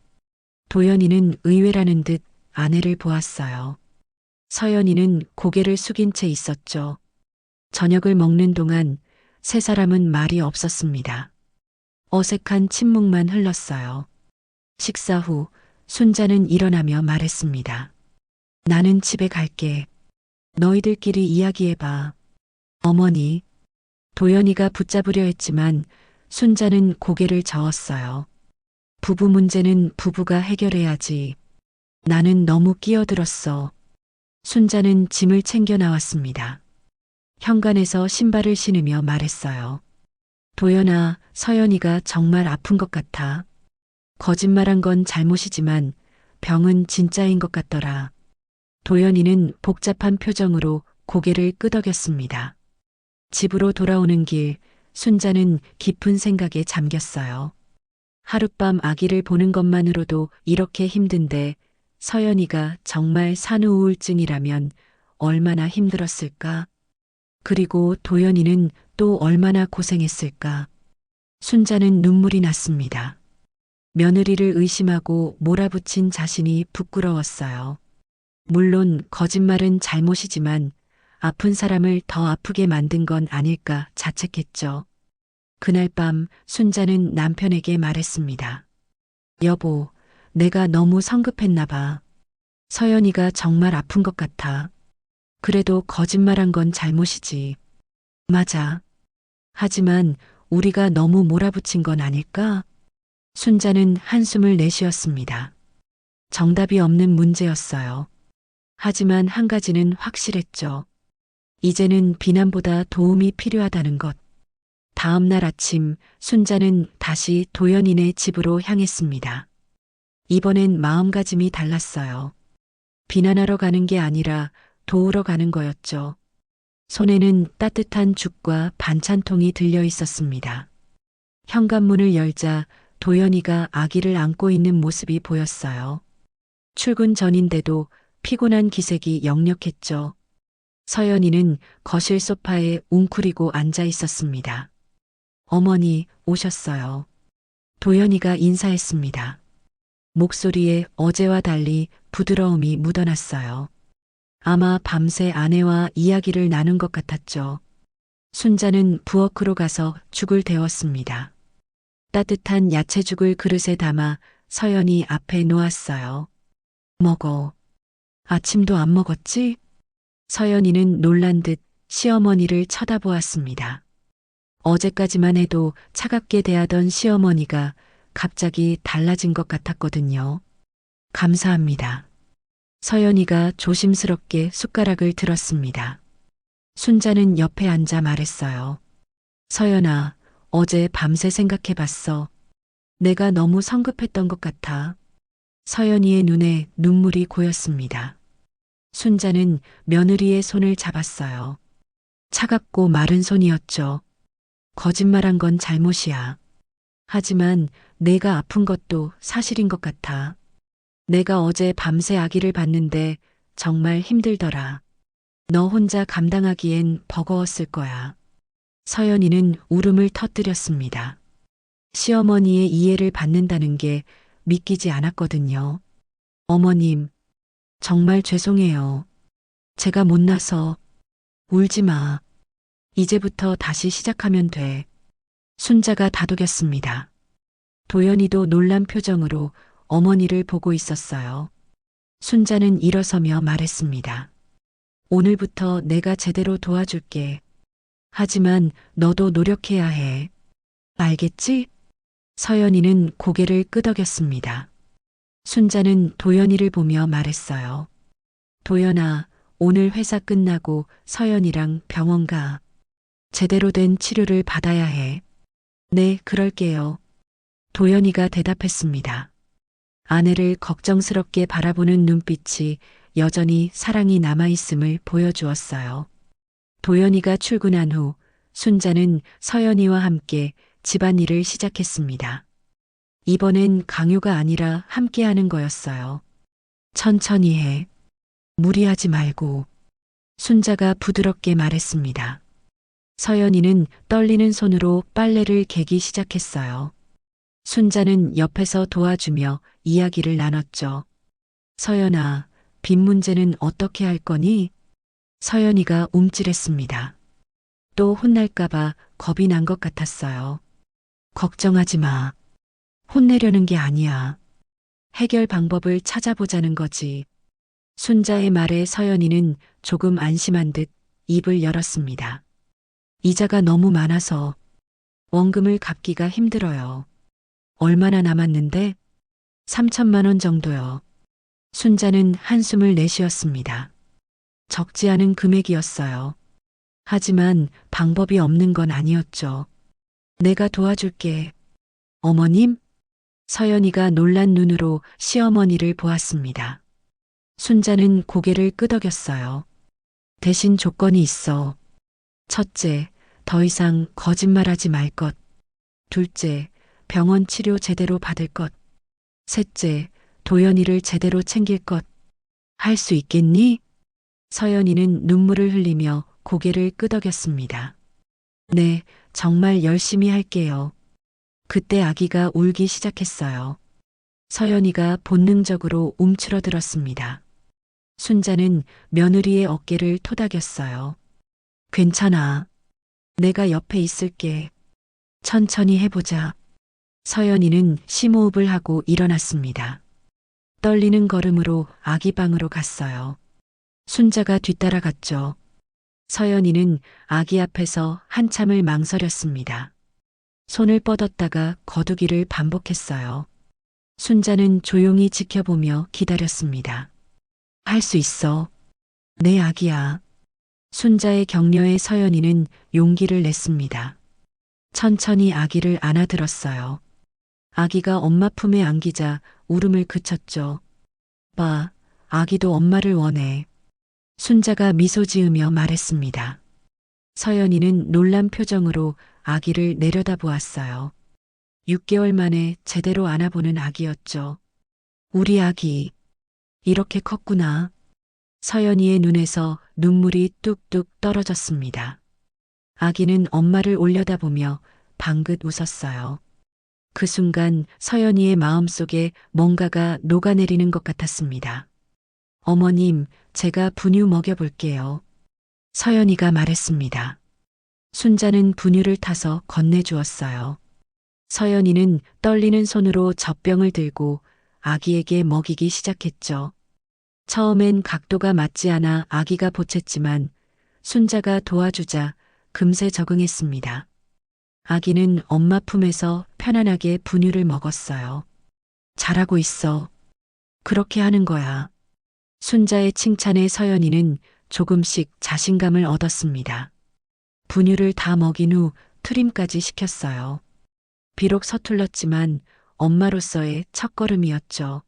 도연이는 의외라는 듯 아내를 보았어요. 서연이는 고개를 숙인 채 있었죠. 저녁을 먹는 동안 세 사람은 말이 없었습니다. 어색한 침묵만 흘렀어요. 식사 후 순자는 일어나며 말했습니다. 나는 집에 갈게. 너희들끼리 이야기해봐. 어머니. 도연이가 붙잡으려 했지만 순자는 고개를 저었어요. 부부 문제는 부부가 해결해야지. 나는 너무 끼어들었어. 순자는 짐을 챙겨 나왔습니다. 현관에서 신발을 신으며 말했어요. 도연아, 서연이가 정말 아픈 것 같아. 거짓말한 건 잘못이지만 병은 진짜인 것 같더라. 도연이는 복잡한 표정으로 고개를 끄덕였습니다. 집으로 돌아오는 길, 순자는 깊은 생각에 잠겼어요. 하룻밤 아기를 보는 것만으로도 이렇게 힘든데 서연이가 정말 산후우울증이라면 얼마나 힘들었을까? 그리고 도연이는 또 얼마나 고생했을까? 순자는 눈물이 났습니다. 며느리를 의심하고 몰아붙인 자신이 부끄러웠어요. 물론 거짓말은 잘못이지만 아픈 사람을 더 아프게 만든 건 아닐까 자책했죠. 그날 밤 순자는 남편에게 말했습니다. 여보, 내가 너무 성급했나 봐. 서연이가 정말 아픈 것 같아. 그래도 거짓말한 건 잘못이지. 맞아. 하지만 우리가 너무 몰아붙인 건 아닐까? 순자는 한숨을 내쉬었습니다. 정답이 없는 문제였어요. 하지만 한 가지는 확실했죠. 이제는 비난보다 도움이 필요하다는 것. 다음 날 아침 순자는 다시 도연이네 집으로 향했습니다. 이번엔 마음가짐이 달랐어요. 비난하러 가는 게 아니라 도우러 가는 거였죠. 손에는 따뜻한 죽과 반찬통이 들려 있었습니다. 현관문을 열자 도연이가 아기를 안고 있는 모습이 보였어요. 출근 전인데도 피곤한 기색이 역력했죠. 서연이는 거실 소파에 웅크리고 앉아 있었습니다. 어머니, 오셨어요. 도연이가 인사했습니다. 목소리에 어제와 달리 부드러움이 묻어났어요. 아마 밤새 아내와 이야기를 나눈 것 같았죠. 순자는 부엌으로 가서 죽을 데웠습니다. 따뜻한 야채죽을 그릇에 담아 서연이 앞에 놓았어요. 먹어. 아침도 안 먹었지? 서연이는 놀란 듯 시어머니를 쳐다보았습니다. 어제까지만 해도 차갑게 대하던 시어머니가 갑자기 달라진 것 같았거든요. 감사합니다. 서연이가 조심스럽게 숟가락을 들었습니다. 순자는 옆에 앉아 말했어요. 서연아, 어제 밤새 생각해봤어. 내가 너무 성급했던 것 같아. 서연이의 눈에 눈물이 고였습니다. 순자는 며느리의 손을 잡았어요. 차갑고 마른 손이었죠. 거짓말한 건 잘못이야. 하지만 내가 아픈 것도 사실인 것 같아. 내가 어제 밤새 아기를 봤는데 정말 힘들더라. 너 혼자 감당하기엔 버거웠을 거야. 서연이는 울음을 터뜨렸습니다. 시어머니의 이해를 받는다는 게 믿기지 않았거든요. 어머님, 정말 죄송해요. 제가 못나서. 울지 마. 이제부터 다시 시작하면 돼. 순자가 다독였습니다. 도연이도 놀란 표정으로 어머니를 보고 있었어요. 순자는 일어서며 말했습니다. 오늘부터 내가 제대로 도와줄게. 하지만 너도 노력해야 해. 알겠지? 서연이는 고개를 끄덕였습니다. 순자는 도연이를 보며 말했어요. 도연아, 오늘 회사 끝나고 서연이랑 병원 가. 제대로 된 치료를 받아야 해. 네, 그럴게요. 도연이가 대답했습니다. 아내를 걱정스럽게 바라보는 눈빛이 여전히 사랑이 남아있음을 보여주었어요. 도연이가 출근한 후 순자는 서연이와 함께 집안일을 시작했습니다. 이번엔 강요가 아니라 함께하는 거였어요. 천천히 해. 무리하지 말고. 순자가 부드럽게 말했습니다. 서연이는 떨리는 손으로 빨래를 개기 시작했어요. 순자는 옆에서 도와주며 이야기를 나눴죠. 서연아, 빚 문제는 어떻게 할 거니? 서연이가 움찔했습니다. 또 혼날까봐 겁이 난 것 같았어요. 걱정하지 마. 혼내려는 게 아니야. 해결 방법을 찾아보자는 거지. 순자의 말에 서연이는 조금 안심한 듯 입을 열었습니다. 이자가 너무 많아서 원금을 갚기가 힘들어요. 얼마나 남았는데? 3천만 원 정도요. 순자는 한숨을 내쉬었습니다. 적지 않은 금액이었어요. 하지만 방법이 없는 건 아니었죠. 내가 도와줄게. 어머님? 서연이가 놀란 눈으로 시어머니를 보았습니다. 순자는 고개를 끄덕였어요. 대신 조건이 있어. 첫째, 더 이상 거짓말하지 말 것. 둘째, 병원 치료 제대로 받을 것. 셋째, 도연이를 제대로 챙길 것. 할 수 있겠니? 서연이는 눈물을 흘리며 고개를 끄덕였습니다. 네, 정말 열심히 할게요. 그때 아기가 울기 시작했어요. 서연이가 본능적으로 움츠러들었습니다. 순자는 며느리의 어깨를 토닥였어요. 괜찮아. 내가 옆에 있을게. 천천히 해보자. 서연이는 심호흡을 하고 일어났습니다. 떨리는 걸음으로 아기 방으로 갔어요. 순자가 뒤따라갔죠. 서연이는 아기 앞에서 한참을 망설였습니다. 손을 뻗었다가 거두기를 반복했어요. 순자는 조용히 지켜보며 기다렸습니다. 할 수 있어. 내 아기야. 순자의 격려에 서연이는 용기를 냈습니다. 천천히 아기를 안아들었어요. 아기가 엄마 품에 안기자 울음을 그쳤죠. 봐, 아기도 엄마를 원해. 순자가 미소 지으며 말했습니다. 서연이는 놀란 표정으로 아기를 내려다보았어요. 6개월 만에 제대로 안아보는 아기였죠. 우리 아기, 이렇게 컸구나. 서연이의 눈에서 눈물이 뚝뚝 떨어졌습니다. 아기는 엄마를 올려다보며 방긋 웃었어요. 그 순간 서연이의 마음속에 뭔가가 녹아내리는 것 같았습니다. 어머님, 제가 분유 먹여볼게요. 서연이가 말했습니다. 순자는 분유를 타서 건네주었어요. 서연이는 떨리는 손으로 젖병을 들고 아기에게 먹이기 시작했죠. 처음엔 각도가 맞지 않아 아기가 보챘지만 순자가 도와주자 금세 적응했습니다. 아기는 엄마 품에서 편안하게 분유를 먹었어요. 잘하고 있어. 그렇게 하는 거야. 순자의 칭찬에 서연이는 조금씩 자신감을 얻었습니다. 분유를 다 먹인 후 트림까지 시켰어요. 비록 서툴렀지만 엄마로서의 첫걸음이었죠.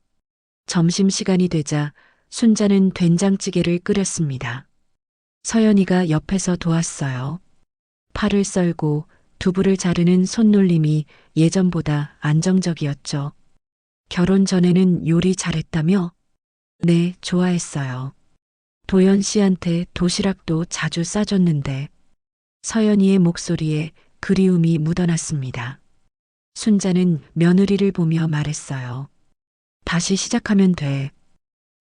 점심시간이 되자 순자는 된장찌개를 끓였습니다. 서연이가 옆에서 도왔어요. 파를 썰고 두부를 자르는 손놀림이 예전보다 안정적이었죠. 결혼 전에는 요리 잘했다며? 네, 좋아했어요. 도연 씨한테 도시락도 자주 싸줬는데 서연이의 목소리에 그리움이 묻어났습니다. 순자는 며느리를 보며 말했어요. 다시 시작하면 돼.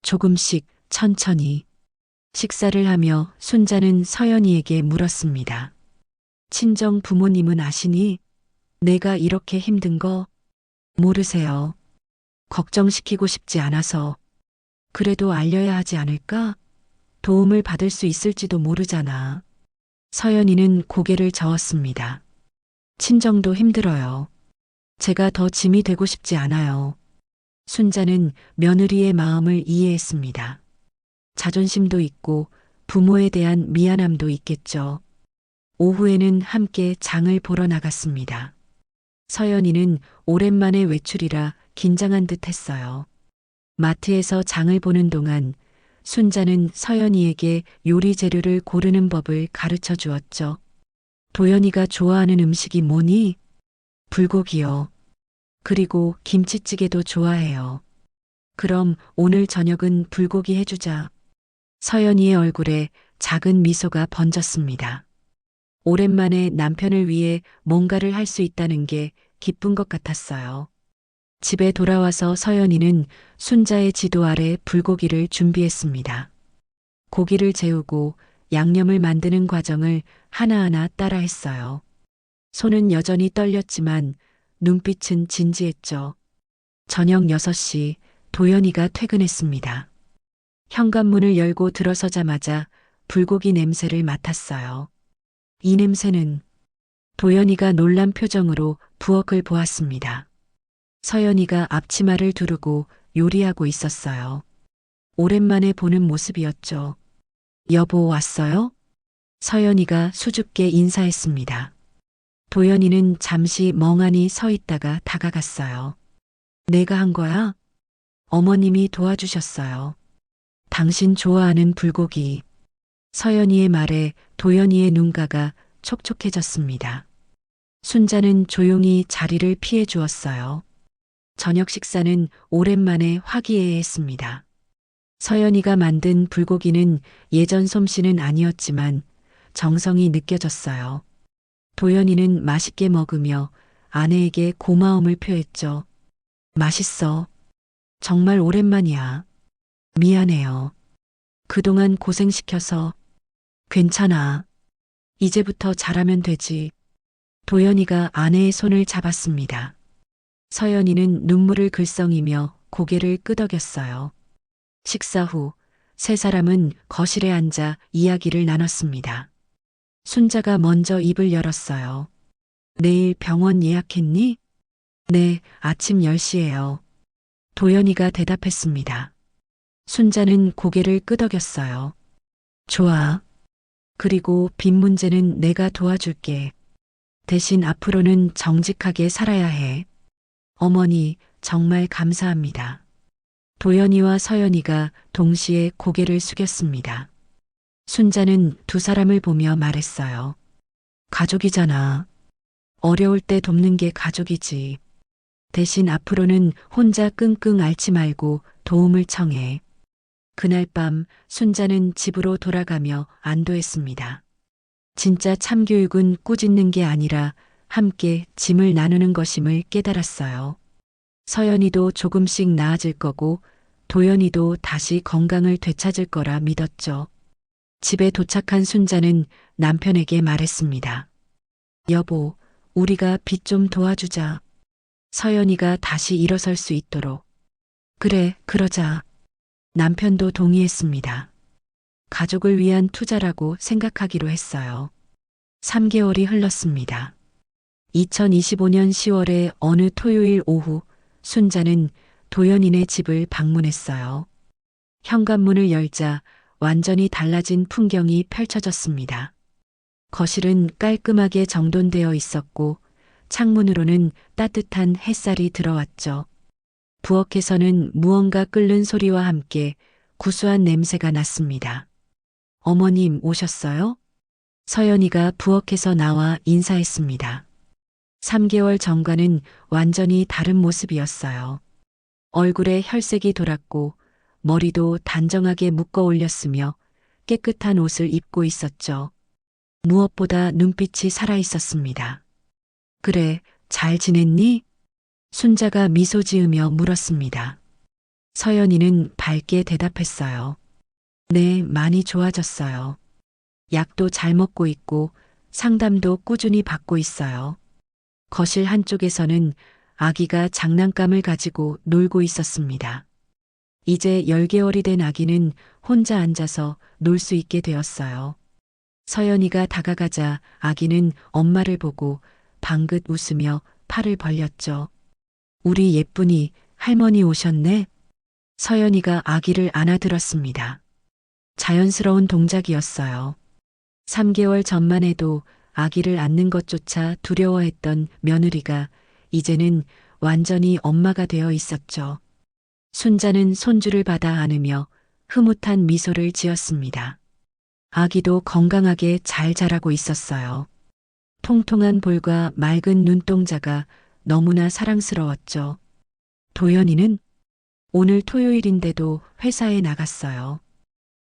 조금씩 천천히. 식사를 하며 순자는 서연이에게 물었습니다. 친정 부모님은 아시니? 내가 이렇게 힘든 거 모르세요. 걱정시키고 싶지 않아서. 그래도 알려야 하지 않을까? 도움을 받을 수 있을지도 모르잖아. 서연이는 고개를 저었습니다. 친정도 힘들어요. 제가 더 짐이 되고 싶지 않아요. 순자는 며느리의 마음을 이해했습니다. 자존심도 있고 부모에 대한 미안함도 있겠죠. 오후에는 함께 장을 보러 나갔습니다. 서연이는 오랜만에 외출이라 긴장한 듯 했어요. 마트에서 장을 보는 동안 순자는 서연이에게 요리 재료를 고르는 법을 가르쳐 주었죠. 도연이가 좋아하는 음식이 뭐니? 불고기요. 그리고 김치찌개도 좋아해요. 그럼 오늘 저녁은 불고기 해주자. 서연이의 얼굴에 작은 미소가 번졌습니다. 오랜만에 남편을 위해 뭔가를 할 수 있다는 게 기쁜 것 같았어요. 집에 돌아와서 서연이는 순자의 지도 아래 불고기를 준비했습니다. 고기를 재우고 양념을 만드는 과정을 하나하나 따라했어요. 손은 여전히 떨렸지만 눈빛은 진지했죠. 저녁 6시 도연이가 퇴근했습니다. 현관문을 열고 들어서자마자 불고기 냄새를 맡았어요. 이 냄새는 도연이가 놀란 표정으로 부엌을 보았습니다. 서연이가 앞치마를 두르고 요리하고 있었어요. 오랜만에 보는 모습이었죠. 여보 왔어요? 서연이가 수줍게 인사했습니다. 도연이는 잠시 멍하니 서 있다가 다가갔어요. 내가 한 거야? 어머님이 도와주셨어요. 당신 좋아하는 불고기. 서연이의 말에 도연이의 눈가가 촉촉해졌습니다. 순자는 조용히 자리를 피해 주었어요. 저녁 식사는 오랜만에 화기애애했습니다. 서연이가 만든 불고기는 예전 솜씨는 아니었지만 정성이 느껴졌어요. 도연이는 맛있게 먹으며 아내에게 고마움을 표했죠. 맛있어. 정말 오랜만이야. 미안해요. 그동안 고생시켜서. 괜찮아. 이제부터 잘하면 되지. 도연이가 아내의 손을 잡았습니다. 서연이는 눈물을 글썽이며 고개를 끄덕였어요. 식사 후 세 사람은 거실에 앉아 이야기를 나눴습니다. 순자가 먼저 입을 열었어요. 내일 병원 예약했니? 네, 아침 10시에요. 도연이가 대답했습니다. 순자는 고개를 끄덕였어요. 좋아. 그리고 빚 문제는 내가 도와줄게. 대신 앞으로는 정직하게 살아야 해. 어머니, 정말 감사합니다. 도연이와 서연이가 동시에 고개를 숙였습니다. 순자는 두 사람을 보며 말했어요. 가족이잖아. 어려울 때 돕는 게 가족이지. 대신 앞으로는 혼자 끙끙 앓지 말고 도움을 청해. 그날 밤 순자는 집으로 돌아가며 안도했습니다. 진짜 참교육은 꾸짖는 게 아니라 함께 짐을 나누는 것임을 깨달았어요. 서연이도 조금씩 나아질 거고 도연이도 다시 건강을 되찾을 거라 믿었죠. 집에 도착한 순자는 남편에게 말했습니다. 여보, 우리가 빚 좀 도와주자. 서연이가 다시 일어설 수 있도록. 그래, 그러자. 남편도 동의했습니다. 가족을 위한 투자라고 생각하기로 했어요. 3개월이 흘렀습니다. 2025년 10월의 어느 토요일 오후 순자는 도연이네 집을 방문했어요. 현관문을 열자 완전히 달라진 풍경이 펼쳐졌습니다. 거실은 깔끔하게 정돈되어 있었고 창문으로는 따뜻한 햇살이 들어왔죠. 부엌에서는 무언가 끓는 소리와 함께 구수한 냄새가 났습니다. 어머님 오셨어요? 서연이가 부엌에서 나와 인사했습니다. 3개월 전과는 완전히 다른 모습이었어요. 얼굴에 혈색이 돌았고 머리도 단정하게 묶어 올렸으며 깨끗한 옷을 입고 있었죠. 무엇보다 눈빛이 살아 있었습니다. 그래, 잘 지냈니? 순자가 미소 지으며 물었습니다. 서연이는 밝게 대답했어요. 네, 많이 좋아졌어요. 약도 잘 먹고 있고 상담도 꾸준히 받고 있어요. 거실 한쪽에서는 아기가 장난감을 가지고 놀고 있었습니다. 이제 10개월이 된 아기는 혼자 앉아서 놀 수 있게 되었어요. 서연이가 다가가자 아기는 엄마를 보고 방긋 웃으며 팔을 벌렸죠. 우리 예쁜이 할머니 오셨네. 서연이가 아기를 안아들었습니다. 자연스러운 동작이었어요. 3개월 전만 해도 아기를 안는 것조차 두려워했던 며느리가 이제는 완전히 엄마가 되어 있었죠. 순자는 손주를 받아 안으며 흐뭇한 미소를 지었습니다. 아기도 건강하게 잘 자라고 있었어요. 통통한 볼과 맑은 눈동자가 너무나 사랑스러웠죠. 도연이는 오늘 토요일인데도 회사에 나갔어요.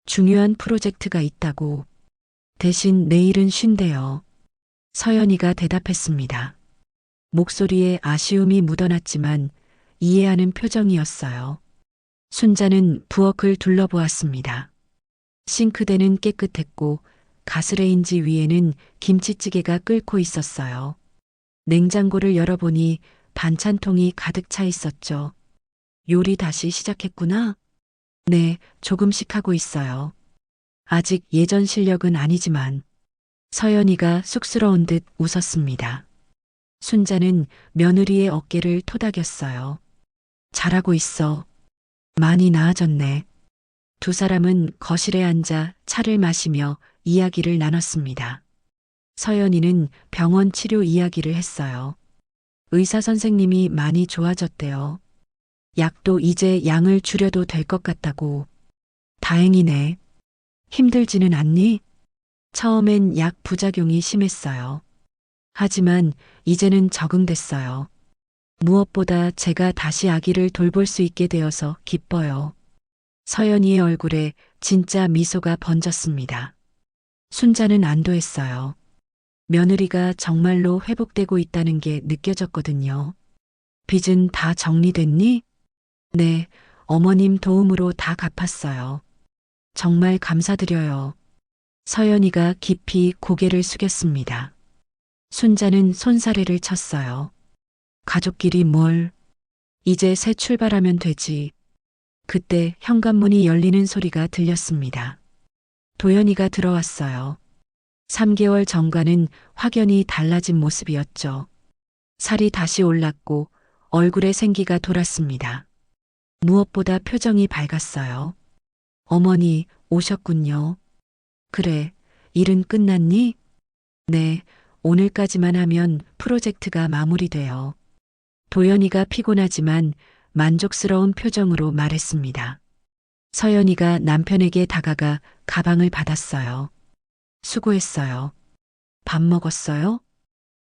중요한 프로젝트가 있다고. 대신 내일은 쉰대요. 서연이가 대답했습니다. 목소리에 아쉬움이 묻어났지만 이해하는 표정이었어요. 순자는 부엌을 둘러보았습니다. 싱크대는 깨끗했고 가스레인지 위에는 김치찌개가 끓고 있었어요. 냉장고를 열어보니 반찬통이 가득 차 있었죠. 요리 다시 시작했구나? 네, 조금씩 하고 있어요. 아직 예전 실력은 아니지만 서연이가 쑥스러운 듯 웃었습니다. 순자는 며느리의 어깨를 토닥였어요. 잘하고 있어. 많이 나아졌네. 두 사람은 거실에 앉아 차를 마시며 이야기를 나눴습니다. 서연이는 병원 치료 이야기를 했어요. 의사 선생님이 많이 좋아졌대요. 약도 이제 양을 줄여도 될 것 같다고. 다행이네. 힘들지는 않니? 처음엔 약 부작용이 심했어요. 하지만 이제는 적응됐어요. 무엇보다 제가 다시 아기를 돌볼 수 있게 되어서 기뻐요. 서연이의 얼굴에 진짜 미소가 번졌습니다. 순자는 안도했어요. 며느리가 정말로 회복되고 있다는 게 느껴졌거든요. 빚은 다 정리됐니? 네, 어머님 도움으로 다 갚았어요. 정말 감사드려요. 서연이가 깊이 고개를 숙였습니다. 순자는 손사래를 쳤어요. 가족끼리 뭘, 이제 새 출발하면 되지. 그때 현관문이 열리는 소리가 들렸습니다. 도연이가 들어왔어요. 3개월 전과는 확연히 달라진 모습이었죠. 살이 다시 올랐고 얼굴에 생기가 돌았습니다. 무엇보다 표정이 밝았어요. 어머니 오셨군요. 그래, 일은 끝났니? 네, 오늘까지만 하면 프로젝트가 마무리돼요. 도연이가 피곤하지만 만족스러운 표정으로 말했습니다. 서연이가 남편에게 다가가 가방을 받았어요. 수고했어요. 밥 먹었어요?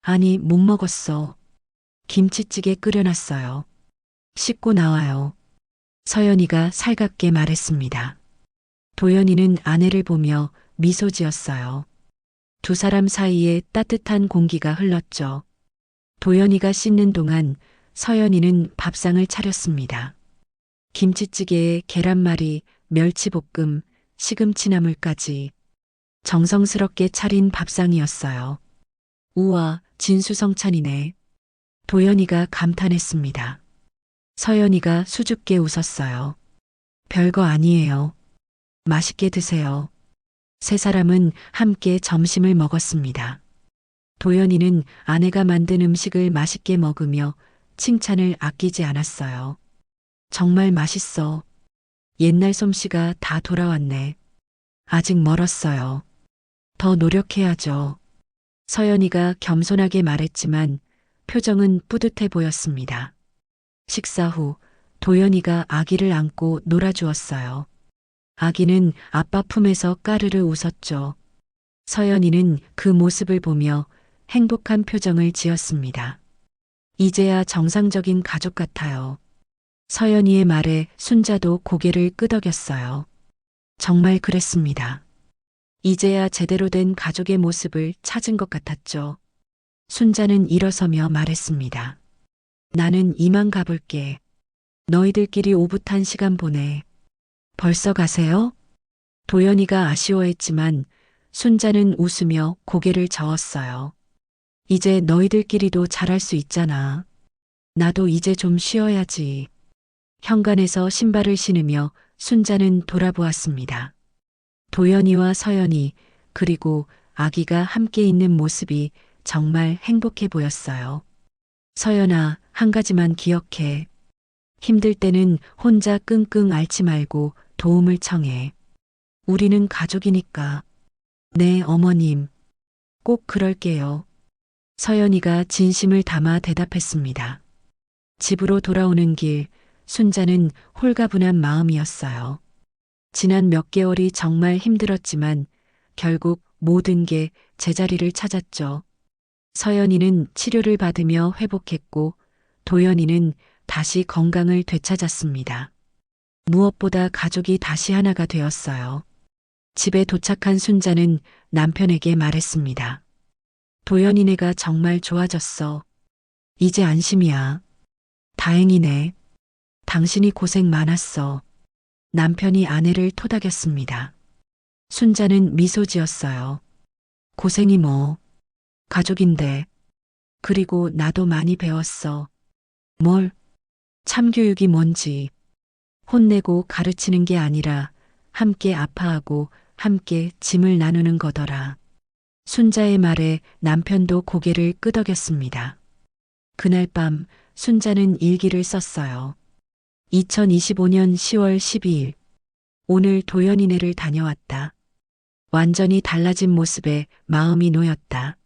아니, 못 먹었어. 김치찌개 끓여놨어요. 씻고 나와요. 서연이가 살갑게 말했습니다. 도연이는 아내를 보며 미소 지었어요. 두 사람 사이에 따뜻한 공기가 흘렀죠. 도연이가 씻는 동안 서연이는 밥상을 차렸습니다. 김치찌개에 계란말이, 멸치볶음, 시금치나물까지 정성스럽게 차린 밥상이었어요. 우와, 진수성찬이네. 도연이가 감탄했습니다. 서연이가 수줍게 웃었어요. 별거 아니에요. 맛있게 드세요. 세 사람은 함께 점심을 먹었습니다. 도연이는 아내가 만든 음식을 맛있게 먹으며 칭찬을 아끼지 않았어요. 정말 맛있어. 옛날 솜씨가 다 돌아왔네. 아직 멀었어요. 더 노력해야죠. 서연이가 겸손하게 말했지만 표정은 뿌듯해 보였습니다. 식사 후 도연이가 아기를 안고 놀아주었어요. 아기는 아빠 품에서 까르르 웃었죠. 서연이는 그 모습을 보며 행복한 표정을 지었습니다. 이제야 정상적인 가족 같아요. 서연이의 말에 순자도 고개를 끄덕였어요. 정말 그랬습니다. 이제야 제대로 된 가족의 모습을 찾은 것 같았죠. 순자는 일어서며 말했습니다. 나는 이만 가볼게. 너희들끼리 오붓한 시간 보내. 벌써 가세요? 도연이가 아쉬워했지만 순자는 웃으며 고개를 저었어요. 이제 너희들끼리도 잘할 수 있잖아. 나도 이제 좀 쉬어야지. 현관에서 신발을 신으며 순자는 돌아보았습니다. 도연이와 서연이 그리고 아기가 함께 있는 모습이 정말 행복해 보였어요. 서연아, 한 가지만 기억해. 힘들 때는 혼자 끙끙 앓지 말고 도움을 청해. 우리는 가족이니까. 네, 어머님. 꼭 그럴게요. 서연이가 진심을 담아 대답했습니다. 집으로 돌아오는 길, 순자는 홀가분한 마음이었어요. 지난 몇 개월이 정말 힘들었지만 결국 모든 게 제자리를 찾았죠. 서연이는 치료를 받으며 회복했고 도연이는 다시 건강을 되찾았습니다. 무엇보다 가족이 다시 하나가 되었어요. 집에 도착한 순자는 남편에게 말했습니다. 도연이네가 정말 좋아졌어. 이제 안심이야. 다행이네. 당신이 고생 많았어. 남편이 아내를 토닥였습니다. 순자는 미소 지었어요. 고생이 뭐. 가족인데. 그리고 나도 많이 배웠어. 뭘? 참교육이 뭔지. 혼내고 가르치는 게 아니라 함께 아파하고 함께 짐을 나누는 거더라. 순자의 말에 남편도 고개를 끄덕였습니다. 그날 밤 순자는 일기를 썼어요. 2025년 10월 12일. 오늘 도연이네를 다녀왔다. 완전히 달라진 모습에 마음이 놓였다.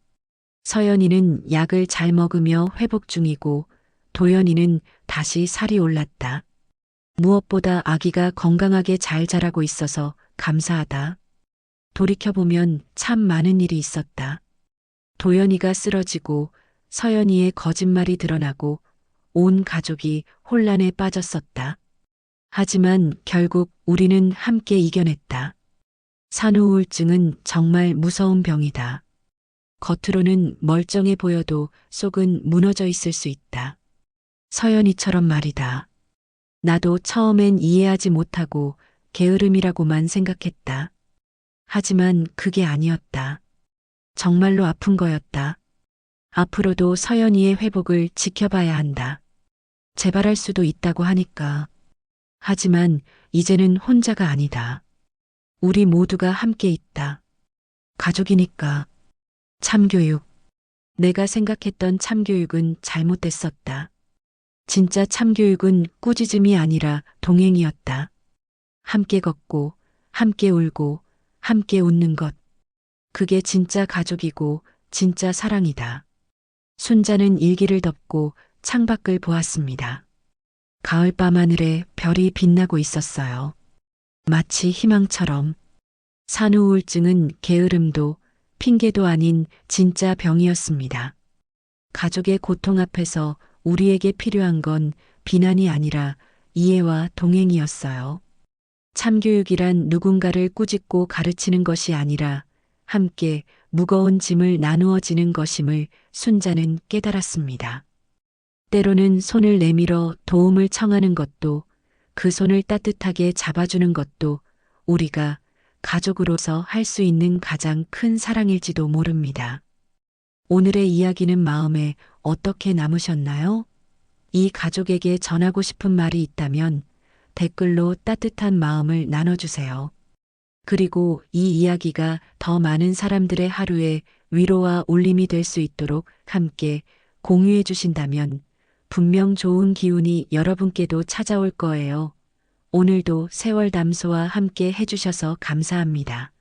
서연이는 약을 잘 먹으며 회복 중이고 도연이는 다시 살이 올랐다. 무엇보다 아기가 건강하게 잘 자라고 있어서 감사하다. 돌이켜보면 참 많은 일이 있었다. 도연이가 쓰러지고 서연이의 거짓말이 드러나고 온 가족이 혼란에 빠졌었다. 하지만 결국 우리는 함께 이겨냈다. 산후우울증은 정말 무서운 병이다. 겉으로는 멀쩡해 보여도 속은 무너져 있을 수 있다. 서연이처럼 말이다. 나도 처음엔 이해하지 못하고 게으름이라고만 생각했다. 하지만 그게 아니었다. 정말로 아픈 거였다. 앞으로도 서연이의 회복을 지켜봐야 한다. 재발할 수도 있다고 하니까. 하지만 이제는 혼자가 아니다. 우리 모두가 함께 있다. 가족이니까. 참교육. 내가 생각했던 참교육은 잘못됐었다. 진짜 참교육은 꾸짖음이 아니라 동행이었다. 함께 걷고, 함께 울고, 함께 웃는 것. 그게 진짜 가족이고, 진짜 사랑이다. 순자는 일기를 덮고 창밖을 보았습니다. 가을밤 하늘에 별이 빛나고 있었어요. 마치 희망처럼. 산후우울증은 게으름도 핑계도 아닌 진짜 병이었습니다. 가족의 고통 앞에서 우리에게 필요한 건 비난이 아니라 이해와 동행이었어요. 참교육이란 누군가를 꾸짖고 가르치는 것이 아니라 함께 무거운 짐을 나누어지는 것임을 순자는 깨달았습니다. 때로는 손을 내밀어 도움을 청하는 것도 그 손을 따뜻하게 잡아주는 것도 우리가 가족으로서 할 수 있는 가장 큰 사랑일지도 모릅니다. 오늘의 이야기는 마음에 어떻게 남으셨나요? 이 가족에게 전하고 싶은 말이 있다면 댓글로 따뜻한 마음을 나눠주세요. 그리고 이 이야기가 더 많은 사람들의 하루에 위로와 울림이 될 수 있도록 함께 공유해 주신다면 분명 좋은 기운이 여러분께도 찾아올 거예요. 오늘도 세월 담소와 함께 해주셔서 감사합니다.